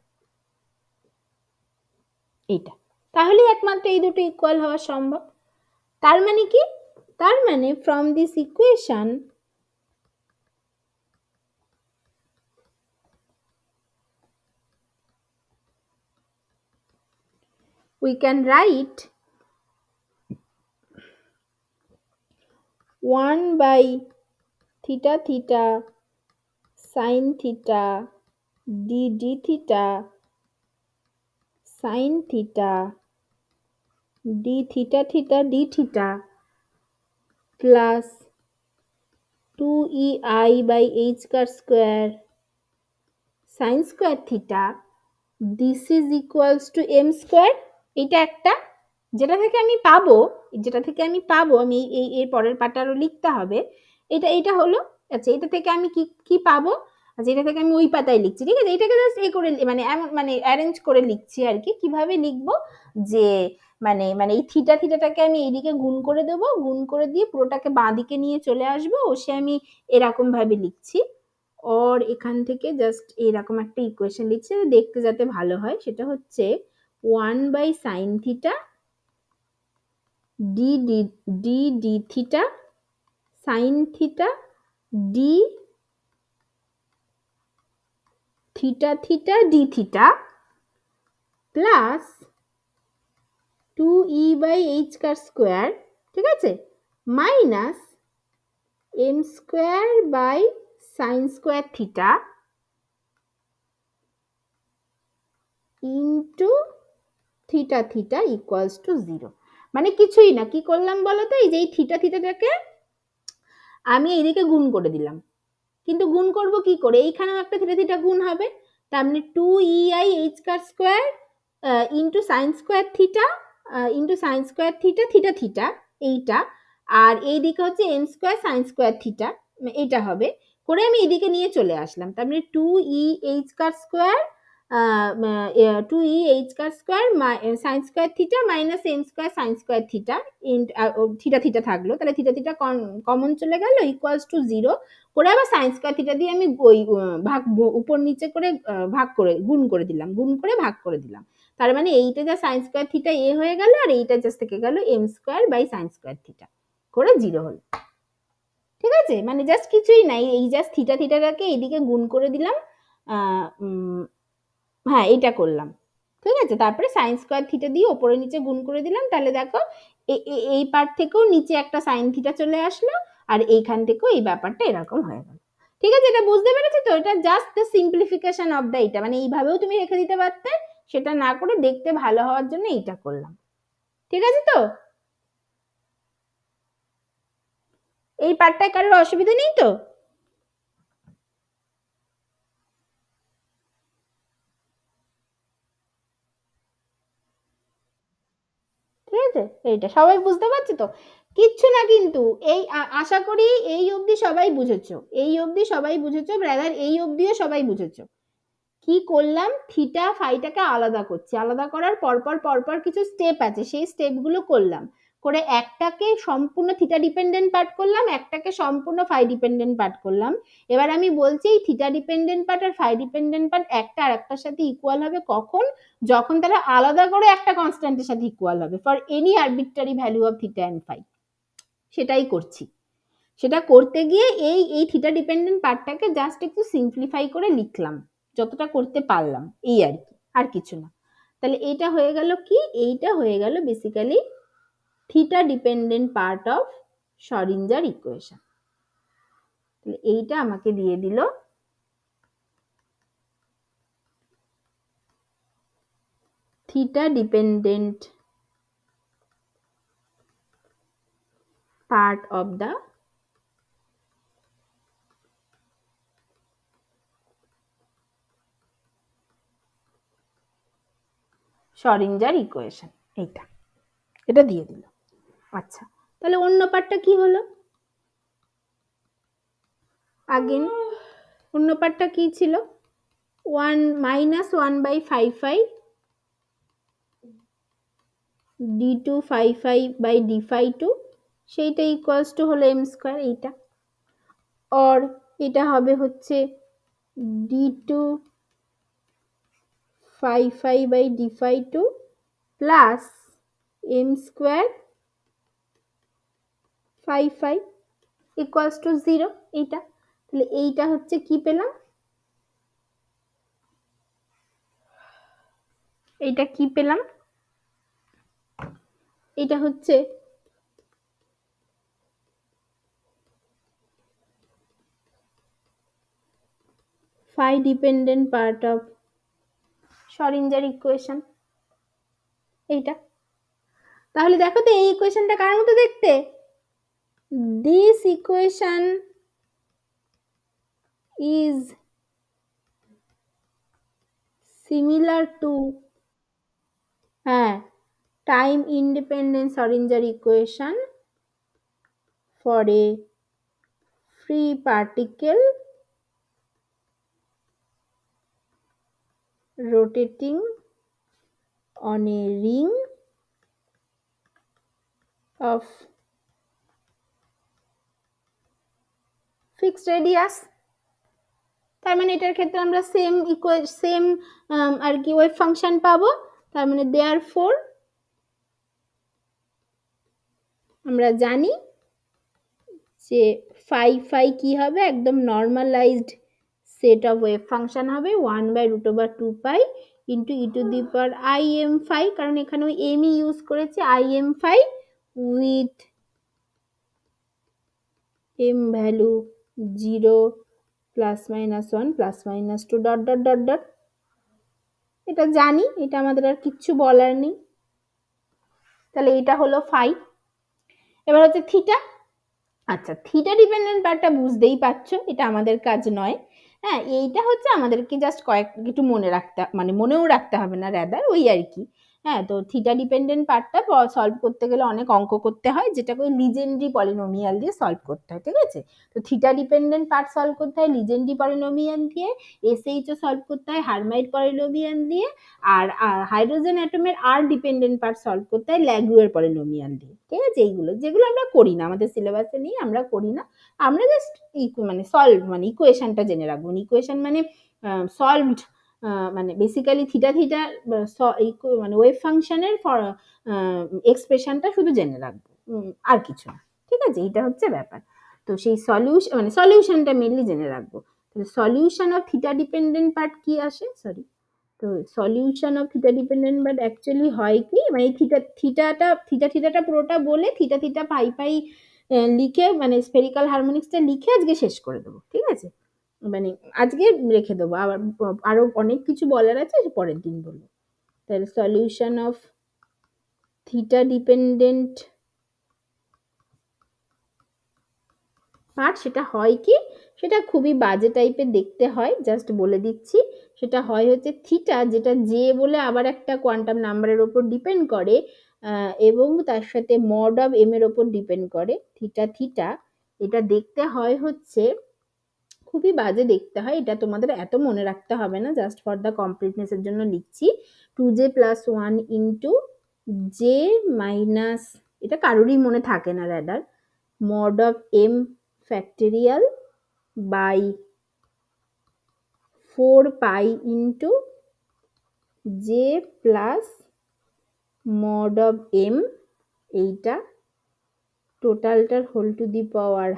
এইটা, তাহলে একমাত্র এই দুটো ইকুয়াল হওয়া সম্ভব, তার মানে কি, তার মানে from this equation we can write 1 by theta theta sin theta d d theta sin theta d theta theta d theta plus 2ei by h square sin square theta, this is equals to m square, এটা একটা, যেটা থেকে আমি পাবো আমি এর পরের part আরো লিখতে হবে, এটা হলো, আচ্ছা এটা থেকে আমি কি পাবো, আচ্ছা, এটা থেকে আমি ওই পাতায় লিখছি, ঠিক আছে? এটাকে জাস্ট করে মানে এমন মানে অ্যারেঞ্জ করে লিখছি আর কি। কিভাবে লিখবো যে মানে মানে এই থিটাটাকে আমি এইদিকে গুণ করে দেবো, গুণ করে দিয়ে পুরোটাকে বাঁ দিকে নিয়ে চলে আসবো, ও সে আমি এরকম ভাবে লিখছি। ওর এখান থেকে জাস্ট এরকম একটা ইকুয়েশন লিখছি দেখতে যাতে ভালো হয়। সেটা হচ্ছে 1/sin theta D D D d theta sine theta d theta theta d theta plus 2e/h² ঠিক আছে, minus m²/sin² theta into theta theta equals to 0। মানে কিছুই না, কি করলাম বলতো, এই যে এই থিটাটাকে আমি এইদিকে গুণ করে দিলাম। কিন্তু গুণ করব কি করে, এইখানেও একটা থিটা গুণ হবে, তার মানে 2ei/h² into sin² theta into sin² theta theta theta এইটা, আর এইদিকে হচ্ছে m²sin² থিটা এইটা হবে, করে আমি এদিকে নিয়ে চলে আসলাম। তার মানে 2e² 2e/h² theta minus m²sin² theta theta theta থাকলো, তাহলে থিটা কমন চলে গেল, ইকুয়ালস টু 0 করে আবার sin² থিটা দিয়ে আমি ওই ভাগ উপর নিচে করে ভাগ করে গুণ করে দিলাম, গুণ করে ভাগ করে দিলাম। তার মানে এইটা যা sin² থিটা এ হয়ে গেল, আর এইটা জাস্ট থেকে গেল m²/sin² থিটা করে 0 হলো। ঠিক আছে, মানে জাস্ট কিছুই নাই, এই জাস্ট থিটাটাকে এইদিকে গুণ করে দিলাম, হ্যাঁ এটা করলাম, ঠিক আছে। তারপরে sin² থিটা দিয়ে ওপরে নিচে গুণ করে দিলাম, তাহলে দেখো এই পার্ট থেকেও নিচে একটা sin থিটা চলে আসলো, আর এইখান থেকেও এই ব্যাপারটা এরকম হয়ে গেল। ঠিক আছে, এটা বুঝতে পেরেছো তো? এটা just the simplification of the এটা, মানে এইভাবেও তুমি রেখে দিতে পারতে, সেটা না করে দেখতে ভালো হওয়ার জন্য এইটা করলাম। ঠিক আছে তো? এই পার্টটায় কারোর অসুবিধা নেই তো? ঠিক আছে, এইটা সবাই বুঝতে পারছে তো? কিচ্ছু না কিন্তু, এই আশা করি এই অবধি সবাই বুঝেছো, এই অবধি সবাই বুঝেছো, ব্রাদার এই অবধিও সবাই বুঝেছো। কি করলাম, থিটা ফাইটাকে আলাদা করছি, আলাদা করার পরপর পরপর কিছু স্টেপ আছে, সেই স্টেপগুলো করলাম, করে একটাকে সম্পূর্ণ থিটা ডিপেন্ডেন্ট পার্ট করলাম, একটাকে সম্পূর্ণ ফাই ডিপেন্ডেন্ট পার্ট করলাম। এবার আমি বলছি এই থিটা ডিপেন্ডেন্ট পার্ট আর ফাই ডিপেন্ডেন্ট পার্ট একটা আরেকটার সাথে ইকুয়াল হবে কখন, যখন তারা আলাদা করে একটা কনস্ট্যান্টের সাথে ইকুয়াল হবে for any arbitrary value of theta and phi. সেটাই করছি। সেটা করতে গিয়ে এই থিটা ডিপেন্ডেন্ট পার্টটাকে জাস্ট একটু সিম্পলিফাই করে লিখলাম, যতটা করতে পারলাম, এই আর কি, আর কিছু না। তাহলে এইটা হয়ে গেল কি, এইটা হয়ে গেল basically theta dependent part of Schrodinger equation. তাহলে এইটা আমাকে দিয়ে দিল theta dependent part of the Schrodinger equation. এটা দিয়ে দিল। আচ্ছা, তাহলে অন্য পার্টটা কি হলো, আগেন অন্য পার্টটা কি ছিল, 1-1/5 d2 5/d2, সেইটা ইকুয়ালস টু হলো m², এইটা। আর এটা হবে হচ্ছে d2 5/d2 plus m² 5 equals to 0, এইটা। তাহলে এইটা হচ্ছে কি পেলাম, এইটা কি পেলাম, এটা হচ্ছে phi dependent part of Schrodinger equation, এইটা। তাহলে দেখো তো এই ইকুয়েশনটা কার মতো দেখতে, this equation is similar to time independent Schrodinger equation for a free particle rotating on a ring of fixed radius। তার মানে এটার ক্ষেত্রে আমরা সেম আর কি ওয়েভ ফাংশন পাবো। তার মানে therefore আমরা জানি যে ফাই ফাই কি হবে, একদম normalised set of wave function হবে 1/√2 pi into E to the power I M phi, কারণ এখানে ওই এমই ইউজ করেছে, I M phi with M value 0 +-1 +-2 dot dot dot dot. এটা জানি, এটা আমাদের আর কিচ্ছু বলার নেই। তাহলে এটা হলো ফাই। এবার হচ্ছে থিটা। আচ্ছা, থিটা ডিপেন্ডেন্ট পার্টটা বুঝতেই পারছো, এটা আমাদের কাজ নয়। হ্যাঁ, এইটা হচ্ছে আমাদেরকে জাস্ট একটু মনে রাখতে, মানে মনেও রাখতে হবে না, রাদার ওই আর কি। হ্যাঁ, তো থিটা ডিপেন্ডেন্ট পার্টটা সলভ করতে গেলে অনেক অঙ্ক করতে হয়, যেটাকে ওই লিজেন্ড্রি পলিনোমিয়াল দিয়ে সলভ করতে হয়, ঠিক আছে। তো থিটা ডিপেন্ডেন্ট পার্ট সলভ করতে হয় লিজেন্ড্রি পলিনোমিয়াল দিয়ে, এসএইচও সলভ করতে হয় হার্মাইট পলিনোমিয়াল দিয়ে, আর হাইড্রোজেন অ্যাটমের আর ডিপেন্ডেন্ট পার্ট সলভ করতে হয় ল্যাগুয়ের পলিনোমিয়াল দিয়ে, ঠিক আছে। এইগুলো যেগুলো আমরা করি না, আমাদের সিলেবাসে নেই, আমরা করি না, আমরা জাস্ট মানে সলভ মানে ইকুয়েশনটা জেনে রাখবো। ইকুয়েশন মানে সলভড, মানে বেসিক্যালি থিটা থিটা মানে ওয়েভ ফাংশনের এক্সপ্রেশনটা শুধু জেনে রাখবো, আর কিছু না, ঠিক আছে। এইটা হচ্ছে ব্যাপার। তো সেই সলিউশনটা মেনলি জেনে রাখবো। তাহলে solution of theta dependent part কি আসে, সরি, তো solution of theta dependent but actually হয় কি, মানে থিটাটা পুরোটা বলে থিটা থিটা পাই পাই লিখে, মানে স্ফেরিক্যাল হারমোনিক্সটা লিখে আজকে শেষ করে দেবো, ঠিক আছে। মানে আজকে রেখে দেবো, আবার আরো অনেক কিছু বলার আছে, পরের দিন বলবো। তাহলে solution of theta dependent part, সেটা হয় কি, সেটা খুবই বাজে টাইপের দেখতে হয়, জাস্ট বলে দিচ্ছি। সেটা হয় হচ্ছে থিটা, যেটা জে বলে আবার একটা কোয়ান্টাম নাম্বারের ওপর ডিপেন্ড করে, এবং তার সাথে মড অফ এম এর ওপর ডিপেন্ড করে, থিটা থিটা। এটা দেখতে হয় হচ্ছে খুবই বাজে দেখতে হয়, এটা তোমাদের এত মনে রাখতে হবে না, জাস্ট ফর দ্য কমপ্লিটনেসের জন্য লিখছি। 2j+1 ইন্টু জে মাইনাস, এটা কারোরই মনে থাকে না rather, mod of m factorial by 4 pi into j plus mod of m, এইটা টোটালটার whole to the power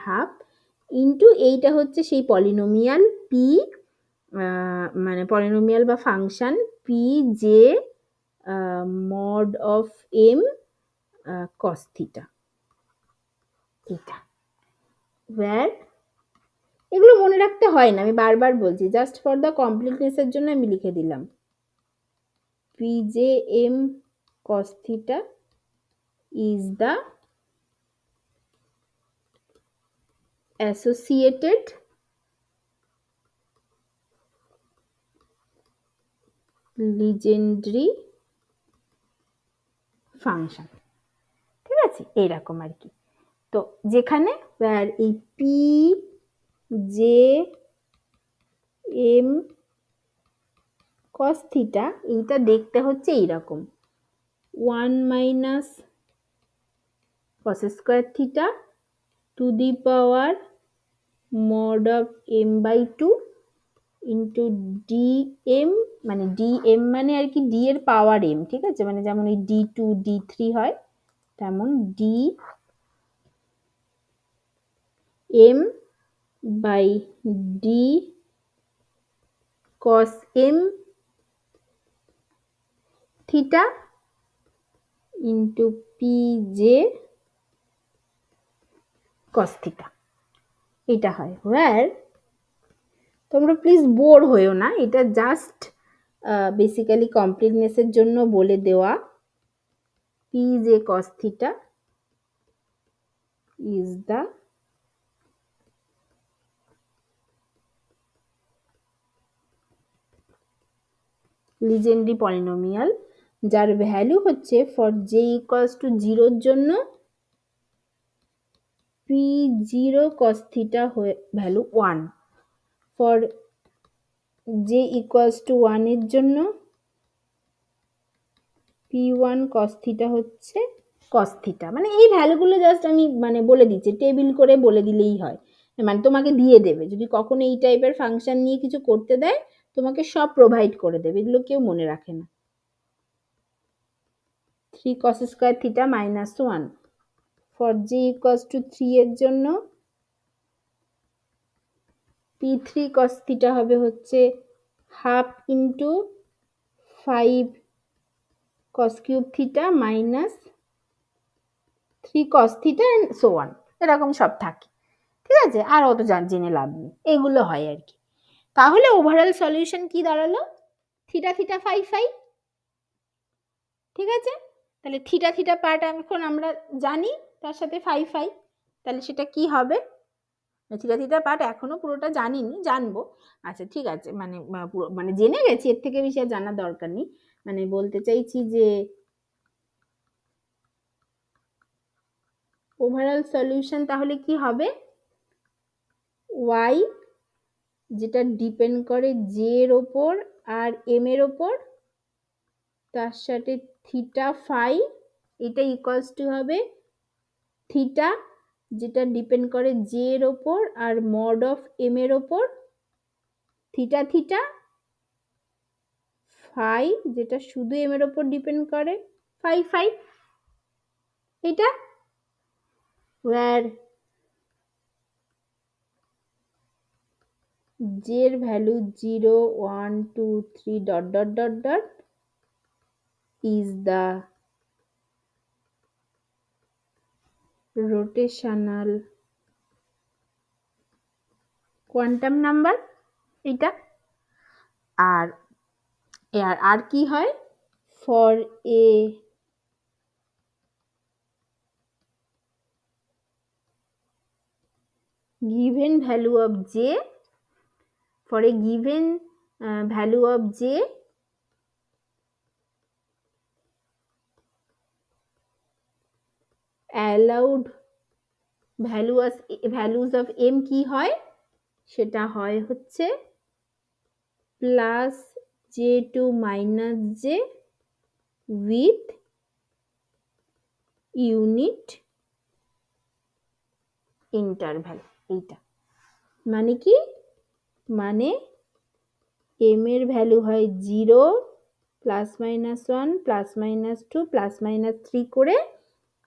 half into এইটা হচ্ছে সেই পলিনোমিয়াল পি, মানে পলিনোমিয়াল বা function p j mod of m cos theta, এটা where এগুলো মনে রাখতে হয় না, আমি বারবার বলছি, জাস্ট ফর দ্য কমপ্লিটনেসের জন্য আমি লিখে দিলাম P J M cos theta is the associated legendary function, ঠিক আছে, এইরকম আর কি। তো যেখানে এই P J M cos theta, এইটা দেখতে হচ্ছে এইরকম 1 minus cos square theta to the power mod of m/2 into dm, মানে dm মানে আর কি d এর পাওয়ার m, ঠিক আছে, মানে যেমন এই d2 d3 হয়, তেমন dm by d cos m theta into pj cos theta, এটা হয়। where তোমরা প্লিজ বোর হয়েও না, এটা জাস্ট বেসিক্যালি কমপ্লিটনেসের জন্য বলে দেওয়া, pj cos theta is the legendary polynomial, যার ভ্যালু হচ্ছে ফর j equals to 0 এর জন্য p0 cos theta value 1, for J equals to 1 এর জন্য p1 cos থিটা হচ্ছে cos থিটা। মানে এই ভ্যালুগুলো জাস্ট আমি মানে বলে দিচ্ছি, টেবিল করে বলে দিলেই হয়, মানে তোমাকে দিয়ে দেবে যদি কখনো এই টাইপের ফাংশন নিয়ে কিছু করতে দেয় তোমাকে সব প্রোভাইড করে দেবে, এগুলো কেউ মনে রাখে না। 3 cos square theta minus 1 for j equals to 3 এর জন্য p3 cos থিটা হবে হচ্ছে half into 5 cos cube theta minus 3 cos theta and so on, এরকম সব থাকে। ঠিক আছে, আর অত জেনে লাভ নেই, এগুলো হয় আর কি। তাহলে ওভারঅল সলিউশন কি দাঁড়ালো? Theta theta phi phi. ঠিক আছে, তাহলে থিটা থিটা পার্ট এখন আমরা জানি, তার সাথে ফাই ফাই, তাহলে সেটা কি হবে? থিটা থিটা পার্ট এখনো পুরোটা জানিনি, জানবো। আচ্ছা ঠিক আছে, মানে পুরো মানে জেনে গেছি, এর থেকে বেশি আর জানার দরকার নেই। মানে বলতে চাইছি যে ওভারঅল সলিউশন তাহলে কি হবে? y যেটা ডিপেন্ড করে জে এর ওপর আর এম এর ওপর, তার সাথে থিটা ফাই, এটা ইকুয়ালস টু হবে থিটা যেটা ডিপেন্ড করে জে এর ওপর আর মড অফ এম এর ওপর, থিটা থিটা ফাই যেটা শুধু এম এর ওপর ডিপেন্ড করে, ফাই ফাই। এটা where j এর value 0 1 2 3 dot dot dot dot is the rotational quantum number, এটা। আর আর কি হয়? for a given value of j, for a given value of j, allowed values of m কি হয়? সেটা হয় হচ্ছে plus J to minus J with unit interval. এইটা মানে কি? মানে এম এর ভ্যালু হয় 0 plus minus 1 plus minus 2 plus minus 3 করে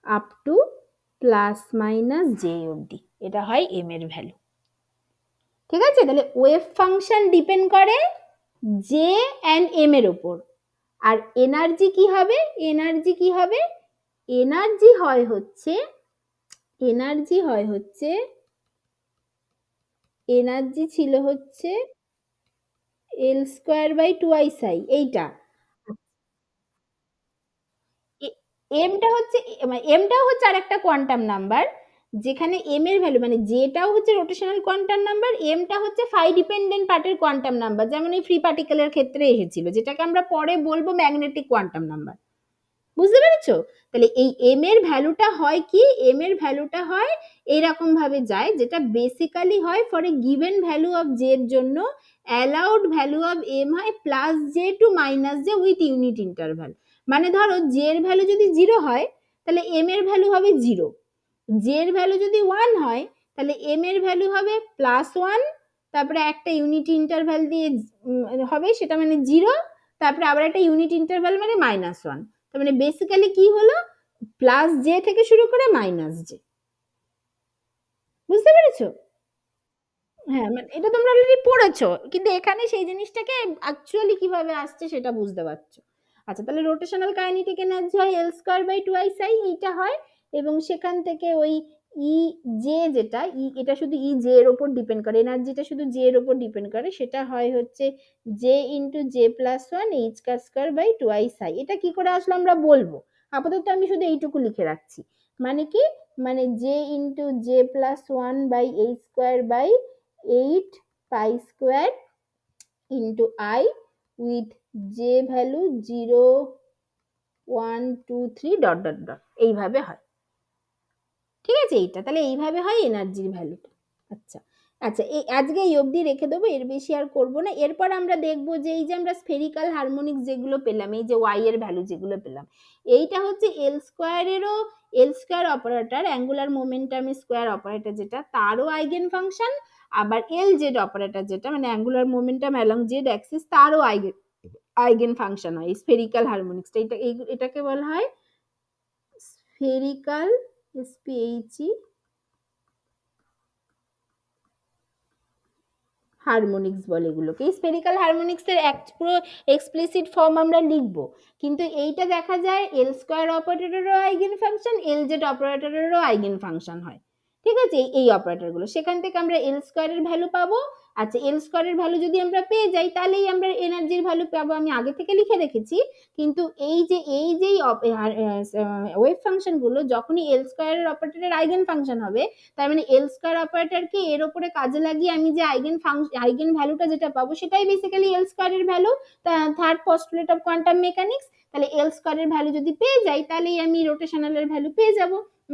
up to plus minus J অবধি, এটা হয় এম এর ভ্যালু। ঠিক আছে, তাহলে ওয়েভ ফাংশন ডিপেন্ড করে জে অ্যান্ড এম এর ওপর। আর এনার্জি কি হবে? এনার্জি কি হবে? এনার্জি হয় হচ্ছে এনার্জি ছিল হচ্ছে এল স্কোয়ার বাই টুয়াইস আই। এইটা এমটা হচ্ছে, এমটাও হচ্ছে আর একটা কোয়ান্টাম নাম্বার, যেখানে এম এর ভ্যালু মানে যেটাও হচ্ছে রোটেশনাল কোয়ান্টাম নাম্বার, এমটা হচ্ছে ফাই ডিপেন্ডেন্ট পার্টের কোয়ান্টাম নাম্বার, যেমন এই ফ্রি পার্টিকেলের ক্ষেত্রে এসেছিল, যেটাকে আমরা পরে বলবো ম্যাগনেটিক কোয়ান্টাম নাম্বার। বুঝতে পেরেছো? তাহলে এই এম এর ভ্যালুটা হয় কি? এম এর ভ্যালুটা হয় এইরকম ভাবে যায়, যেটা বেসিক্যালি হয় for a given value of J এর জন্য অ্যালাউড ভ্যালু অফ এম হয় plus J to minus J with unit interval. মানে ধরো জে এর ভ্যালু যদি 0 হয় তাহলে এম এর ভ্যালু হবে 0, জে এর ভ্যালু যদি 1 হয় তাহলে এম এর ভ্যালু হবে প্লাস 1, তারপরে একটা ইউনিট ইন্টারভ্যাল দিয়ে হবে সেটা মানে 0, তারপরে আবার একটা ইউনিট ইন্টারভ্যাল মানে মাইনাস 1। তার মানে বেসিক্যালি কি হলো? প্লাস জে থেকে শুরু করে মাইনাস জে। বুঝতে পেরেছো? হ্যাঁ, মানে এটা তোমরা অলরেডি পড়েছো, কিন্তু এখানে সেই জিনিসটাকে অ্যাকচুয়ালি কিভাবে আসছে সেটা বুঝতে পারছো। আচ্ছা, তাহলে রোটেশনাল কাইনেটিক এনার্জি হয় L square by twice I, এইটা হয়। এবং সেখান থেকে ওই ই জে যেটা এটা শুধু ই জে এর ওপর ডিপেন্ড করে, এনার্জিটা শুধু জে এর ওপর ডিপেন্ড করে, সেটা হয় হচ্ছে J into J plus one H bar square by twice I. এটা কি করে আসলে আমরা বলবো, আপাতত আমি শুধু এইটুকু লিখে রাখছি। মানে কি? মানে J into J plus one by h square by 8 pi square into I with j value 0 1 2 3 dot dot dot, এইভাবে হয়। ঠিক আছে, এইটা তাহলে এইভাবে হয় এনার্জির ভ্যালুটা। আচ্ছা, আচ্ছা, আজকে এই অবধি রেখে দেবো, এর বেশি আর করব না। এরপর আমরা দেখব যে এই যে আমরা স্ফেরিক্যাল হারমোনিক্স যেগুলো পেলাম, এই যে ওয়াই এর ভ্যালু যেগুলো পেলাম, এইটা হচ্ছে এল স্কোয়ারেরও, l square operator, angular momentum square operator যেটা, তারও আইগেন ফাংশন, আবার এল জেড অপারেটর যেটা মানে angular momentum along Z Axis, তারও আইগেন আইগেন ফাংশন হয় স্ফেরিক্যাল হারমোনিক্স। এটাকে বলা হয় স্ফেরিক্যাল, এসপিএইচই, হারমোনিক্স বলে এগুলোকে। এই স্ফেরিক্যাল হারমোনিক্সের পুরো এক্সপ্লিসিট ফর্ম আমরা লিখব, কিন্তু এইটা দেখা যায় এল square অপারেটরেরও eigen function, L Z অপারেটরেরও eigen function হয়। ঠিক আছে, এই অপারেটরগুলো, সেখান থেকে আমরা এল স্কোয়ারের ভ্যালু পাবো। আচ্ছা, এল স্কোয়ারের ভ্যালু যদি আমরা পেয়ে যাই তাহলেই আমরা এনার্জির ভ্যালু পাবো, আমি আগে থেকে লিখে রেখেছি। কিন্তু এই যে ওয়েভ ফাংশন গুলো যখনই এল স্কোয়ারের অপারেটরের আইগেন ফাংশন হবে, তার মানে এল স্কোয়ার অপারেটরকে এর উপরে কাজে লাগিয়ে আমি যে আইগেন ভ্যালুটা যেটা পাবো সেটাই বেসিক্যালি এল স্কোয়ারের value, third postulate of quantum mechanics. তাহলে এল স্কোয়ারের ভ্যালু যদি পেয়ে যাই তাহলেই আমি রোটেশনালের ভ্যালু পেয়ে যাব,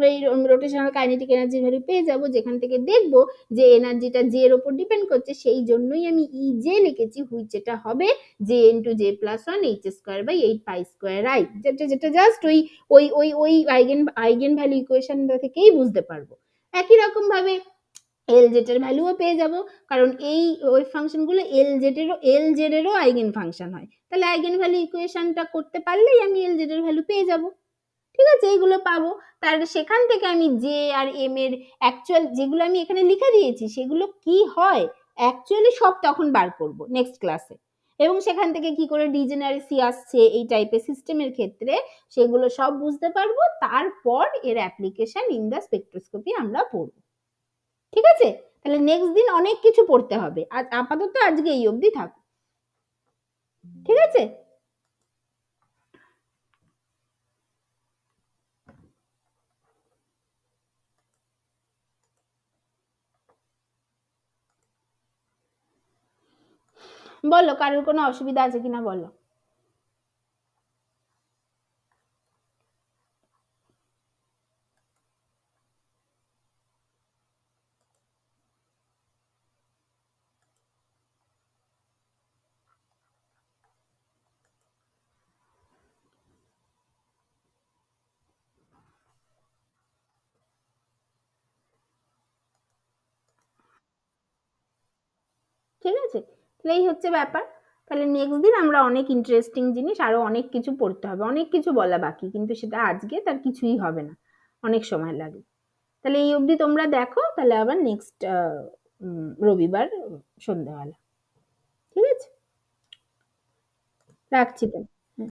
এই রোটেশনাল কাইনেটিক এনার্জির ভ্যালু পেয়ে যাব, যেখান থেকে দেখব যে এনার্জিটা জে এর উপর ডিপেন্ড করছে। সেই জন্যই আমি ই জে লিখেছি, হুইচ যেটা হবে J into J plus one h square by eight pi square I, যেটা জাস্ট ওই ওই ওই ওই আইগেন ভ্যালু ইকুয়েশন থেকেই বুঝতে পারবো। একই রকম ভাবে এল জেড এর ভ্যালুও পেয়ে যাব, কারণ এই ওয়েভ ফাংশন গুলো এল জেড এরও আইগেন ফাংশন হয়। তাহলে আইগেন ভ্যালু ইকুয়েশনটা করতে পারলেই আমি এল জেড এর ভ্যালু পেয়ে যাব। ঠিক আছে, এইগুলো পাবো। তার সেখান থেকে আমি জে আর এম এর অ্যাকচুয়াল যেগুলো আমি এখানে লিখে দিয়েছি সেগুলো কি হয় অ্যাকচুয়ালি সব তখন বার করব নেক্সট ক্লাসে, এবং সেখান থেকে কি করে ডিজেনারেসি আসছে এই টাইপের সিস্টেমের ক্ষেত্রে সেগুলো সব বুঝতে পারবো। তারপর এর অ্যাপ্লিকেশন ইন দ্য স্পেকট্রোস্কোপি আমরা পড়বো। ঠিক আছে, তাহলে নেক্সট দিন অনেক কিছু পড়তে হবে, আর আপাতত আজকে এই অবধি থাকো। ঠিক আছে, বলো কারোর কোনো অসুবিধা আছে কিনা বলো। ঠিক আছে, তাহলে এই হচ্ছে ব্যাপার। তাহলে নেক্সট দিন আমরা অনেক ইন্টারেস্টিং জিনিস, আরো অনেক কিছু পড়তে হবে, অনেক কিছু বলা বাকি, কিন্তু সেটা আজকে তার কিছুই হবে না, অনেক সময় লাগে। তাহলে এই অবধি তোমরা দেখো, তাহলে আবার নেক্সট রবিবার সন্ধ্যাবেলা। ঠিক আছে, রাখছি তাহলে।